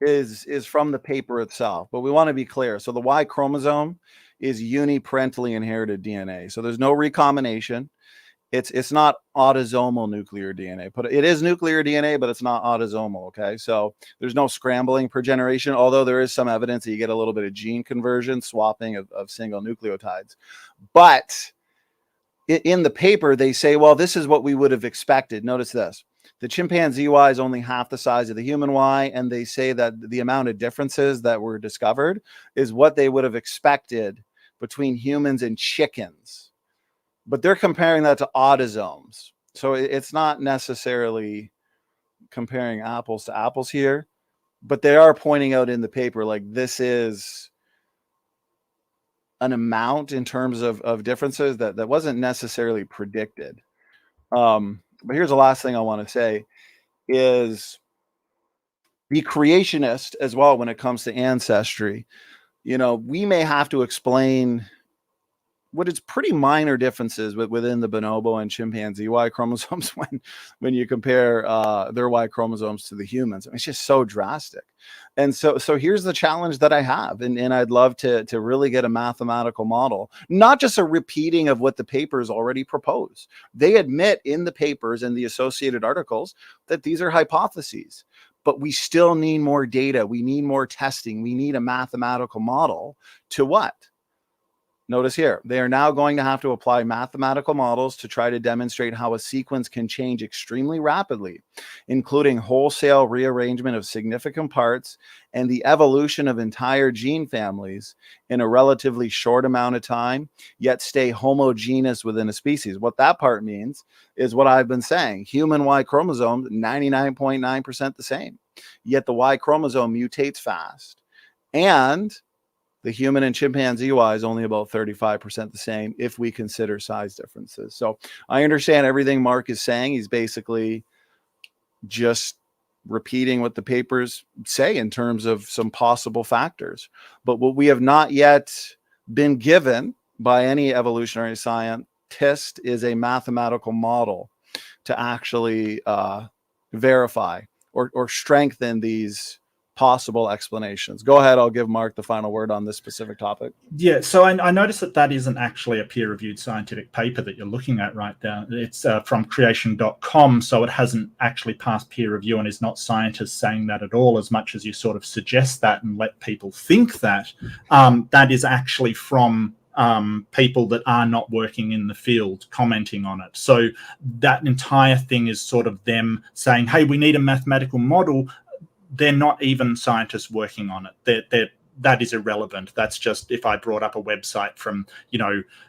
is from the paper itself, but we want to be clear. So the Y chromosome is uniparentally inherited DNA. So there's no recombination. It's not autosomal nuclear DNA, but it is nuclear DNA, but it's not autosomal. Okay. So there's no scrambling per generation, although there is some evidence that you get a little bit of gene conversion, swapping of single nucleotides. But in the paper, they say, well, this is what we would have expected. Notice this. The chimpanzee Y is only half the size of the human Y, and they say that the amount of differences that were discovered is what they would have expected between humans and chickens. But they're comparing that to autosomes. So it's not necessarily comparing apples to apples here, but they are pointing out in the paper, like, this is an amount in terms of differences that wasn't necessarily predicted. But here's the last thing I want to say is the creationist as well, when it comes to ancestry, we may have to explain what is pretty minor differences within the bonobo and chimpanzee Y chromosomes when you compare their Y chromosomes to the humans. I mean, it's just so drastic. And so here's the challenge that I have, and I'd love to really get a mathematical model, not just a repeating of what the papers already propose. They admit in the papers and the associated articles that these are hypotheses, but we still need more data. We need more testing. We need a mathematical model to what? Notice here, they are now going to have to apply mathematical models to try to demonstrate how a sequence can change extremely rapidly, including wholesale rearrangement of significant parts and the evolution of entire gene families in a relatively short amount of time, yet stay homogeneous within a species. What that part means is what I've been saying. Human Y chromosome, 99.9% the same, yet the Y chromosome mutates fast. And the human and chimpanzee Y is only about 35% the same if we consider size differences. So I understand everything Mark is saying. He's basically just repeating what the papers say in terms of some possible factors. But what we have not yet been given by any evolutionary scientist is a mathematical model to actually verify or strengthen these possible explanations. Go ahead. I'll give Mark the final word on this specific topic. Yeah, so I noticed that isn't actually a peer-reviewed scientific paper that you're looking at right now. It's from creation.com, so it hasn't actually passed peer review and is not scientists saying that at all, as much as you sort of suggest that and let people think that. That is actually from people that are not working in the field commenting on it. So that entire thing is sort of them saying, hey, we need a mathematical model. They're not even scientists working on it. That is irrelevant. That's just if I brought up a website from,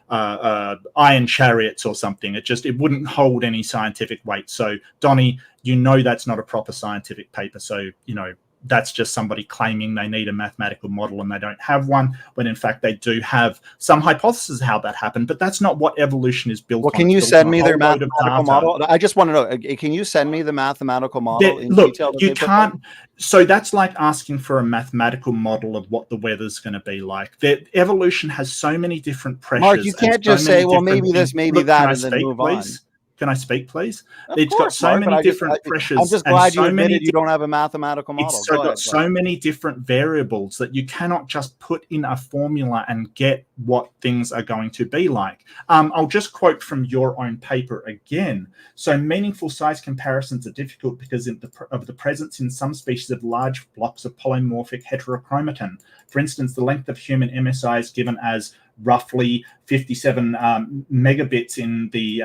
Iron Chariots or something, it wouldn't hold any scientific weight. So Donnie, that's not a proper scientific paper. So, that's just somebody claiming they need a mathematical model and they don't have one, when in fact they do have some hypothesis how that happened, but that's not what evolution is built on. Well, can you send me their mathematical model? I just want to know, can you send me the mathematical model in detail? You can't. So that's like asking for a mathematical model of what the weather's going to be like. Evolution has so many different pressures. Mark, you can't just say, well, maybe this, maybe that, and then move on. Can I speak, please? It's got so many different pressures. I'm just glad you admitted you don't have a mathematical model. It's got so many different variables that you cannot just put in a formula and get what things are going to be like. I'll just quote from your own paper again. So meaningful size comparisons are difficult because of the presence in some species of large blocks of polymorphic heterochromatin. For instance, the length of human MSI is given as roughly 57 megabits in the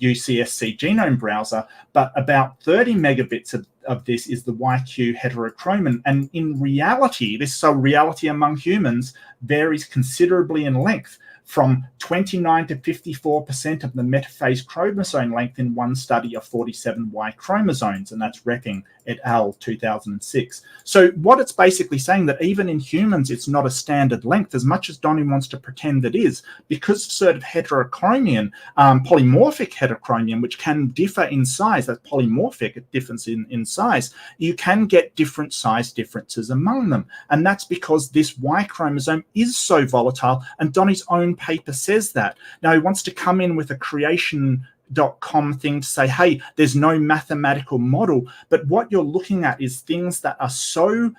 UCSC genome browser, but about 30 megabits of this is the YQ heterochromin. And in reality, reality among humans varies considerably in length, from 29 to 54% of the metaphase chromosome length in one study of 47 Y chromosomes, and that's Repping et al. 2006. So what it's basically saying that even in humans, it's not a standard length, as much as Donnie wants to pretend it is, because sort of heterochromium, polymorphic heterochromium, which can differ in size, that's polymorphic, it differs in size, you can get different size differences among them. And that's because this Y chromosome is so volatile, and Donnie's own paper says that. Now he wants to come in with a creation.com thing to say, hey, there's no mathematical model, but what you're looking at is things that are so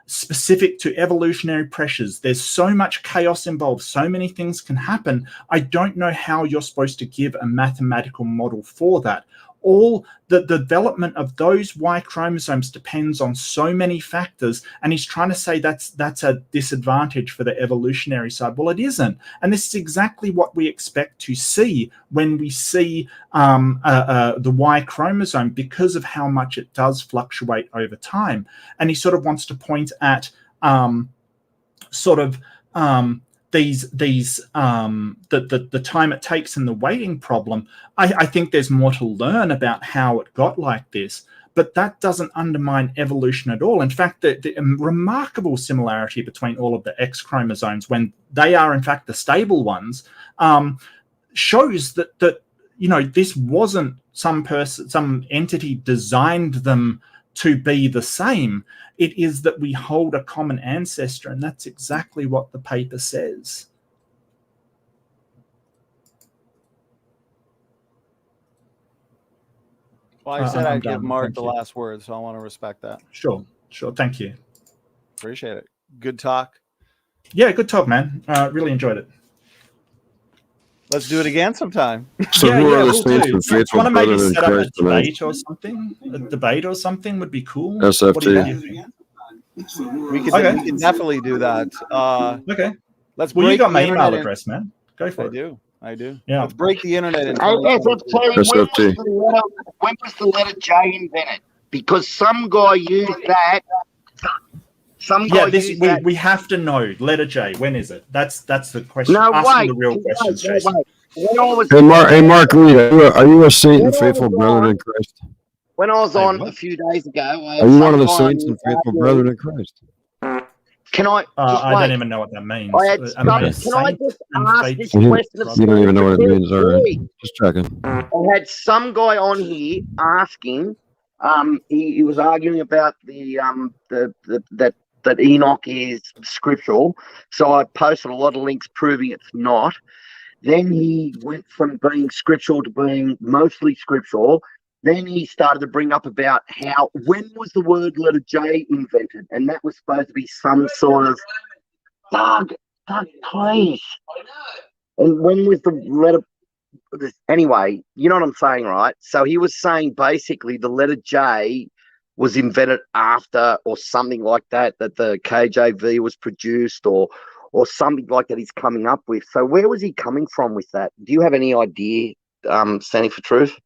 specific to evolutionary pressures. There's so much chaos involved, so many things can happen. I don't know how you're supposed to give a mathematical model for that. All the development of those Y chromosomes depends on so many factors, and he's trying to say that's a disadvantage for the evolutionary side. Well, it isn't, and this is exactly what we expect to see when we see the Y chromosome, because of how much it does fluctuate over time. And he sort of wants to point at the time it takes and the waiting problem. I think there's more to learn about how it got like this, but that doesn't undermine evolution at all. In fact, the remarkable similarity between all of the X chromosomes, when they are in fact the stable ones, shows that this wasn't some entity designed them to be the same. It is that we hold a common ancestor, and that's exactly what the paper says. Well, I said I'd give Mark the last word, so I want to respect that. Sure. Thank you. Appreciate it. Good talk. Yeah, good talk, man. Really enjoyed it. Let's do it again sometime. So who are the saints and faithful Want to maybe brethren in set up a Christ tonight? debate or something? A debate or something would be cool. SFT. What do you think? We can definitely do that. Okay. Let's. Well, you got my email internet address, man. Go for it. I do. Yeah. Let's break the internet. Hey, SFT, when was the letter J invented? Because some guy used that. We have to know. Letter J. When is it? That's the question. No, Asking the real questions, Jason. Hey, Mark Reid, are you a saint and faithful brethren in Christ? When I was on a few days ago, Are you one of the saints and faithful brethren in Christ? Can I? I don't even know what that means. Can I just ask this question? You don't even know what it means, all right? Just checking. I had some guy on here asking. He was arguing about that Enoch is scriptural. So I posted a lot of links proving it's not. Then he went from being scriptural to being mostly scriptural. Then he started to bring up about when was the word letter J invented? And that was supposed to be some sort of Doug, please. And when was the letter? Anyway, you know what I'm saying, right? So he was saying basically the letter J was invented after or something like that the KJV was produced or something like that he's coming up with. So where was he coming from with that? Do you have any idea, Standing for Truth?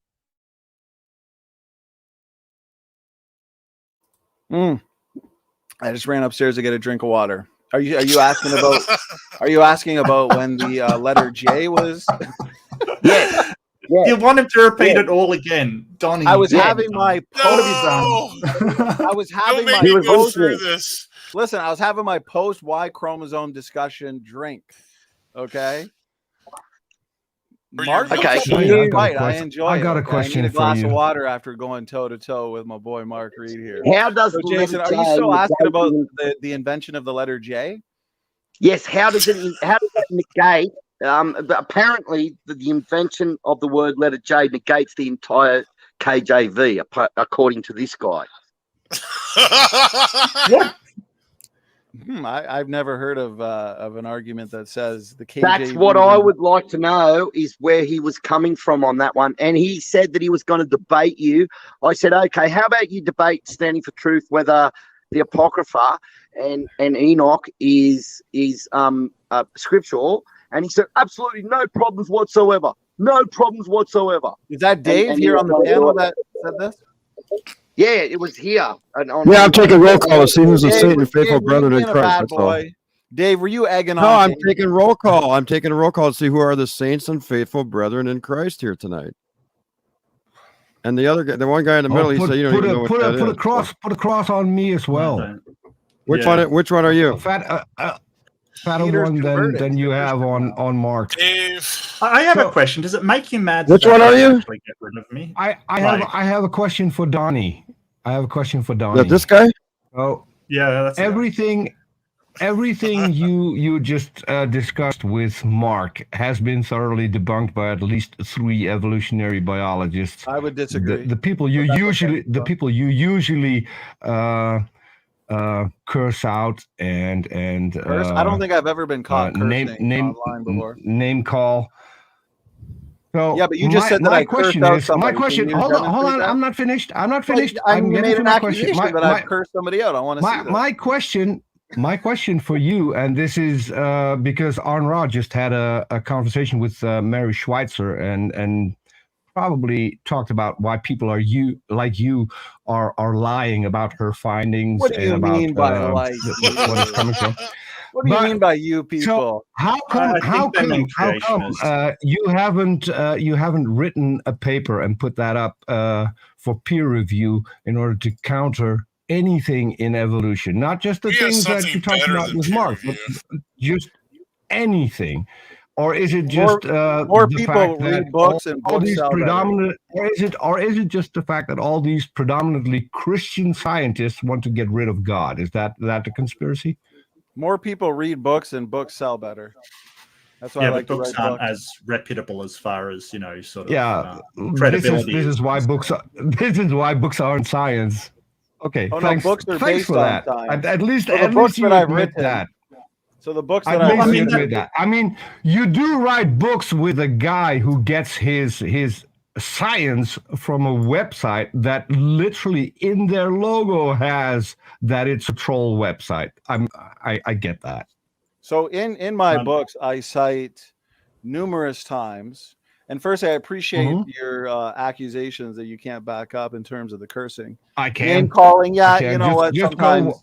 I just ran upstairs to get a drink of water. Are you asking about? Are you asking about when the letter J was? Yeah. You want him to repeat it all again, Donnie? I was having my Listen, I was having my post Y chromosome discussion drink. Okay. Mark, Okay. I enjoy it. I got a question I need a glass for of you. water after going toe to toe with my boy Mark Reid here. How does so, Jason? Are you still asking about the invention of the letter J? Yes. How does that negate? Apparently, the invention of the word letter J negates the entire KJV, according to this guy. What? I've never heard of an argument that says the KJV. That's what I would like to know, is where he was coming from on that one. And he said that he was going to debate you. I said, okay, how about you debate Standing for Truth whether the Apocrypha and Enoch is scriptural? And he said, absolutely no problems whatsoever. No problems whatsoever. Is that Dave here on the panel that said this? Yeah, it was here. I'm taking roll call to see who's a saint and faithful brethren in Christ. That's all. Dave, were you egging on? No, I'm taking roll call. I'm taking a roll call to see who are the saints and faithful brethren in Christ here tonight. And the other guy, the one guy in the middle, he said, "You don't even know what that is." Put a cross on me as well. Which one are you? Fatter one than you have on Mark. I have a question. Does it make you mad? Which one are you? Get rid of me? I have a question for Donnie. Yeah, this guy? Oh, yeah, that's everything you just discussed with Mark has been thoroughly debunked by at least 3 evolutionary biologists. I would disagree. The people you usually curse out and I don't think I've ever been caught cursing online before. Name call. So yeah, but you just said that I cursed out somebody. My question. Hold on. I'm not finished. I'm made an accusation that I've cursed somebody out. I want to see that. My question for you, and this is because Arn Ra just had a conversation with Mary Schweitzer and probably talked about why people are lying about her findings. What do you mean by what it's coming from? What do you mean by you people? So how come you haven't written a paper and put that up for peer review in order to counter anything in evolution? Not just the things that you talked about with Mark, but just anything. Or is it just more people read books and books these sell predominant? Or is it just the fact that all these predominantly Christian scientists want to get rid of God? Is that the conspiracy? More people read books and books sell better. That's why I like books to aren't books. as reputable as far as sort of credibility. This is why books. Aren't science. Okay, thanks. Books are thanks based for that. on science. At least you I've admit written, that. So the books that I admit that. I mean, you do write books with a guy who gets his science from a website that literally in their logo has that it's a troll website. I get that. So in my books, I cite numerous times. And first, I appreciate your accusations that you can't back up in terms of the cursing. I can. Name calling, yeah. You know what? Sometimes,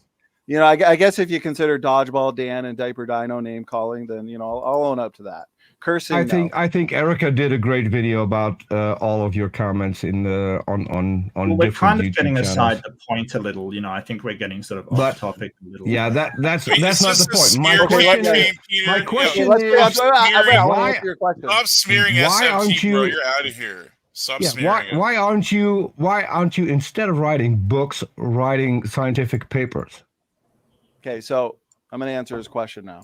I guess if you consider Dodgeball Dan and Diaper Dino name calling, then I'll own up to that. Cursing. I think Erica did a great video about all of your comments in the on. Well, we're kind of YouTube getting channels. aside the point a little. I think we're getting sort of off topic a little. Yeah, that's not the point. My question is, stop smearing SMT, bro. You're out of here. Stop smearing. Why aren't you instead of writing books, writing scientific papers? Okay, so I'm going to answer his question now.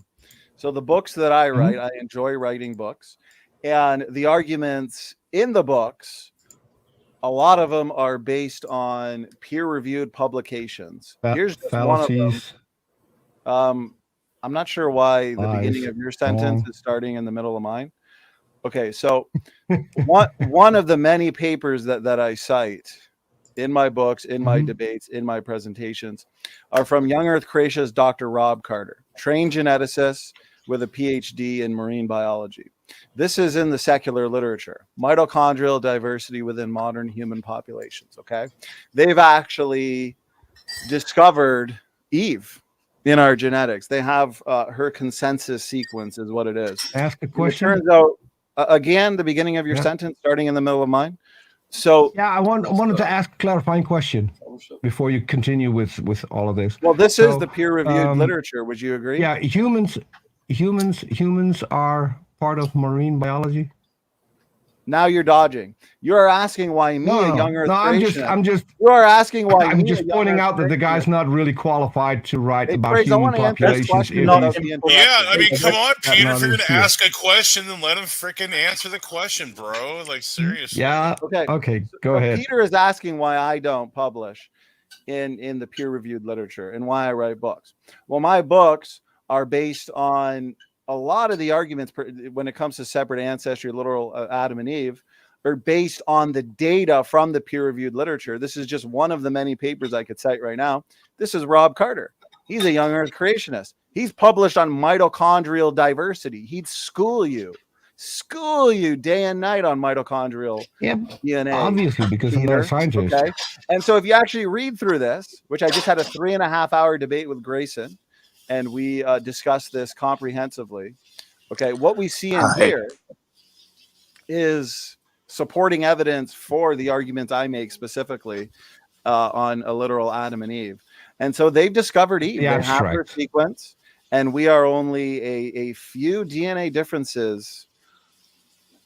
So the books that I write, I enjoy writing books, and the arguments in the books, a lot of them are based on peer-reviewed publications. Here's just one of them. I'm not sure why the beginning of your sentence is starting in the middle of mine. Okay, so one of the many papers that I cite in my books, in my debates, in my presentations, are from young Earth creationist Dr. Rob Carter, trained geneticist with a PhD in marine biology. This is in the secular literature, mitochondrial diversity within modern human populations, okay? They've actually discovered Eve in our genetics. They have her consensus sequence is what it is. Ask a question. It turns out, again, the beginning of your sentence, starting in the middle of mine. So yeah, I wanted to ask a clarifying question before you continue with all of this. Well, this is the peer-reviewed literature. Would you agree? Yeah, humans are part of marine biology. Now you're dodging. You are asking why me, a young Earth creationist. I'm just. You are asking why I'm just pointing out that the guy's not really qualified to write about human populations. Yeah, I mean, come on, Peter. If you're going to ask a question, then let him freaking answer the question, bro. Like, seriously. Yeah. Okay. Go ahead. Peter is asking why I don't publish in the peer-reviewed literature and why I write books. Well, my books are based on a lot of the arguments when it comes to separate ancestry, literal Adam and Eve, are based on the data from the peer-reviewed literature. This is just one of the many papers I could cite right now. This is Rob Carter. He's a young Earth creationist. He's published on mitochondrial diversity. He'd school you day and night on mitochondrial DNA. Obviously, because I'm not a scientist. Okay. And so if you actually read through this, which I just had a 3.5-hour debate with Grayson, and we discussed this comprehensively. Okay, what we see in here is supporting evidence for the arguments I make specifically on a literal Adam and Eve. And so they've discovered Eve. They have her sequence, and we are only a few DNA differences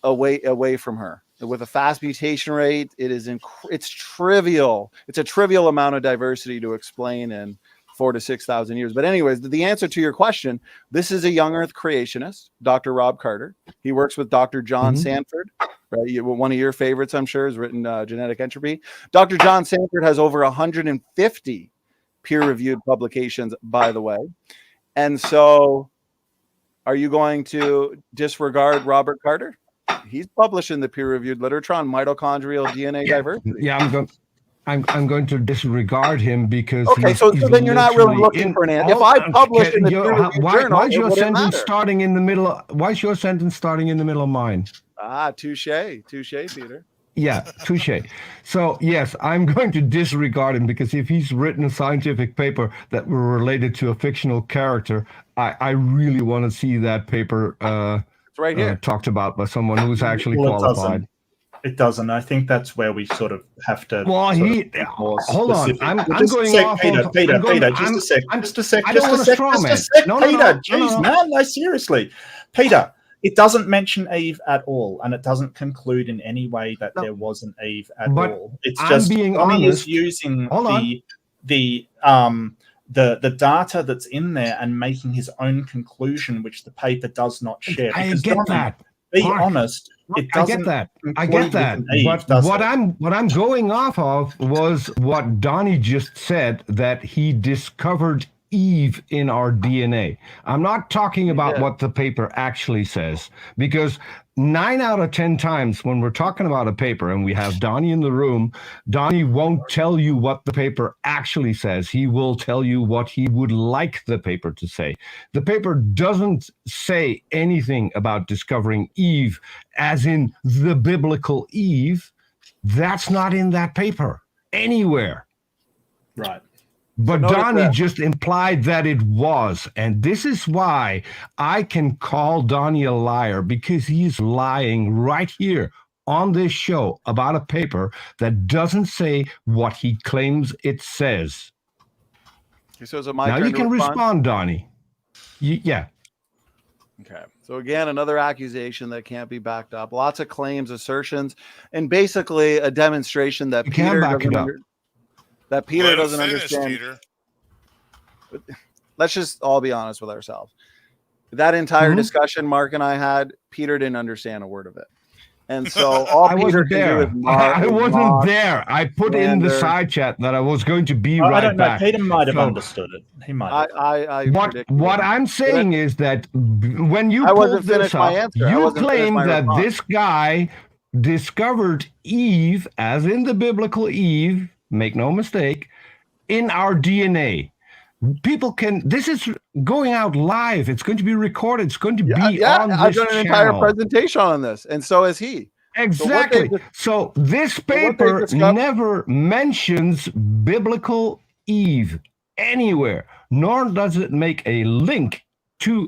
away from her. With a fast mutation rate, it's trivial. It's a trivial amount of diversity to explain in 4,000 to 6,000 years. But anyways, the answer to your question, this is a young Earth creationist, Dr. Rob Carter. He works with Dr. John Sanford, right? One of your favorites, I'm sure, has written Genetic Entropy. Dr. John Sanford has over 150 peer-reviewed publications, by the way. And so are you going to disregard Robert Carter? He's published in the peer-reviewed literature on mitochondrial DNA diversity. Yeah, I'm going to disregard him because so then you're not really looking for an answer. If I publish in the peer-reviewed journal, why is your sentence starting in the middle? Why is your sentence starting in the middle of mine? Touche, Peter. Yeah, touche. So yes, I'm going to disregard him because if he's written a scientific paper that were related to a fictional character, I really want to see that paper it's right here talked about by someone who's actually qualified. It doesn't. I think that's where we sort of have to. Well, hold on. I'm going off. Peter, just a sec. I don't want to straw man. Peter, jeez, man, no, seriously, Peter. It doesn't mention Eve at all, and it doesn't conclude in any way that there was an Eve at all. It's just being honest. Is using the data that's in there and making his own conclusion, which the paper does not share. I get that. Be honest, it doesn't. I get that. But what I'm going off of was what Donnie just said, that he discovered Eve in our DNA. I'm not talking about what the paper actually says, because 9 out of 10 times when we're talking about a paper and we have Donnie in the room, Donnie won't tell you what the paper actually says. He will tell you what he would like the paper to say. The paper doesn't say anything about discovering Eve as in the biblical Eve. That's not in that paper anywhere. Right. But Donnie just implied that it was. And this is why I can call Donnie a liar, because he's lying right here on this show about a paper that doesn't say what he claims it says. So is it my now turn you to can respond, Donnie. Yeah. Okay. So again, another accusation that can't be backed up. Lots of claims, assertions, and basically a demonstration that Peter doesn't understand. Peter. Let's just all be honest with ourselves. That entire discussion Mark and I had, Peter didn't understand a word of it. And so all Peter can do is I wasn't there. I put in the side chat that I was going to be right back. I don't know. Peter might have understood it. He might have. What I'm saying is that when you pulled this up, you claim that this guy discovered Eve, as in the biblical Eve, make no mistake, in our DNA. People can, this is going out live. It's going to be recorded. It's going to be on this I've done an entire channel. Presentation on this, and so is he. Exactly. So this paper never mentions biblical Eve anywhere, nor does it make a link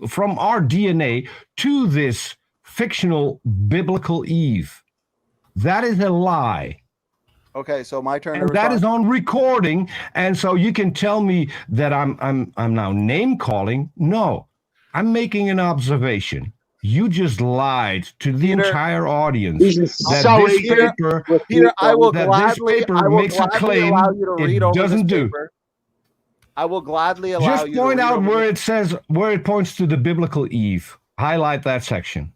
from our DNA to this fictional biblical Eve. That is a lie. Okay, so my turn. And that is on recording, and so you can tell me that I'm now name calling. No, I'm making an observation. You just lied to the entire audience that this paper, Peter, I will this paper makes a claim it doesn't do. I will gladly allow just you. Just point out where it says, where it points to the biblical Eve. Highlight that section.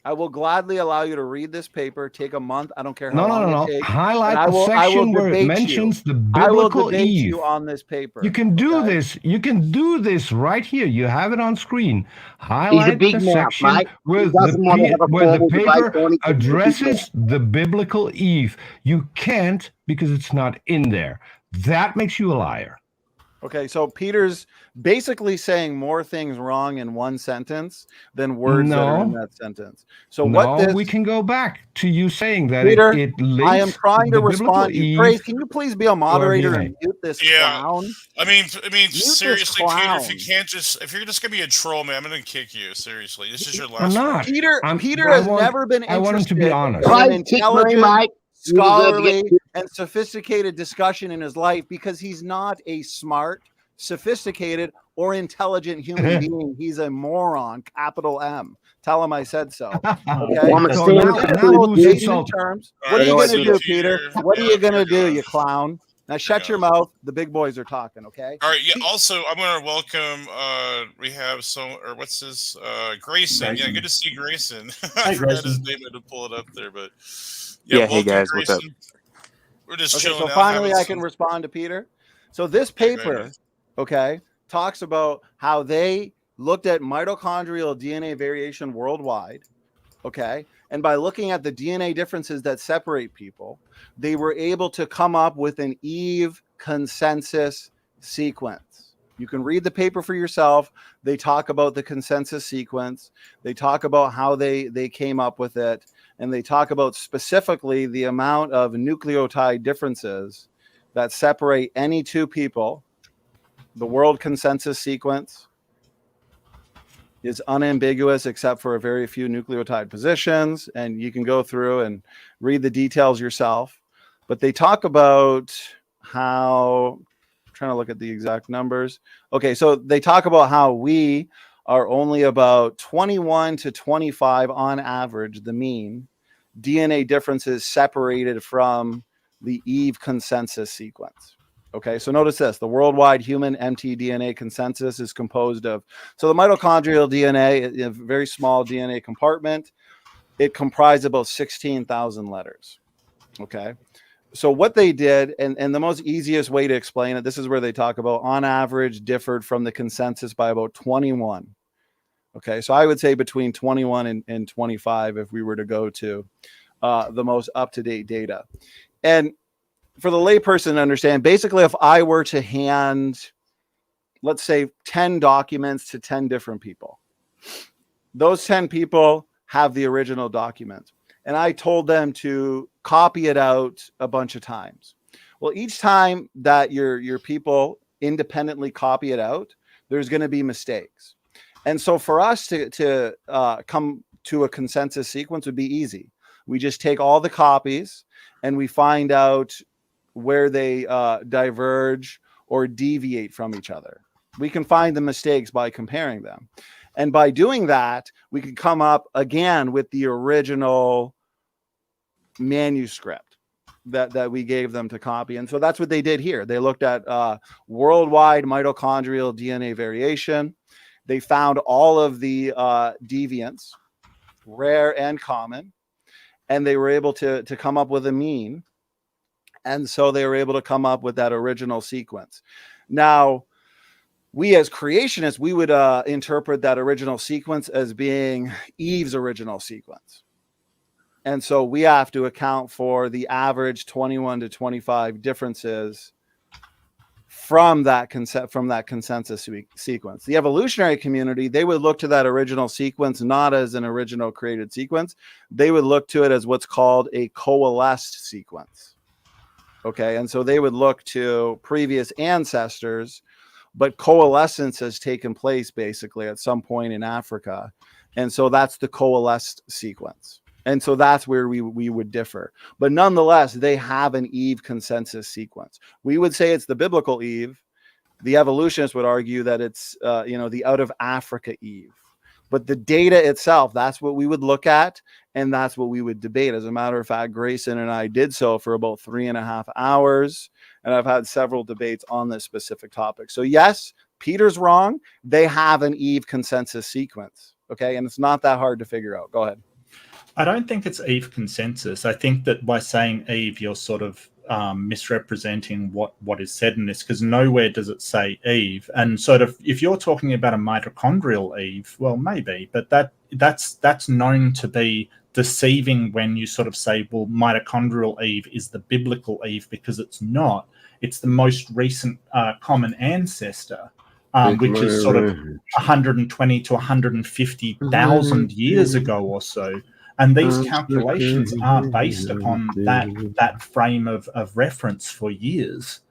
I will gladly allow you to read this paper. Take a month. I don't care how long it takes. Highlight the section where it mentions the biblical Eve. You on this paper. You can do this. You can do this right here. You have it on screen. Highlight the section where the paper addresses the biblical Eve. You can't because it's not in there. That makes you a liar. Okay, so Peter's basically saying more things wrong in one sentence than words that are in that sentence. So we can go back to you saying that Peter, it links. I am trying to respond. Praise, can you please be a moderator and mute this clown? I mean, seriously, Peter, if you're just gonna be a troll, man, I'm gonna kick you. Seriously, this is your last. I'm not. Peter has never been interested. I want him to be honest. In intelligent, scholarly, and sophisticated discussion in his life, because he's not a smart, sophisticated, or intelligent human being. He's a moron, capital M. Tell him I said so. Okay. What are you going to do, Peter? What are you going to do, you clown? Now shut your mouth. The big boys are talking, okay? All right. Yeah. Also, I'm going to welcome. We have what's his? Grayson. Yeah. Good to see Grayson. I forgot his name. I had to pull it up there, but yeah. Hey guys, Grayson. What's up? We're just chilling. So finally, I can respond to Peter. So this paper, talks about how they looked at mitochondrial DNA variation worldwide, and by looking at the DNA differences that separate people, they were able to come up with an Eve consensus sequence. You can read the paper for yourself. They talk about the consensus sequence. They talk about how they came up with it, and they talk about specifically the amount of nucleotide differences that separate any two people. The world consensus sequence is unambiguous except for a very few nucleotide positions, and you can go through and read the details yourself. But they talk about how, I'm trying to look at the exact numbers. Okay, so they talk about how we are only about 21 to 25 on average, the mean, DNA differences separated from the Eve consensus sequence. Okay, so notice this. The worldwide human mtDNA consensus is composed of, so the mitochondrial DNA, a very small DNA compartment, it comprised about 16,000 letters. Okay, so what they did, and the most easiest way to explain it, this is where they talk about on average differed from the consensus by about 21. Okay, so I would say between 21 and 25 if we were to go to the most up-to-date data. And for the layperson to understand, basically if I were to hand, let's say 10 documents to 10 different people, those 10 people have the original document. And I told them to copy it out a bunch of times. Well, each time that your people independently copy it out, there's going to be mistakes. And so for us to come to a consensus sequence would be easy. We just take all the copies and we find out where they diverge or deviate from each other. We can find the mistakes by comparing them. And by doing that, we can come up again with the original manuscript that we gave them to copy. And so that's what they did here. They looked at worldwide mitochondrial DNA variation. They found all of the deviants, rare and common, and they were able to come up with a mean. And so they were able to come up with that original sequence. Now, we as creationists, we would interpret that original sequence as being Eve's original sequence. And so we have to account for the average 21 to 25 differences from that consensus sequence. The evolutionary community, they would look to that original sequence not as an original created sequence. They would look to it as what's called a coalesced sequence. Okay, and so they would look to previous ancestors, but coalescence has taken place basically at some point in Africa. And so that's the coalesced sequence. And so that's where we would differ. But nonetheless, they have an Eve consensus sequence. We would say it's the biblical Eve. The evolutionists would argue that it's the out of Africa Eve. But the data itself, that's what we would look at, and that's what we would debate. As a matter of fact, Grayson and I did so for about 3.5 hours, and I've had several debates on this specific topic. So yes, Peter's wrong. They have an Eve consensus sequence, okay? And it's not that hard to figure out. Go ahead. I don't think it's Eve consensus. I think that by saying Eve, you're sort of misrepresenting what is said in this, because nowhere does it say Eve. And sort of, if you're talking about a mitochondrial Eve, well, maybe, but that's known to be deceiving when you sort of say, well, mitochondrial Eve is the biblical Eve, because it's not. It's the most recent common ancestor, which is sort of 120 to 150,000 years ago or so. And these calculations are based upon that frame of reference for years.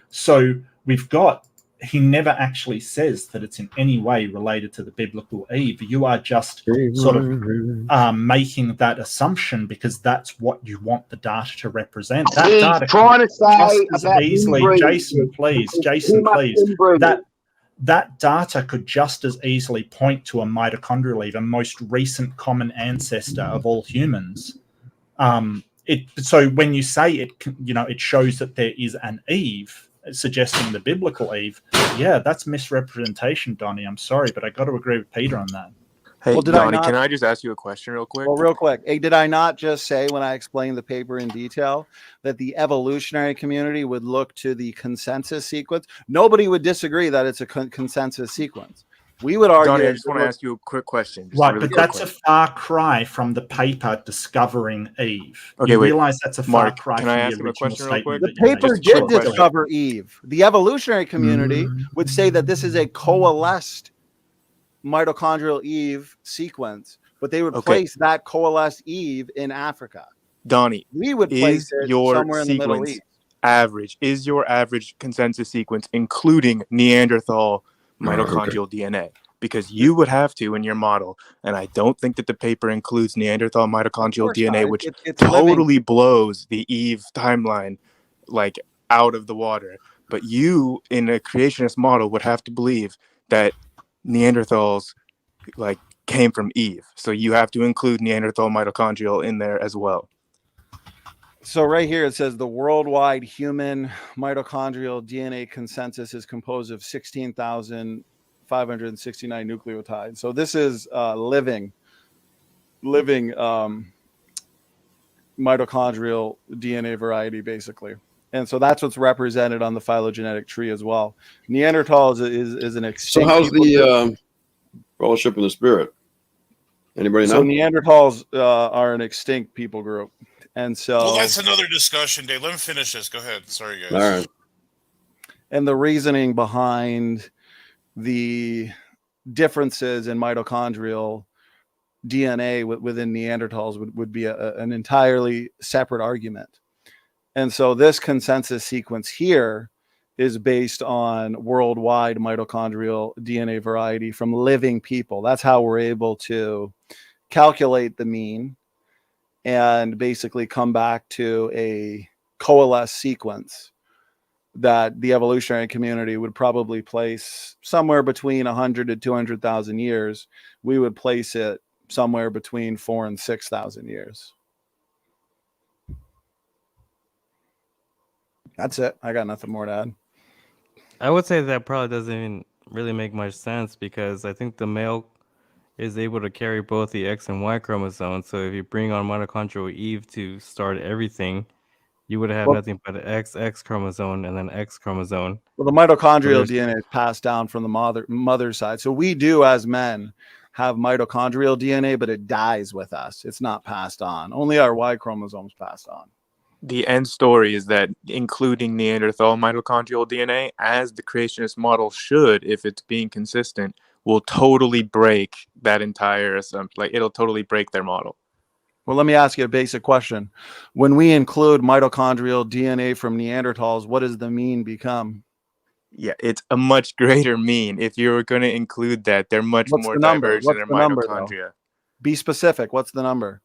So we've got, he never actually says that it's in any way related to the biblical Eve. You are just sort of making that assumption because that's what you want the data to represent. That He's data trying to say just as about easily, inbreeding. Jason, please, that data could just as easily point to a mitochondrial Eve, a most recent common ancestor of all humans. So when you say it, it shows that there is an Eve, suggesting the biblical Eve. Yeah, that's misrepresentation, Donnie. I'm sorry, but I got to agree with Peter on that. Hey, Donnie, can I just ask you a question real quick? Well, real quick. Hey, did I not just say when I explained the paper in detail that the evolutionary community would look to the consensus sequence? Nobody would disagree that it's a consensus sequence. We would argue... Donnie, I just want to ask you a quick question. Right, but that's a far cry from the paper discovering Eve. Okay, you realize that's a far cry from the original statement. The paper did discover Eve. The evolutionary community would say that this is a coalesced mitochondrial Eve sequence, but they would place that coalesced Eve in Africa. Donnie, we would place it somewhere in the Middle East. Is your average consensus sequence including Neanderthal mitochondrial DNA? Because you would have to in your model, and I don't think that the paper includes Neanderthal mitochondrial DNA, which it's totally blows the Eve timeline like out of the water. But you, in a creationist model, would have to believe that Neanderthals like came from Eve, so you have to include Neanderthal mitochondrial in there as well. So right here it says the worldwide human mitochondrial DNA consensus is composed of 16,569 nucleotides. So this is living mitochondrial DNA variety, basically. And so that's what's represented on the phylogenetic tree as well. Neanderthals is an extinct. So how's the Fellowship in the Spirit? Anybody know? So Neanderthals are an extinct people group. And so, well, that's another discussion, Dave. Let me finish this. Go ahead. Sorry, guys. All right. And the reasoning behind the differences in mitochondrial DNA within Neanderthals would be an entirely separate argument. And so this consensus sequence here is based on worldwide mitochondrial DNA variety from living people. That's how we're able to calculate the mean and basically come back to a coalesced sequence that the evolutionary community would probably place somewhere between 100 to 200,000 years. We would place it somewhere between 4,000 and 6,000 years. That's it. I got nothing more to add. I would say that probably doesn't even really make much sense, because I think the male is able to carry both the X and Y chromosomes. So if you bring on mitochondrial Eve to start everything, you would have nothing but an XX chromosome and then X chromosome. Well, the mitochondrial DNA is passed down from the mother's side. So we do, as men, have mitochondrial DNA, but it dies with us. It's not passed on. Only our Y chromosomes passed on. The end story is that including Neanderthal mitochondrial DNA, as the creationist model should, if it's being consistent, will totally break that entire assumption. Like, it'll totally break their model. Well, let me ask you a basic question. When we include mitochondrial DNA from Neanderthals, what does the mean become? Yeah, it's a much greater mean. If you're going to include that, they're much more divergent in their mitochondria. Be specific. What's the number?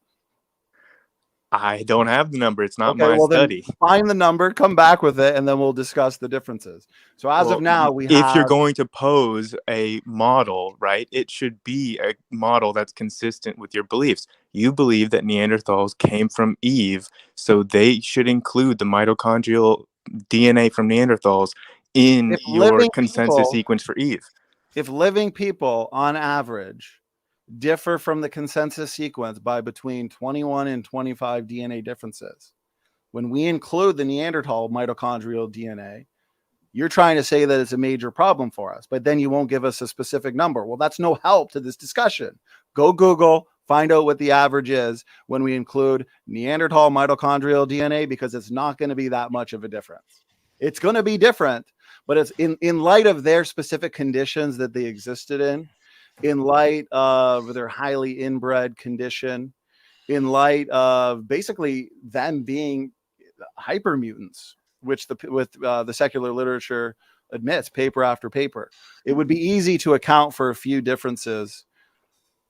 I don't have the number. It's not my study. Find the number, come back with it, and then we'll discuss the differences. So as of now, if you're going to pose a model, right, it should be a model that's consistent with your beliefs. You believe that Neanderthals came from Eve, so they should include the mitochondrial DNA from Neanderthals in your consensus sequence for Eve. If living people, on average, differ from the consensus sequence by between 21 and 25 DNA differences, when we include the Neanderthal mitochondrial DNA, you're trying to say that it's a major problem for us, but then you won't give us a specific number. Well, that's no help to this discussion. Go Google, find out what the average is when we include Neanderthal mitochondrial DNA, because it's not going to be that much of a difference. It's going to be different, but it's in light of their specific conditions that they existed in light of their highly inbred condition, in light of basically them being hypermutants, which the secular literature admits paper after paper. It would be easy to account for a few differences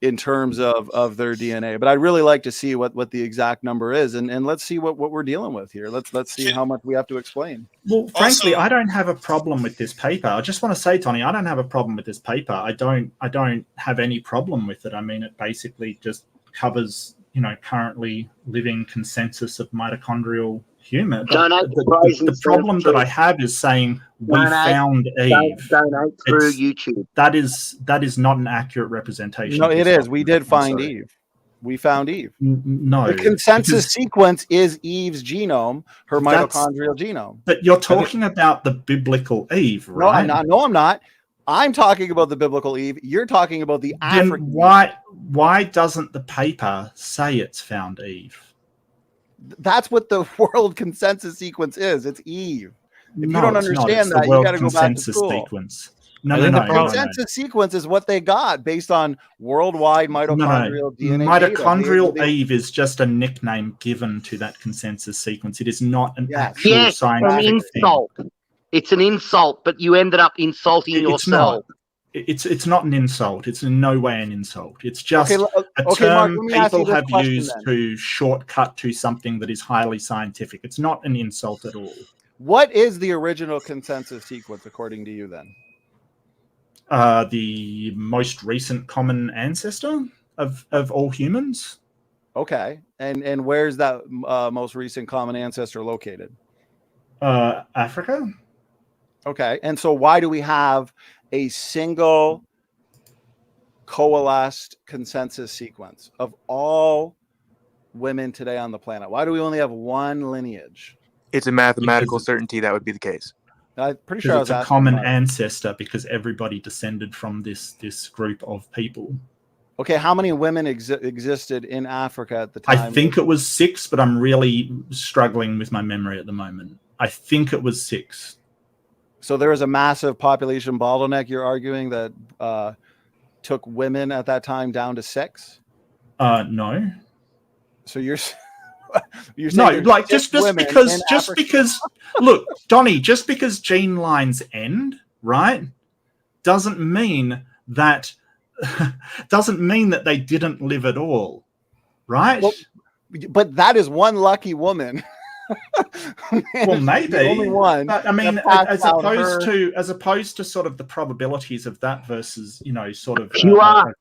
in terms of their DNA, but I'd really like to see what the exact number is, and let's see what we're dealing with here. Let's see how much we have to explain. Well, frankly, I don't have a problem with this paper. I just want to say, Tony, I don't have a problem with this paper. I don't have any problem with it. I mean, it basically just covers, currently living consensus of mitochondrial human. The problem that I have is saying we found Eve. Donate through YouTube. That is not an accurate representation. No, it is. We did find Eve. We found Eve. No. The consensus sequence is Eve's genome, her mitochondrial genome. But you're talking about the biblical Eve, right? No, I'm not. I'm talking about the biblical Eve. You're talking about the African. Why doesn't the paper say it's found Eve? That's what the world consensus sequence is. It's Eve. If you don't understand that, you got to go back to school. Sequence. The consensus sequence is what they got based on worldwide mitochondrial DNA. Mitochondrial Eve is just a nickname given to that consensus sequence. It is not an actual scientific insult. It's an insult, but you ended up insulting yourself. It's not an insult. It's in no way an insult. It's just a term Mark, people have used to shortcut to something that is highly scientific. It's not an insult at all. What is the original consensus sequence according to you then? The most recent common ancestor of all humans. Okay, and where's that most recent common ancestor located? Africa. Okay, and so why do we have a single coalesced consensus sequence of all women today on the planet? Why do we only have one lineage? It's a mathematical certainty that would be the case. I'm pretty sure it's a common ancestor because everybody descended from this group of people. Okay, how many women existed in Africa at the time? I think it was 6, but I'm really struggling with my memory at the moment. I think it was 6. So there was a massive population bottleneck, you're arguing, that took women at that time down to 6? No. So you're no, like just because look, Donnie, just because gene lines end, right, doesn't mean that they didn't live at all, right? Well, but that is one lucky woman. Well, maybe the only one. But, I mean, as opposed to sort of the probabilities of that versus, you know, sort of you are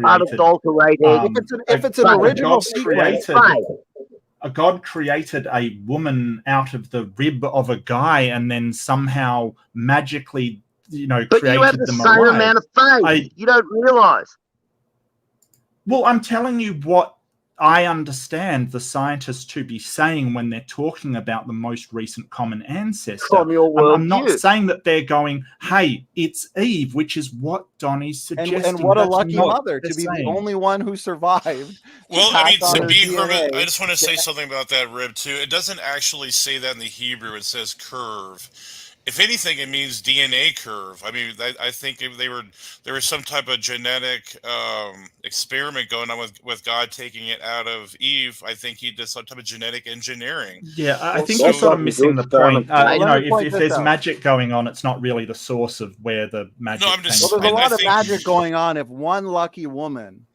unadulterated. If it's an original sequence, a God created a woman out of the rib of a guy, and then somehow magically, you know, but created you have the them same away. amount of faith. You don't realize. Well, I'm telling you what I understand the scientists to be saying when they're talking about the most recent common ancestor. From your world I'm not saying that they're going, hey, it's Eve, which is what Donnie's suggesting. And what a lucky mother to be the only one who survived. Well, I mean, to be Herman, I just want to say something about that rib too. It doesn't actually say that in the Hebrew. It says curve. If anything, it means DNA curve. I mean, I think if there was some type of genetic experiment going on with God taking it out of Eve. I think he did some type of genetic engineering. Yeah, I think you're sort of missing the point. You know, if there's magic going on, it's not really the source of where the magic. Well, there's a lot of magic going on. If one lucky woman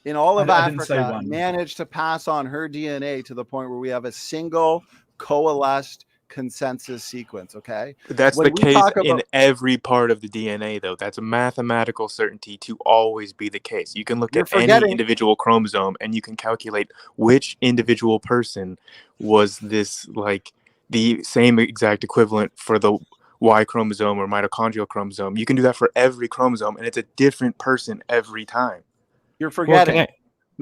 in all of Africa managed to pass on her DNA to the point where we have a single coalesced consensus sequence, okay? That's the case in every part of the DNA, though. That's a mathematical certainty to always be the case. You can look at any individual chromosome and you can calculate which individual person was this, like, the same exact equivalent for the Y chromosome or mitochondrial chromosome. You can do that for every chromosome, and it's a different person every time. You're forgetting.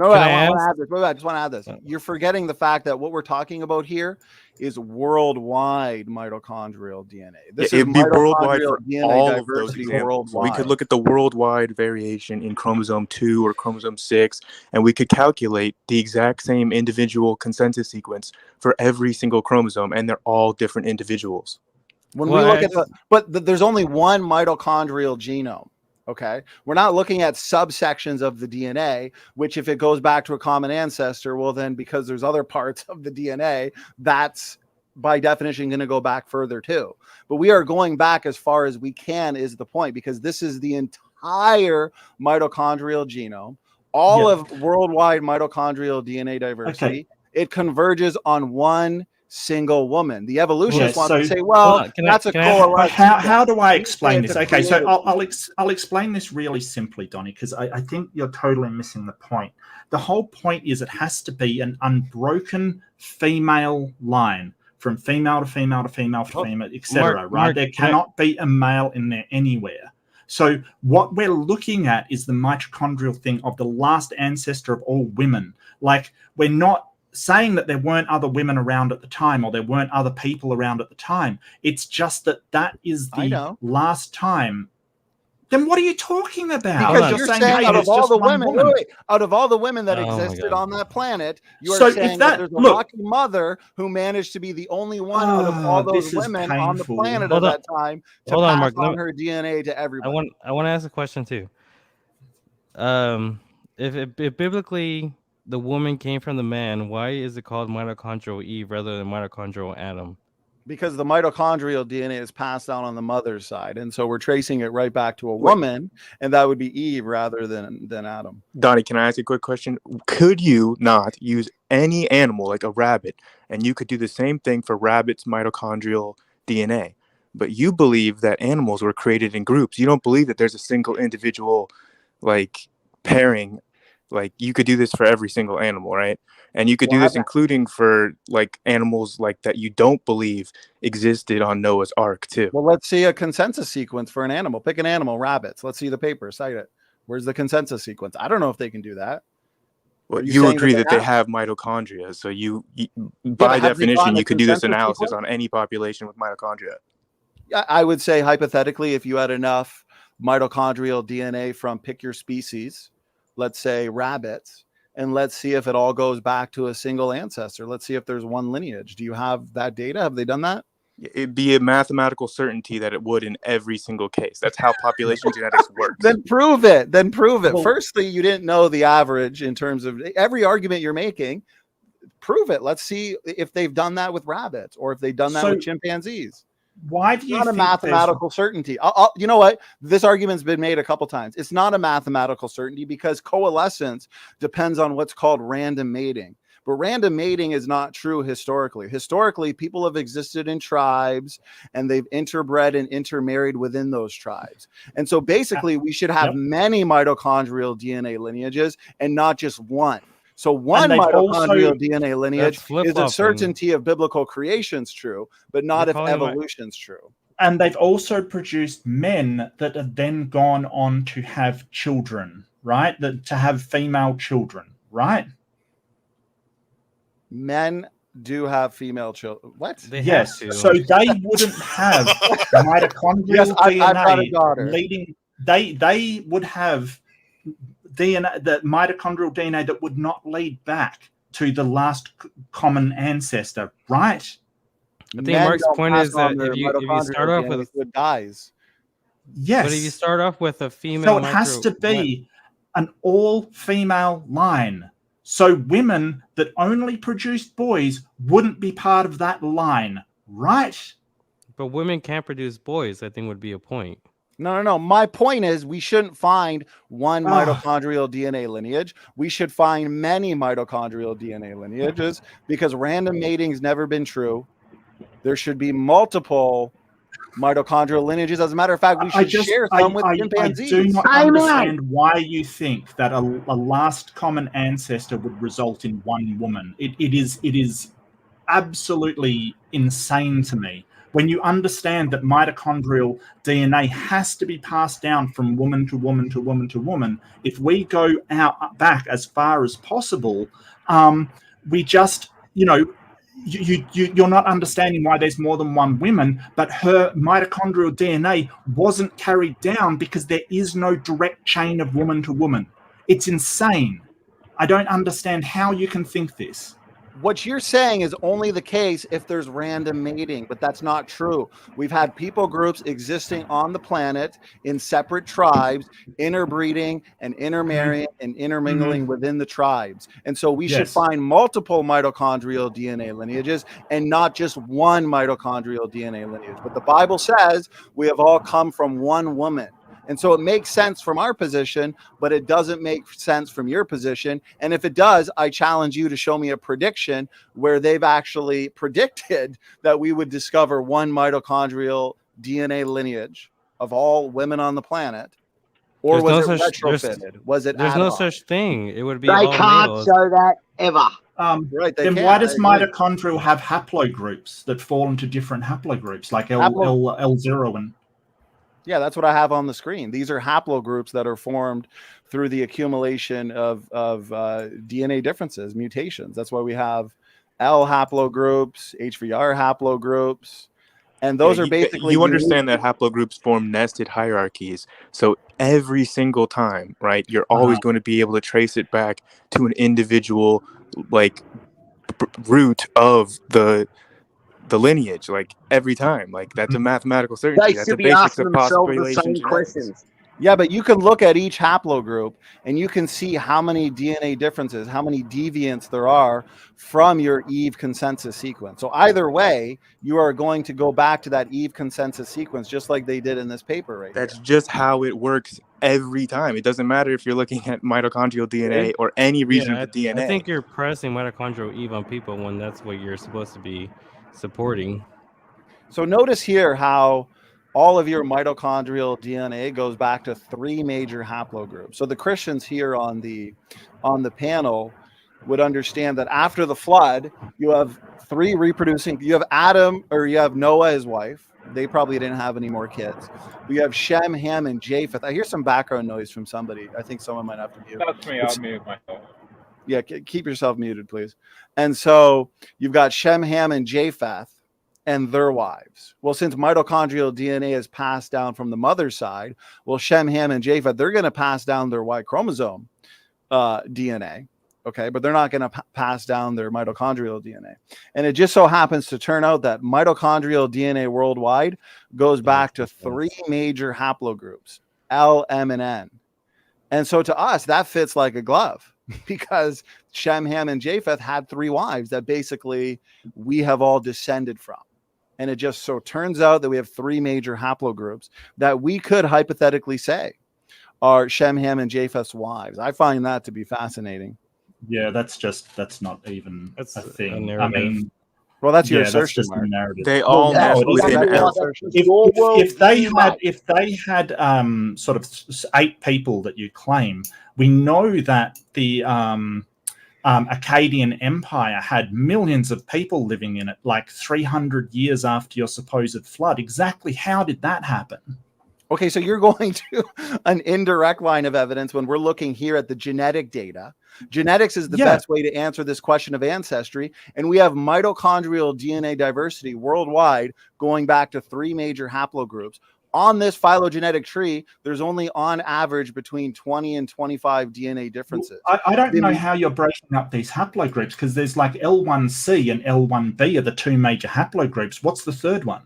I just want to add this. You're forgetting the fact that what we're talking about here is worldwide mitochondrial DNA. It'd be worldwide for all of those examples. We could look at the worldwide variation in chromosome 2 or chromosome 6, and we could calculate the exact same individual consensus sequence for every single chromosome, and they're all different individuals. When we look at there's only one mitochondrial genome. Okay, we're not looking at subsections of the DNA, which if it goes back to a common ancestor, well, then because there's other parts of the DNA, that's by definition going to go back further too. But we are going back as far as we can is the point, because this is the entire mitochondrial genome, all of worldwide mitochondrial DNA diversity. Okay. It converges on one single woman. The evolutionists want to say, well, that's a coalesced. How do I explain this? Okay, so I'll explain this really simply, Donnie, because I think you're totally missing the point. The whole point is it has to be an unbroken female line from female to female to female to female, etc. Right? There cannot be a male in there anywhere. So what we're looking at is the mitochondrial thing of the last ancestor of all women. Like, we're not saying that there weren't other women around at the time or there weren't other people around at the time. It's just that is the last time. Then what are you talking about? Because you're saying hey, out of all the women, out of all the women that existed on that planet, you are saying that there's a lucky mother who managed to be the only one out of all those women on the planet at that time to pass on her DNA to everybody. I want to ask a question too. If biblically the woman came from the man, why is it called mitochondrial Eve rather than mitochondrial Adam? Because the mitochondrial DNA is passed down on the mother's side, and so we're tracing it right back to a woman, and that would be Eve rather than Adam. Donnie, can I ask you a quick question? Could you not use any animal like a rabbit, and you could do the same thing for rabbits' mitochondrial DNA? But you believe that animals were created in groups. You don't believe that there's a single individual like pairing Like you could do this for every single animal, right? And you could do this including for like animals like that you don't believe existed on Noah's Ark too. Well, let's see a consensus sequence for an animal. Pick an animal, rabbits. Let's see the paper, cite it. Where's the consensus sequence? I don't know if they can do that. Well, you agree that they have mitochondria, so you by definition you could do this analysis on any population with mitochondria. I would say hypothetically, if you had enough mitochondrial DNA from pick your species, let's say rabbits, and let's see if it all goes back to a single ancestor. Let's see if there's one lineage. Do you have that data? Have they done that? It'd be a mathematical certainty that it would in every single case. That's how population genetics works. Then prove it. Well, firstly, you didn't know the average in terms of every argument you're making. Prove it. Let's see if they've done that with rabbits or if they've done that with chimpanzees. Why do you think it's not a mathematical certainty? You know what? This argument's been made a couple times. It's not a mathematical certainty because coalescence depends on what's called random mating. But random mating is not true historically. Historically, people have existed in tribes and they've interbred and intermarried within those tribes. And so basically, we should have many mitochondrial DNA lineages and not just one. So one mitochondrial DNA lineage is a certainty of biblical creation's true, but not if evolution's true. And they've also produced men that have then gone on to have children, right? To have female children, right? Men do have female children. What? Yes. So they wouldn't have mitochondrial DNA leading. They would have DNA, the mitochondrial DNA that would not lead back to the last common ancestor, right? I think Mark's point is that if you start off with dies, yes, but if you start off with a female, so it has to be an all-female line. So women that only produced boys wouldn't be part of that line, right? But women can't produce boys, I think would be a point. No. My point is we shouldn't find one mitochondrial DNA lineage. We should find many mitochondrial DNA lineages because random mating's never been true. There should be multiple mitochondrial lineages. As a matter of fact, we should share some with chimpanzees. I do not understand why you think that a last common ancestor would result in one woman. It is absolutely insane to me. When you understand that mitochondrial DNA has to be passed down from woman to woman to woman to woman, if we go back as far as possible, we just, you're not understanding why there's more than one woman, but her mitochondrial DNA wasn't carried down because there is no direct chain of woman to woman. It's insane. I don't understand how you can think this. What you're saying is only the case if there's random mating, but that's not true. We've had people groups existing on the planet in separate tribes, interbreeding and intermarrying and intermingling within the tribes. And so we should find multiple mitochondrial DNA lineages and not just one mitochondrial DNA lineage. But the Bible says we have all come from one woman. And so it makes sense from our position, but it doesn't make sense from your position. And if it does, I challenge you to show me a prediction where they've actually predicted that we would discover one mitochondrial DNA lineage of all women on the planet. Or was it retrofitted? Was it There's no such thing. It would be They can't show that ever. Right. Then why does mitochondrial have haplogroups that fall into different haplogroups like L0 and... Yeah, that's what I have on the screen. These are haplogroups that are formed through the accumulation of DNA differences, mutations. That's why we have L haplogroups, HVR haplogroups, and those are basically... You understand that haplogroups form nested hierarchies. So every single time, right, you're always going to be able to trace it back to an individual, like, root of the lineage, like every time, like that's a mathematical certainty. That's the basics of population genetics. Yeah, but you can look at each haplogroup and you can see how many DNA differences, how many deviants there are from your Eve consensus sequence. So either way, you are going to go back to that Eve consensus sequence just like they did in this paper right That's just how it works every time. It doesn't matter if you're looking at mitochondrial DNA or any region of the DNA. I think you're pressing mitochondrial Eve on people when that's what you're supposed to be supporting. So notice here how all of your mitochondrial DNA goes back to 3 major haplogroups. So the Christians here on the panel would understand that after the flood, you have 3 reproducing. You have Adam, or you have Noah, his wife. They probably didn't have any more kids. We have Shem, Ham, and Japheth. I hear some background noise from somebody. I think someone might have to mute. That's me. I'll mute myself. Yeah, keep yourself muted, please. And so you've got Shem, Ham, and Japheth and their wives. Well, since mitochondrial DNA is passed down from the mother's side, well, Shem, Ham, and Japheth, they're going to pass down their Y chromosome DNA. Okay, but they're not going to pass down their mitochondrial DNA. And it just so happens to turn out that mitochondrial DNA worldwide goes back to 3 major haplogroups, L, M, and N. And so to us, that fits like a glove because Shem, Ham, and Japheth had 3 wives that basically we have all descended from. And it just so turns out that we have 3 major haplogroups that we could hypothetically say are Shem, Ham, and Japheth's wives. I find that to be fascinating. Yeah, that's not even a thing. I mean, well, that's your assertion. That's just a narrative. They all if they had sort of 8 people that you claim, we know that the Akkadian Empire had millions of people living in it, like 300 years after your supposed flood. Exactly how did that happen? Okay, so you're going to an indirect line of evidence when we're looking here at the genetic data. Genetics is the best way to answer this question of ancestry. And we have mitochondrial DNA diversity worldwide going back to 3 major haplogroups. On this phylogenetic tree, there's only on average between 20 and 25 DNA differences. I don't know how you're breaking up these haplogroups because there's like L1C and L1B are the 2 major haplogroups. What's the third one?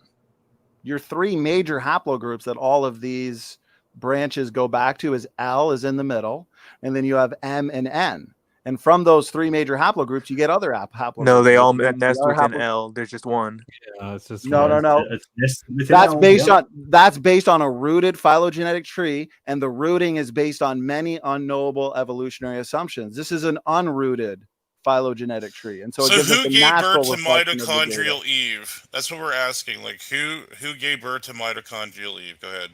Your 3 major haplogroups that all of these branches go back to is L is in the middle, and then you have M and N. And from those 3 major haplogroups, you get other haplogroups. No, they all nest within L. There's just one. Yeah, it's just no. That's based on a rooted phylogenetic tree, and the rooting is based on many unknowable evolutionary assumptions. This is an unrooted phylogenetic tree, and so who gave birth to mitochondrial Eve? That's what we're asking. Like, who gave birth to mitochondrial Eve? Go ahead.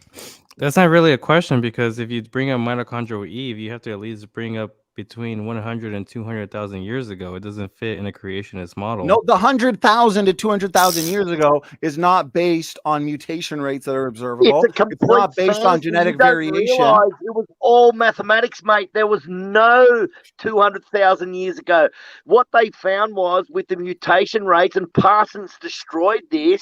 That's not really a question because if you bring up mitochondrial Eve, you have to at least bring up between 100 and 200,000 years ago. It doesn't fit in a creationist model. No, the 100,000 to 200,000 years ago is not based on mutation rates that are observable. It's not based on genetic variation. It was all mathematics, mate. There was no 200,000 years ago. What they found was with the mutation rates, and Parsons destroyed this,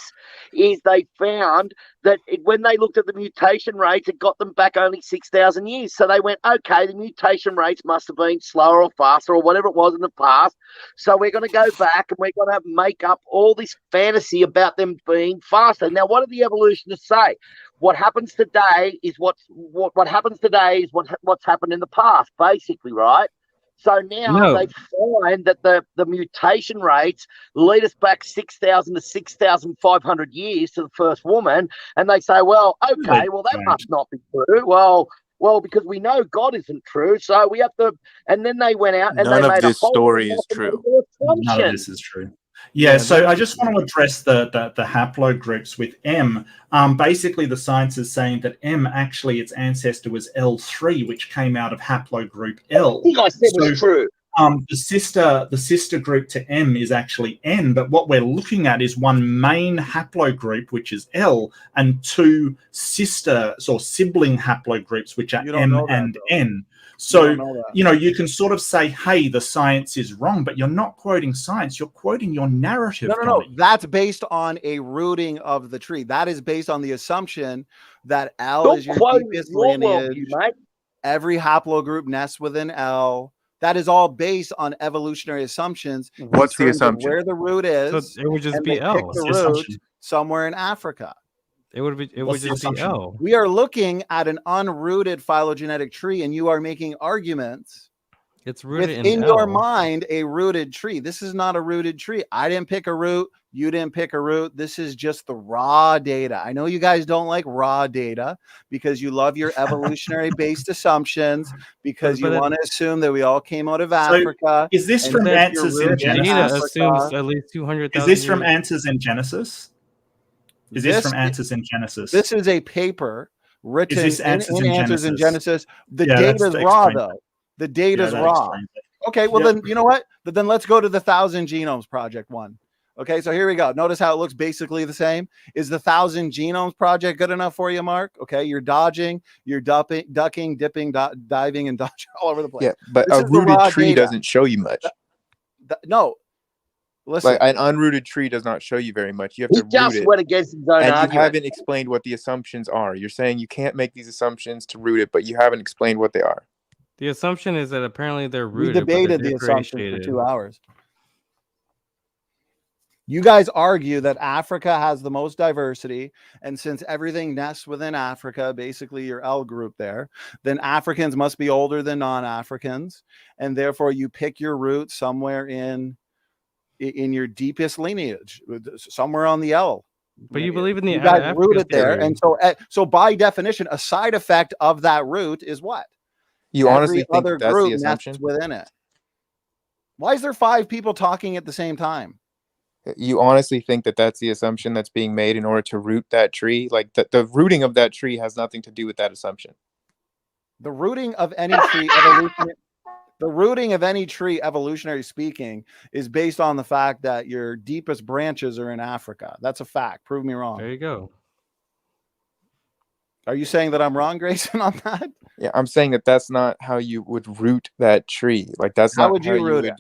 is they found that when they looked at the mutation rates, it got them back only 6,000 years. So they went, okay, the mutation rates must have been slower or faster or whatever it was in the past. So we're going to go back and we're going to make up all this fantasy about them being faster. Now, what do the evolutionists say? What happens today is what's happened in the past, basically, right? So now they find that the mutation rates lead us back 6,000 to 6,500 years to the first woman, and they say, well, okay, well, that must not be true. Well, because we know God isn't true, so we have to. And then they went out and none they made of this story is true. None of this is true. Yeah, so I just want to address the haplogroups with M. Basically, the science is saying that M actually its ancestor was L3, which came out of haplogroup L. I think I said it was true. The sister group to M is actually N, but what we're looking at is one main haplogroup, which is L, and 2 sister or sibling haplogroups, which are M and N. So, you can sort of say, hey, the science is wrong, but you're not quoting science. You're quoting your narrative. No. That's based on a rooting of the tree. That is based on the assumption that L is your deepest lineage. Every haplogroup nests within L. That is all based on evolutionary assumptions. What's the assumption? Where the root is. So it would just be L. Pick the root somewhere in Africa. It would just be L. We are looking at an unrooted phylogenetic tree, and you are making arguments. It's rooted in your mind, a rooted tree. This is not a rooted tree. I didn't pick a root. You didn't pick a root. This is just the raw data. I know you guys don't like raw data because you love your evolutionary based assumptions because you want to assume that we all came out of Africa. Is this from Answers in Genesis? Assumes at least 200,000. Is this from Answers in Genesis? Is this from Answers in Genesis? This is a paper written in Answers in Genesis. The data's raw, though. The data's raw. Okay, well then, you know what? But then let's go to the 1,000 Genomes Project one. Okay, so here we go. Notice how it looks basically the same. Is the 1,000 Genomes Project good enough for you, Mark? Okay, you're dodging, you're ducking, dipping, diving, and dodging all over the place. Yeah, but a rooted tree doesn't show you much. No. Listen. Like, an unrooted tree does not show you very much. You have to root it. Went against his own and argument. you haven't explained what the assumptions are. You're saying you can't make these assumptions to root it, but you haven't explained what they are. The assumption is that apparently they're We rooted. debated the assumption for 2 hours. You guys argue that Africa has the most diversity, and since everything nests within Africa, basically your L group there, then Africans must be older than non-Africans, and therefore you pick your root somewhere in your deepest lineage, somewhere on the L. But you believe in the you guys root it there, and so by definition, a side effect of that root is what? You honestly think that's the assumption within it? Why is there 5 people talking at the same time? You honestly think that that's the assumption that's being made in order to root that tree? Like the rooting of that tree has nothing to do with that assumption. The rooting of any tree, evolutionary speaking, is based on the fact that your deepest branches are in Africa. That's a fact. Prove me wrong. There you go. Are you saying that I'm wrong, Grayson, on that? Yeah, I'm saying that that's not how you would root that tree. Like that's how not would you root it?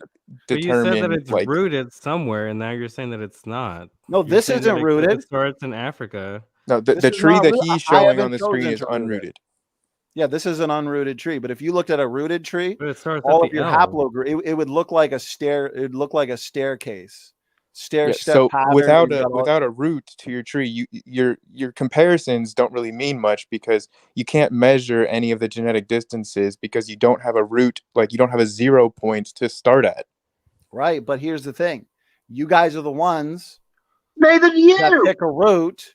But you said that it's rooted somewhere, and now you're saying that it's not. No, this isn't rooted. It starts in Africa. No, the tree that he's showing on the screen is unrooted. Yeah, this is an unrooted tree. But if you looked at a rooted tree, all of your haplogroup, it would look like a stair. It would look like a staircase. Step so pattern. without a root to your tree, your comparisons don't really mean much because you can't measure any of the genetic distances because you don't have a root, like you don't have a 0 point to start at. Right, but here's the thing: you guys are the ones that pick a root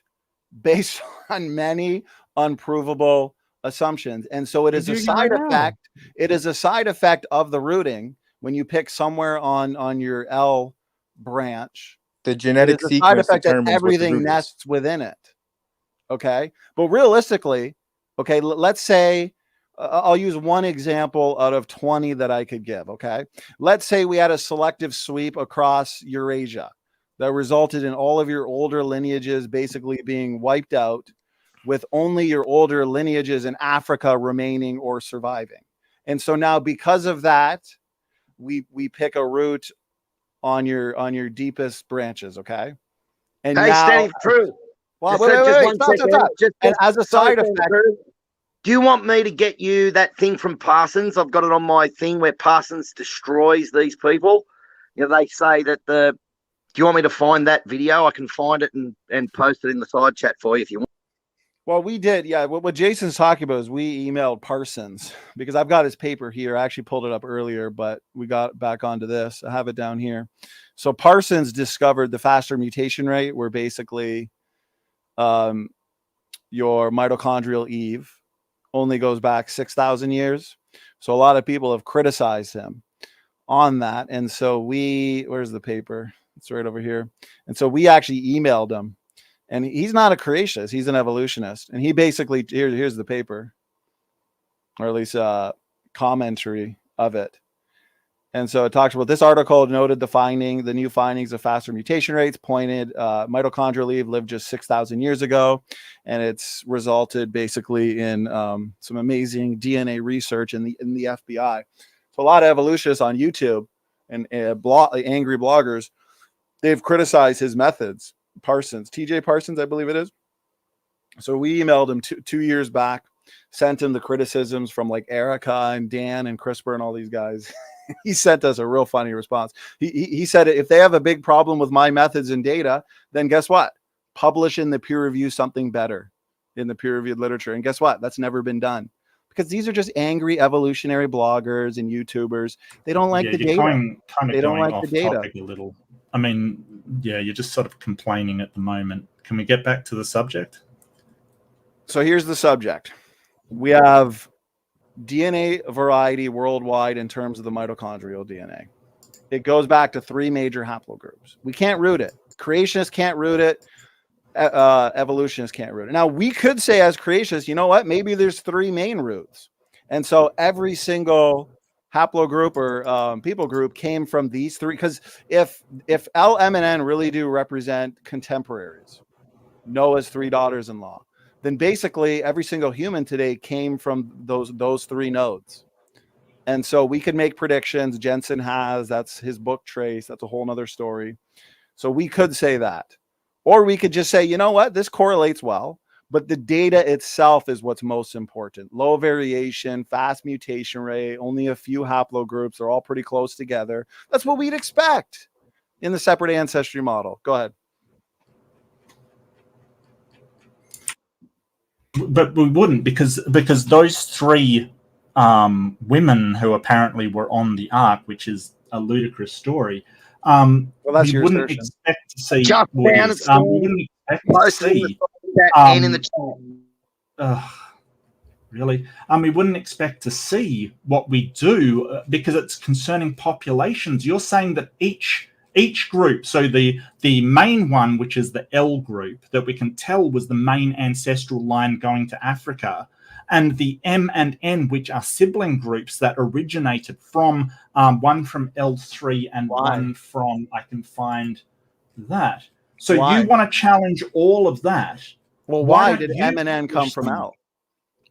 based on many unprovable assumptions, and so it is a side effect. It is a side effect of the rooting when you pick somewhere on your L branch. The genetic sequence side effect that determines everything nests within it. Okay, but realistically, okay, let's say I'll use one example out of 20 that I could give. Okay, let's say we had a selective sweep across Eurasia that resulted in all of your older lineages basically being wiped out, with only your older lineages in Africa remaining or surviving. And so now, because of that, we pick a root on your deepest branches, okay? And now, standing through. Well, stop. And as a side effect, do you want me to get you that thing from Parsons? I've got it on my thing where Parsons destroys these people. You know, they say that do you want me to find that video? I can find it and post it in the side chat for you if you want. Well, we did, yeah. What Jason's talking about is we emailed Parsons because I've got his paper here. I actually pulled it up earlier, but we got back onto this. I have it down here. So Parsons discovered the faster mutation rate, where basically your mitochondrial Eve only goes back 6,000 years. So a lot of people have criticized him on that. And so where's the paper? It's right over here. And so we actually emailed him. And he's not a creationist, he's an evolutionist. And he basically, here's the paper, or at least a commentary of it. And so it talks about this article noted the new findings of faster mutation rates pointed mitochondrial Eve lived just 6,000 years ago. And it's resulted basically in some amazing DNA research in the FBI. So a lot of evolutionists on YouTube and angry bloggers, they've criticized his methods. Parsons, TJ Parsons, I believe it is. So we emailed him 2 years back, sent him the criticisms from like Erica and Dan and CRISPR and all these guys. He sent us a real funny response. He said, if they have a big problem with my methods and data, then guess what? Publish in the peer review something better in the peer reviewed literature. And guess what? That's never been done. Because these are just angry evolutionary bloggers and YouTubers. They don't like the data. They don't like the data. A little. I mean, yeah, you're just sort of complaining at the moment. Can we get back to the subject? So here's the subject. We have DNA variety worldwide in terms of the mitochondrial DNA. It goes back to 3 major haplogroups. We can't root it. Creationists can't root it. evolutionists can't root it. Now, we could say as creationists, you know what? Maybe there's 3 main roots. And so every single haplogroup or people group came from these 3. Because if L, M, and N really do represent contemporaries, Noah's 3 daughters-in-law, then basically every single human today came from those 3 nodes. And so we could make predictions. Jensen has, that's his book Trace. That's a whole nother story. So we could say that. Or we could just say, you know what, this correlates well, but the data itself is what's most important. Low variation, fast mutation rate, only a few haplogroups, they're all pretty close together. That's what we'd expect in the separate ancestry model. Go ahead. But we wouldn't, because those 3 women who apparently were on the ark, which is a ludicrous story. Well, that's we your wouldn't assertion. expect to see. Just we found wouldn't expect to see. N in the chat. Really? We wouldn't expect to see what we do because it's concerning populations. You're saying that each group, so the main one, which is the L group, that we can tell was the main ancestral line going to Africa, and the M and N, which are sibling groups that originated from one from L3 and one from, I can find that. So you want to challenge all of that. Well, why did M and N come from L?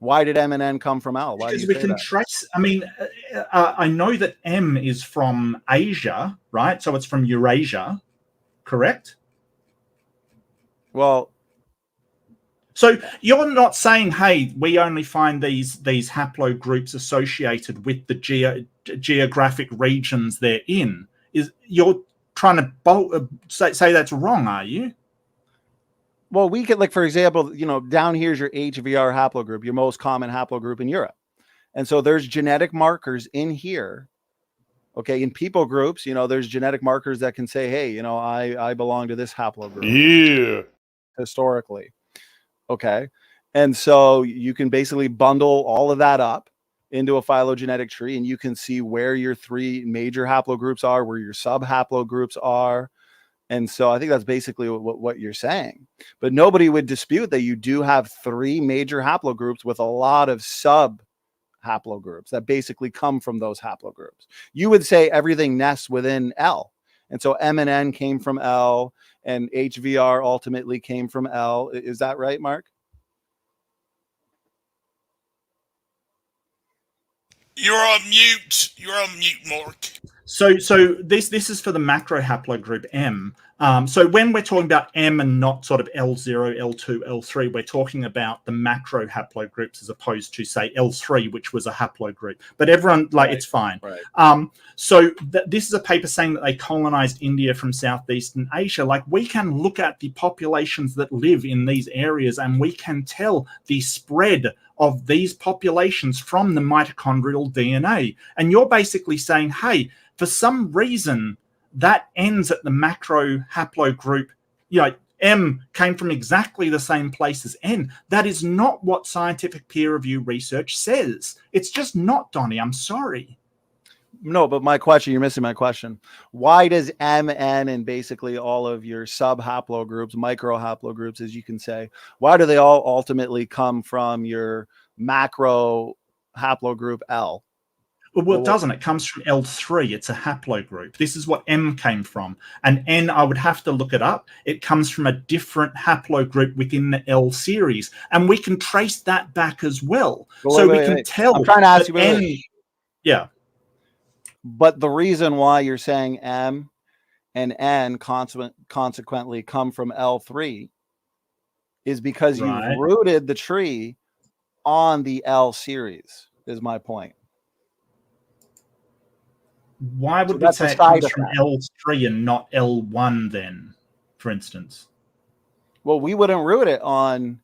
Why did M and N come from L? Why because we can trace. I mean, I know that M is from Asia, right? So it's from Eurasia, correct? Well, so you're not saying, hey, we only find these haplogroups associated with the geographic regions they're in. You're trying to say that's wrong, are you? Well, we could, like, for example, you know, down here's your HVR haplogroup, your most common haplogroup in Europe. And so there's genetic markers in here. Okay, in people groups, you know, there's genetic markers that can say, hey, you know, I belong to this haplogroup. Yeah. Historically. Okay. And so you can basically bundle all of that up into a phylogenetic tree, and you can see where your 3 major haplogroups are, where your sub haplogroups are. And so I think that's basically what you're saying. But nobody would dispute that you do have 3 major haplogroups with a lot of sub haplogroups that basically come from those haplogroups. You would say everything nests within L. And so M and N came from L, and HVR ultimately came from L. Is that right, Mark? You're on mute. You're on mute, Mark. So this is for the macro haplogroup M. So when we're talking about M and not sort of L0, L2, L3, we're talking about the macro haplogroups as opposed to, say, L3, which was a haplogroup. But everyone, like, it's fine. Right. So this is a paper saying that they colonized India from Southeastern Asia. Like, we can look at the populations that live in these areas, and we can tell the spread of these populations from the mitochondrial DNA. And you're basically saying, hey, for some reason, that ends at the macro haplogroup. You know, M came from exactly the same place as N. That is not what scientific peer review research says. It's just not, Donnie. I'm sorry. No, but my question, you're missing my question. Why does M, N, and basically all of your sub haplogroups, micro haplogroups, as you can say, why do they all ultimately come from your macro haplogroup L? Well, it doesn't. It comes from L3. It's a haplogroup. This is what M came from. And N, I would have to look it up. It comes from a different haplogroup within the L series. And we can trace that back as well. So we can tell. I'm trying to ask you. Yeah. But the reason why you're saying M and N consequently come from L3 is because you've rooted the tree on the L series, is my point. Why would we say it comes from L3 and not L1 then, for instance? Well, we wouldn't root it on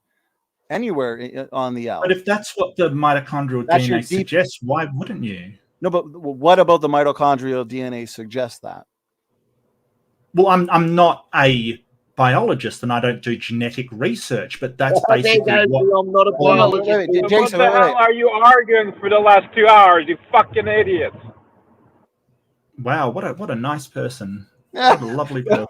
anywhere on the L. But if that's what the mitochondrial DNA suggests, why wouldn't you? No, but what about the mitochondrial DNA suggests that? Well, I'm not a biologist and I don't do genetic research, but that's basically what... I'm not a biologist. What the hell are you arguing for the last 2 hours, you fucking idiots? Wow, what a nice person. What a lovely person.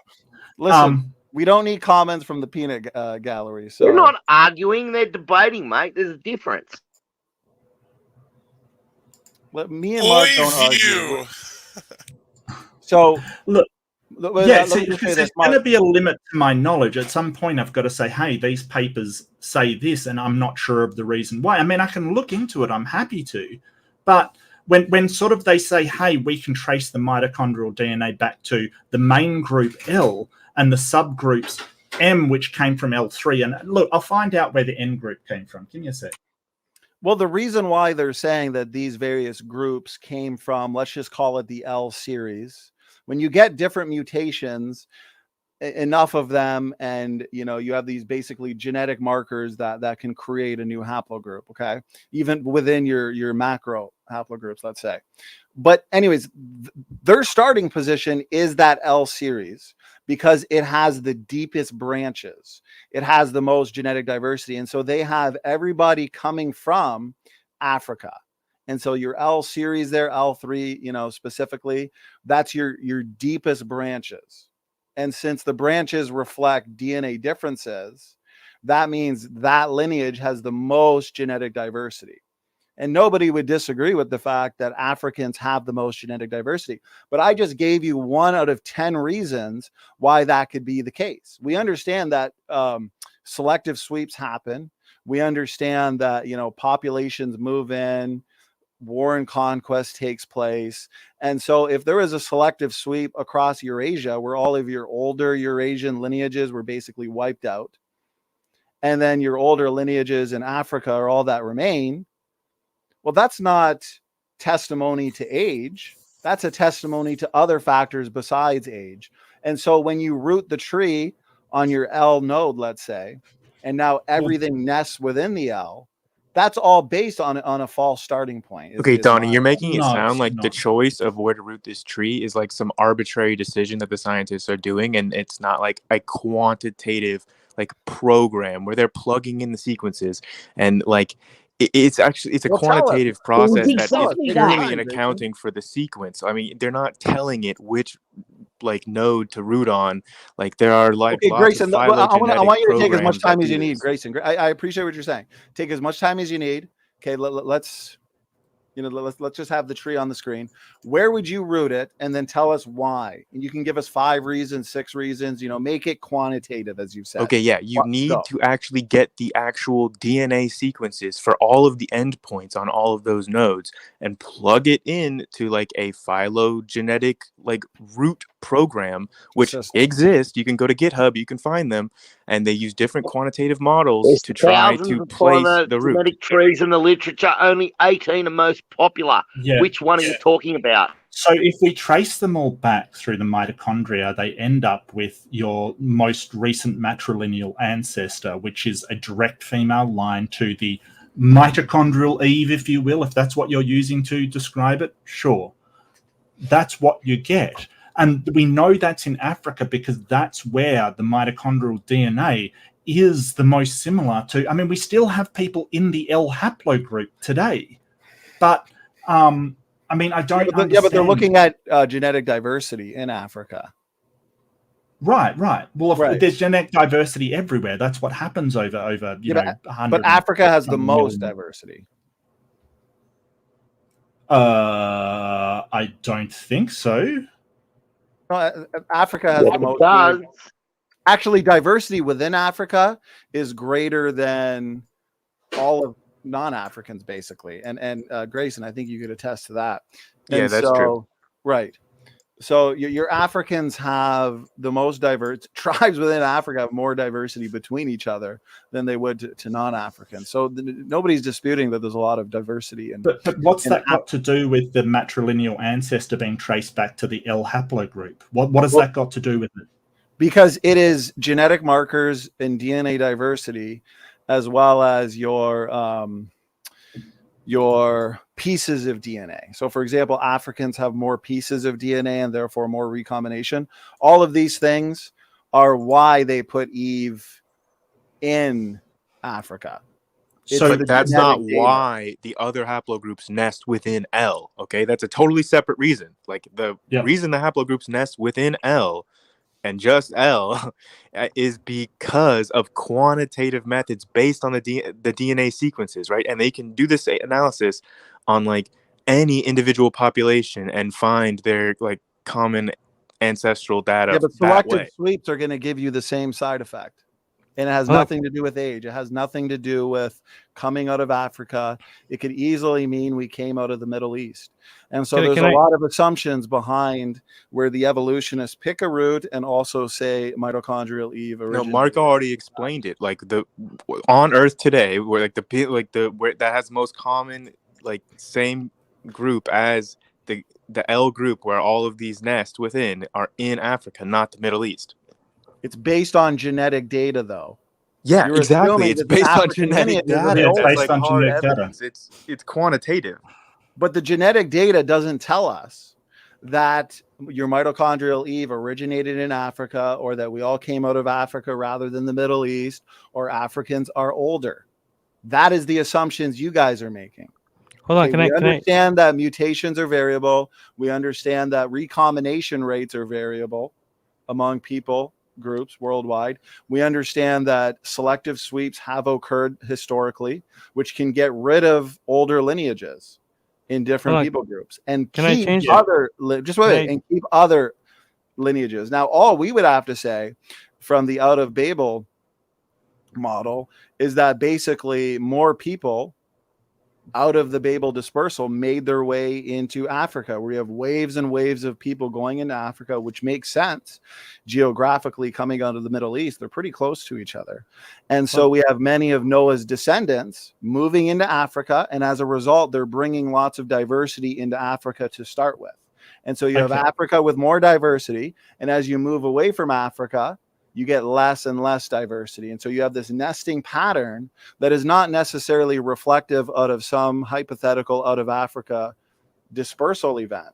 Listen, We don't need comments from the peanut gallery. So they're not arguing; they're debating, mate. There's a difference. Me and Mark don't argue. So look. Yeah, there's going to be a limit to my knowledge. At some point, I've got to say, hey, these papers say this, and I'm not sure of the reason why. I mean, I can look into it. I'm happy to. But when sort of they say, hey, we can trace the mitochondrial DNA back to the main group L and the subgroups M, which came from L3. And look, I'll find out where the N group came from. Give me a sec. Well, the reason why they're saying that these various groups came from, let's just call it the L series. When you get different mutations, enough of them, and you have these basically genetic markers that can create a new haplogroup, okay? Even within your macro haplogroups, let's say. But anyways, their starting position is that L series because it has the deepest branches. It has the most genetic diversity. And so they have everybody coming from Africa. And so your L series there, L3, specifically, that's your deepest branches. And since the branches reflect DNA differences, that means that lineage has the most genetic diversity. And nobody would disagree with the fact that Africans have the most genetic diversity. But I just gave you 1 out of 10 reasons why that could be the case. We understand that selective sweeps happen. We understand that, populations move in. War and conquest takes place. And so if there is a selective sweep across Eurasia where all of your older Eurasian lineages were basically wiped out, and then your older lineages in Africa are all that remain, well, that's not testimony to age. That's a testimony to other factors besides age. And so when you root the tree on your L node, let's say, and now everything nests within the L, that's all based on a false starting point. Okay, Donnie, you're making it sound like the choice of where to root this tree is like some arbitrary decision that the scientists are doing, and it's not like a quantitative program where they're plugging in the sequences, and it's a quantitative process that is purely an accounting for the sequence. I mean, they're not telling it which node to root on. There are lots Grayson, of phylogenetic I want you to take as much time as you need. need, Grayson. I appreciate what you're saying. Take as much time as you need. Okay, let's just have the tree on the screen. Where would you root it? And then tell us why. And you can give us 5 reasons, 6 reasons, make it quantitative, as you've said. Okay, yeah, you need to actually get the actual DNA sequences for all of the endpoints on all of those nodes and plug it in to a phylogenetic root program, which exists. You can go to GitHub, you can find them, and they use different quantitative models to try to place the root. Genetic trees in the literature, only 18 are most popular. Yeah. Which one are you talking about? So if we trace them all back through the mitochondria, they end up with your most recent matrilineal ancestor, which is a direct female line to the mitochondrial Eve, if you will, if that's what you're using to describe it. Sure. That's what you get. And we know that's in Africa because that's where the mitochondrial DNA is the most similar to. I mean, we still have people in the L haplogroup today. But I mean, I don't understand. Yeah, but they're looking at genetic diversity in Africa. Right. Well, there's genetic diversity everywhere. That's what happens over 100. But Africa has the most diversity. I don't think so. No, Africa has the most. Actually, diversity within Africa is greater than all of non-Africans, basically. And Grayson, I think you could attest to that. Yeah, that's true. Right. So your Africans have the most diverse tribes within Africa have more diversity between each other than they would to non-Africans. So nobody's disputing that there's a lot of diversity. But what's that got to do with the matrilineal ancestor being traced back to the L haplogroup? What has that got to do with it? Because it is genetic markers and DNA diversity, as well as your pieces of DNA. So, for example, Africans have more pieces of DNA and therefore more recombination. All of these things are why they put Eve in Africa. So that's not why the other haplogroups nest within L. Okay, that's a totally separate reason. The reason the haplogroups nest within L and just L is because of quantitative methods based on the DNA sequences, right? And they can do this analysis on like any individual population and find their like common ancestral data. Yeah, but selective sweeps are going to give you the same side effect. And it has nothing to do with age. It has nothing to do with coming out of Africa. It could easily mean we came out of the Middle East. And so there's a lot of assumptions behind where the evolutionists pick a route and also say mitochondrial Eve. No, Mark already explained it. Like on Earth today, where where that has the most common like same group as the L group, where all of these nest within are in Africa, not the Middle East. It's based on genetic data, though. Yeah, exactly. It's based on genetic data. It's based on genetic data. It's quantitative. But the genetic data doesn't tell us that your mitochondrial Eve originated in Africa, or that we all came out of Africa rather than the Middle East, or Africans are older. That is the assumptions you guys are making. Hold on, we understand that mutations are variable. We understand that recombination rates are variable among people groups worldwide. We understand that selective sweeps have occurred historically, which can get rid of older lineages in different people groups and keep other keep other lineages. Now, all we would have to say from the out of Babel model is that basically more people out of the Babel dispersal made their way into Africa. We have waves and waves of people going into Africa, which makes sense geographically coming out of the Middle East. They're pretty close to each other. And so we have many of Noah's descendants moving into Africa. And as a result, they're bringing lots of diversity into Africa to start with. And so you have Africa with more diversity. And as you move away from Africa, you get less and less diversity. And so you have this nesting pattern that is not necessarily reflective out of some hypothetical out of Africa dispersal event.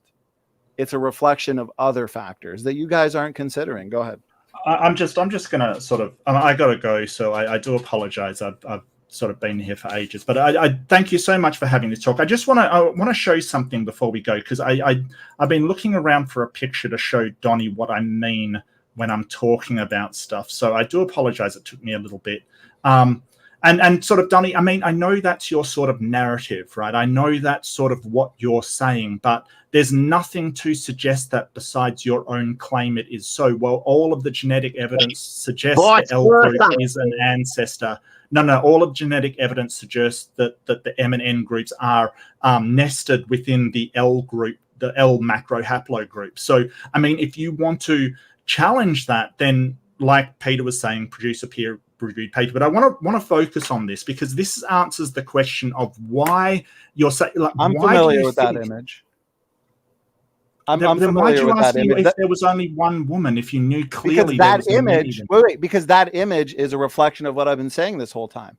It's a reflection of other factors that you guys aren't considering. Go ahead. I'm just going to sort of, I got to go. So I do apologize. I've sort of been here for ages, but I thank you so much for having this talk. I just want to show something before we go, because I've been looking around for a picture to show Donnie what I mean when I'm talking about stuff. So I do apologize. It took me a little bit. And sort of, Donnie, I mean, I know that's your sort of narrative, right? I know that's sort of what you're saying, but there's nothing to suggest that besides your own claim it is so. Well, all of the genetic evidence suggests the L group is an ancestor. No, all of genetic evidence suggests that the M and N groups are nested within the L group, the L macro haplogroup. So, I mean, if you want to challenge that, then like Peter was saying, produce a peer-reviewed paper. But I want to focus on this because this answers the question of why you're saying. Like, I'm familiar with that image. I'm familiar with that image. If there was only one woman, if you knew clearly because that image, because that image is a reflection of what I've been saying this whole time.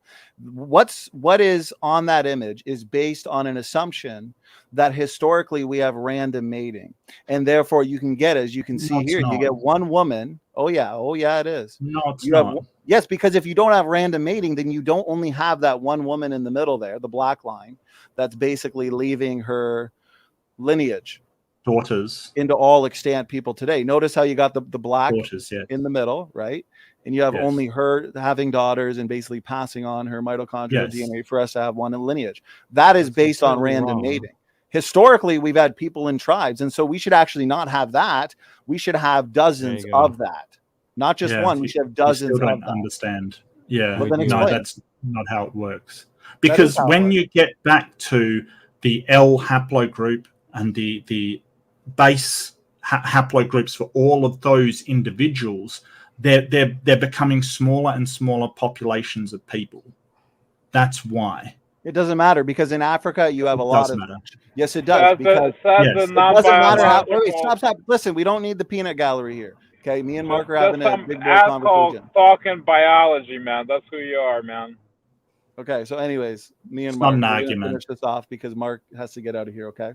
What is on that image is based on an assumption that historically we have random mating, and therefore you can get, as you can see here, you get one woman. Oh yeah, it is. No, it's not. Yes, because if you don't have random mating, then you don't only have that one woman in the middle there, the black line, that's basically leaving her lineage. Daughters into all extant people today. Notice how you got the black daughters, in the middle, right? And you have only her having daughters and basically passing on her mitochondrial DNA for us to have one in lineage. That is based on random mating. Historically, we've had people in tribes, and so we should actually not have that. We should have dozens of that, not just one. We should have dozens. I still don't understand. Yeah, no, that's not how it works. Because when you get back to the L haplogroup and the base haplogroups for all of those individuals, they're becoming smaller and smaller populations of people. That's why. It doesn't matter, because in Africa you have a lot of. Yes, it does. Because it doesn't matter how. Stop. Listen, we don't need the peanut gallery here. Okay, me and Mark are having a big boy conversation. Talking biology, man. That's who you are, man. Okay, so anyways, me and Mark are going to finish this off because Mark has to get out of here. Okay.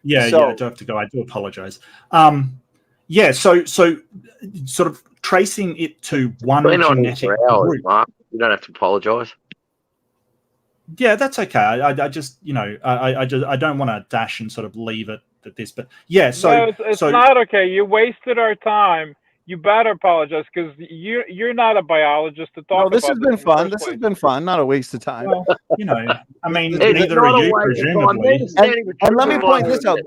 Yeah, I do have to go. I do apologize. So sort of tracing it to one genetic group. Mark. You don't have to apologize. Yeah, that's okay. I just, I don't want to dash and sort of leave it at this, but yeah. So no, it's not okay. You wasted our time. you better apologize because you're not a biologist to talk about. No, this has been fun. This has been fun. Not a waste of time. Well, I mean, neither are you, presumably. And let me point this out.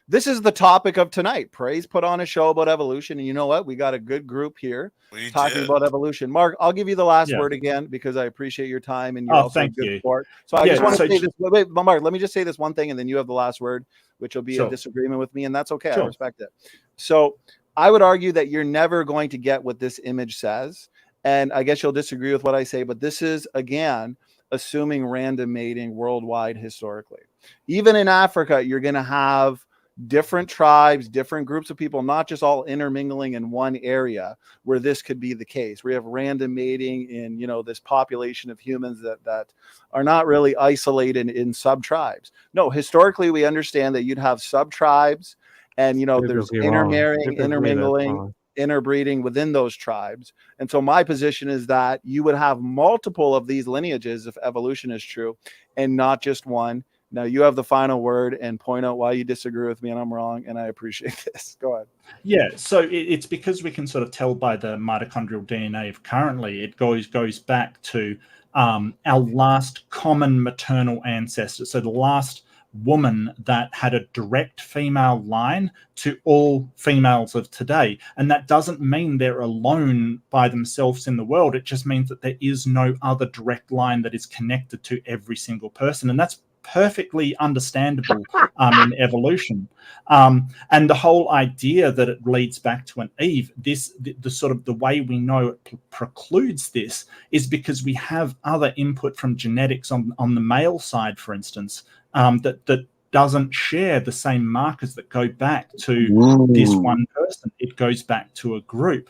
This is the topic of tonight. Praise put on a show about evolution, and you know what? We got a good group here talking about evolution. Mark, I'll give you the last word again because I appreciate your time and you're also a good sport. So I just want to say this. Wait, Mark, let me just say this one thing, and then you have the last word, which will be a disagreement with me, and that's okay. I respect it. So I would argue that you're never going to get what this image says, and I guess you'll disagree with what I say, but this is again assuming random mating worldwide historically. Even in Africa, you're going to have different tribes, different groups of people, not just all intermingling in one area where this could be the case. We have random mating in, this population of humans that are not really isolated in sub-tribes. No, historically, we understand that you'd have sub-tribes and, there's intermarrying, intermingling, interbreeding within those tribes. And so my position is that you would have multiple of these lineages if evolution is true and not just one. Now you have the final word and point out why you disagree with me and I'm wrong, and I appreciate this. Go ahead. Yeah, so it's because we can sort of tell by the mitochondrial DNA of currently, it goes back to our last common maternal ancestor. So the last woman that had a direct female line to all females of today. And that doesn't mean they're alone by themselves in the world. It just means that there is no other direct line that is connected to every single person. And that's perfectly understandable in evolution, and the whole idea that it leads back to an Eve, the sort of the way we know it precludes this is because we have other input from genetics on the male side, for instance, that doesn't share the same markers that go back to this one person. It goes back to a group.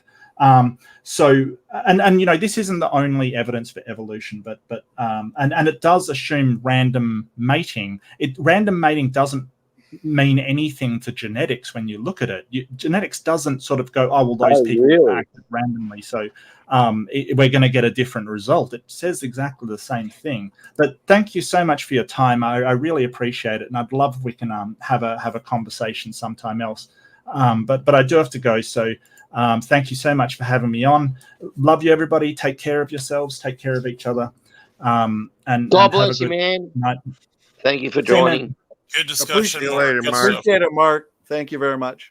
So this isn't the only evidence for evolution, but it does assume random mating. Random mating doesn't mean anything to genetics when you look at it. Genetics doesn't sort of go, those people acted randomly, so we're going to get a different result. It says exactly the same thing. But thank you so much for your time. I really appreciate it, and I'd love if we can have a conversation sometime else. But I do have to go, so. Thank you so much for having me on. Love you, everybody. Take care of yourselves. Take care of each other. And God bless you, man. Night. Thank you for joining. Good discussion. Appreciate it, Mark. Thank you very much.